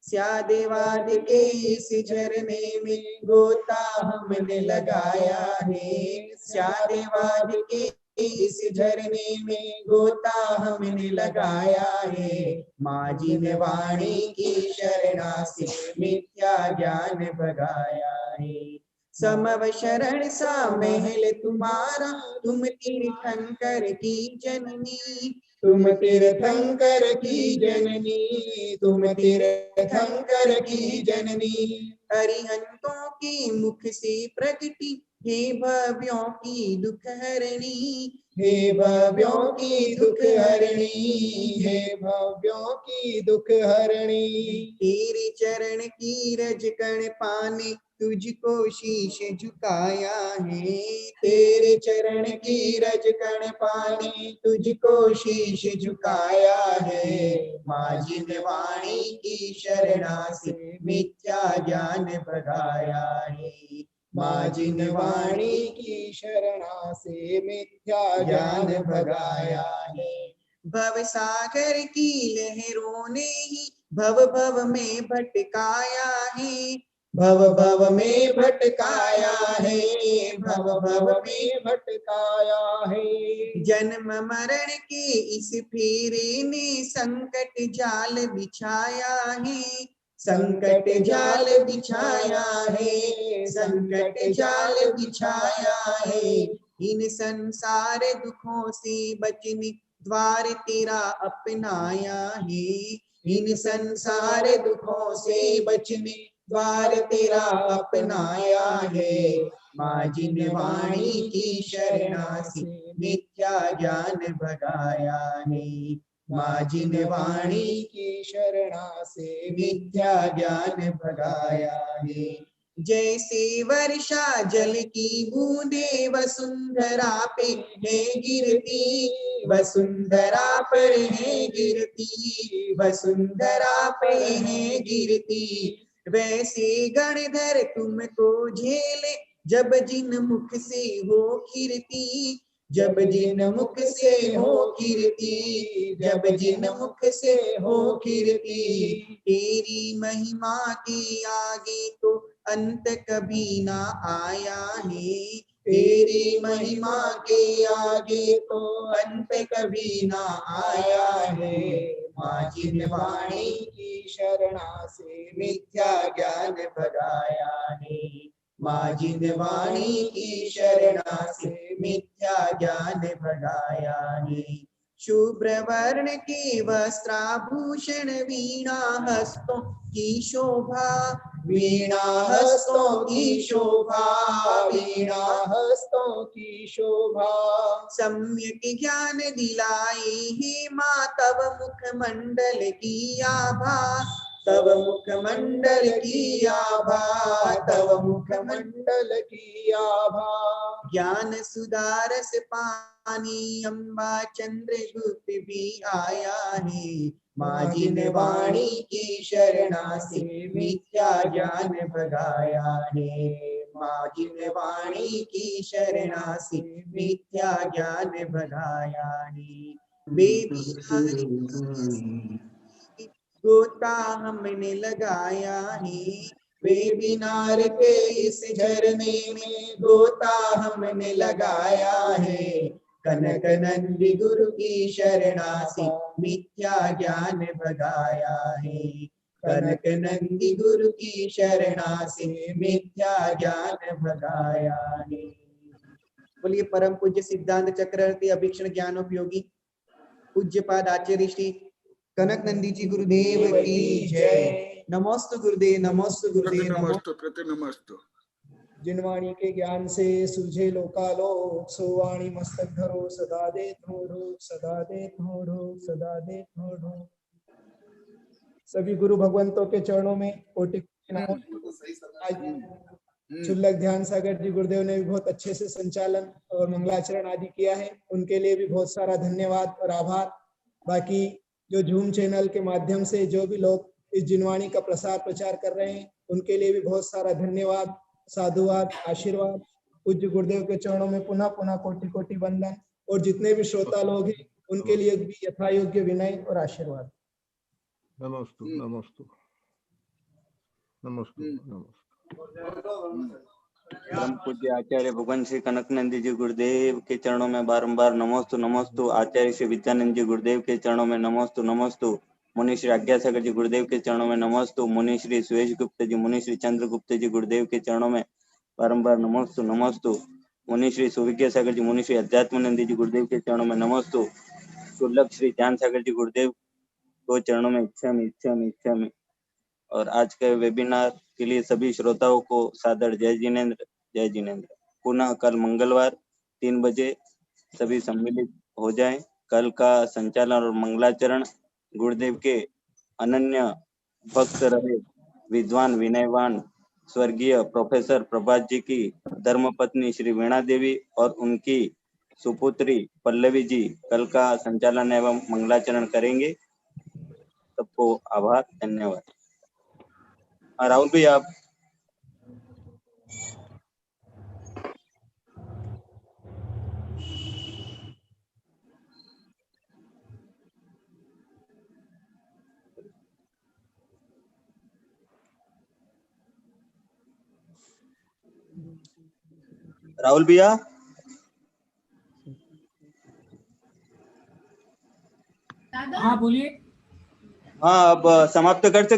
स्यादेवाद के इस झरने में गोता हमने लगाया है, स्यादेवाद के इस झरने में गोता हमने लगाया है। माजी ने वाणी की शरणा से मिथ्या ज्ञान भगाया है। समव शरण सा महल तुम्हारा, तुम तीर्थंकर की जननी, तुम तीर्थंकर की जननी, तुम तीर्थंकर की जननी। अरिहंतों की मुख से प्रगति, हे भव्यों की दुख हरणी, हे भव्यों की दुख हरणी, हे भव्यों की दुख हरणी। तेरे चरण की रज कण पाने तुझको शीश झुकाया है, तेरे चरण की रज कण पाने तुझको शीश झुकाया है। माजी ने वाणी की शरणा से मिथ्या ज्ञान भगाया है, माजी ने वाणी की शरणा से मिथ्या ज्ञान भगाया है। भव सागर की लहरों ने ही भव भव में भटकाया है, भव भव में भटकाया है, भव भव में भटकाया है। जन्म मरण के इस फेरे ने संकट जाल बिछाया है, संकट जाल बिछाया है, संकट जाल बिछाया है। इन संसार दुखों से बचने द्वार तेरा अपनाया है, इन संसार दुखों से बचने द्वार तेरा अपनाया है। माजी ने वाणी की शरणा से मिथ्या ज्ञान भगाया है, माजी ने वाणी की शरणा से मिथ्या ज्ञान भगाया है। जैसे वर्षा जल की बूंदे वसुंधरा पे है गिरती, वसुंधरा पर है गिरती, वसुंधरा पे है गिरती। वैसे गणधर तुमको झेले जब जिन मुख से हो कीर्ति, जब जिन मुख से हो कीर्ति, जब जिन मुख से हो कीर्ति। तेरी महिमा के आगे तो अंत कभी ना आया है, तेरी महिमा के आगे तो अंत कभी ना आया है। माजी ने वाणी की शरणा से मिथ्या ज्ञान भगाया है, माजी ने वाणी की शरणा से मिथ्या ज्ञान भगाया है। शुभ्र वर्ण के वस्त्राभूषण वीणा हस्तों की शोभा, वीणा हस्तों की शोभा, वीणा हस्तों की शोभा। सम्यक ज्ञान दिलाए हे माँ तब मुख मंडल की आभा, तब मुख मंडल की आभा, तब मुख मंडल की आभा। ज्ञान सुदारस पानी अम्बा चंद्रगुप्त भी आया है, माजी ने वाणी की शरणा से मिथ्या ज्ञान भगाया है, माजी ने वाणी की शरणा से मिथ्या ज्ञान भगाया है। बेबी गोता हमने लगाया है, वेबिनार के इस झरने में गोता हमने लगाया है। कनक नंदी गुरु की शरणा से मिथ्या ज्ञान भगाया है, कनक नंदी गुरु की शरणा से मिथ्या ज्ञान भगाया है। बोलिए परम पूज्य सिद्धांत चक्रवर्ती अभीक्षण ज्ञानोपयोगी पूज्यपाद आचार्य श्री कनक नंदी जी गुरुदेव की जय। नमोस्तु गुरुदेव, नमोस्तु गुरुदेव, नमस्तु प्रति नमस्तु। जिनवाणी के ज्ञान से सूझे लोकालोक, सोवाणी मस्तक धरो सदा दे थोड़ो, सदा दे थोड़ो, सदा दे थोड़ो। सभी गुरु भगवंतों के चरणों में कोटि शुल्लक ध्यान सागर जी गुरुदेव ने भी बहुत अच्छे से संचालन और मंगलाचरण आदि किया है, उनके लिए भी बहुत सारा धन्यवाद और आभार। बाकी जो जूम चैनल के माध्यम से जो भी लोग इस जिनवाणी का प्रसार प्रचार कर रहे हैं, उनके लिए भी बहुत सारा धन्यवाद, साधुवाद, आशीर्वाद। पूज्य गुरुदेव के चरणों में पुनः पुनः कोटि कोटि वंदन। और जितने भी श्रोता लोग हैं उनके लिए भी यथा योग्य विनय और आशीर्वाद। नमस्तु नमस्तु नमस्तु नमस्तु। परम पूज्य आचार्य भगवान श्री कनकनंदी जी गुरुदेव के चरणों में बारंबार नमोस्तु नमोस्तु। आचार्य श्री विद्यानंद जी गुरुदेव के चरणों में नमोस्तु नमोस्तु। मुनि श्री आज्ञासागर जी गुरुदेव के चरणों में नमोस्तु। मुनि श्री सुरेश गुप्त जी, मुनि श्री चंद्रगुप्त जी गुरुदेव के चरणों में बारंबार नमोस्तु नमोस्तु। मुनि श्री सुविज्ञ सागर जी, मुनि श्री अध्यात्मानंद जी गुरुदेव के चरणों में नमोस्तु। शुल्लक श्री ध्यान सागर जी गुरुदेव को चरणों में इच्छा में। और आज के वेबिनार के लिए सभी श्रोताओं को सादर जय जिनेंद्र, जय जिनेंद्र। पुनः कल मंगलवार 3 बजे सभी सम्मिलित हो जाएं। कल का संचालन और मंगलाचरण गुरुदेव के अनन्य भक्त रहे विद्वान विनयवान स्वर्गीय प्रोफेसर प्रभात जी की धर्मपत्नी श्री वीणा देवी और उनकी सुपुत्री पल्लवी जी कल का संचालन एवं मंगलाचरण करेंगे। सबको आभार, धन्यवाद। राहुल भाई आप राहुल भैया। हाँ बोलिए। हाँ अब समाप्त कर सकते।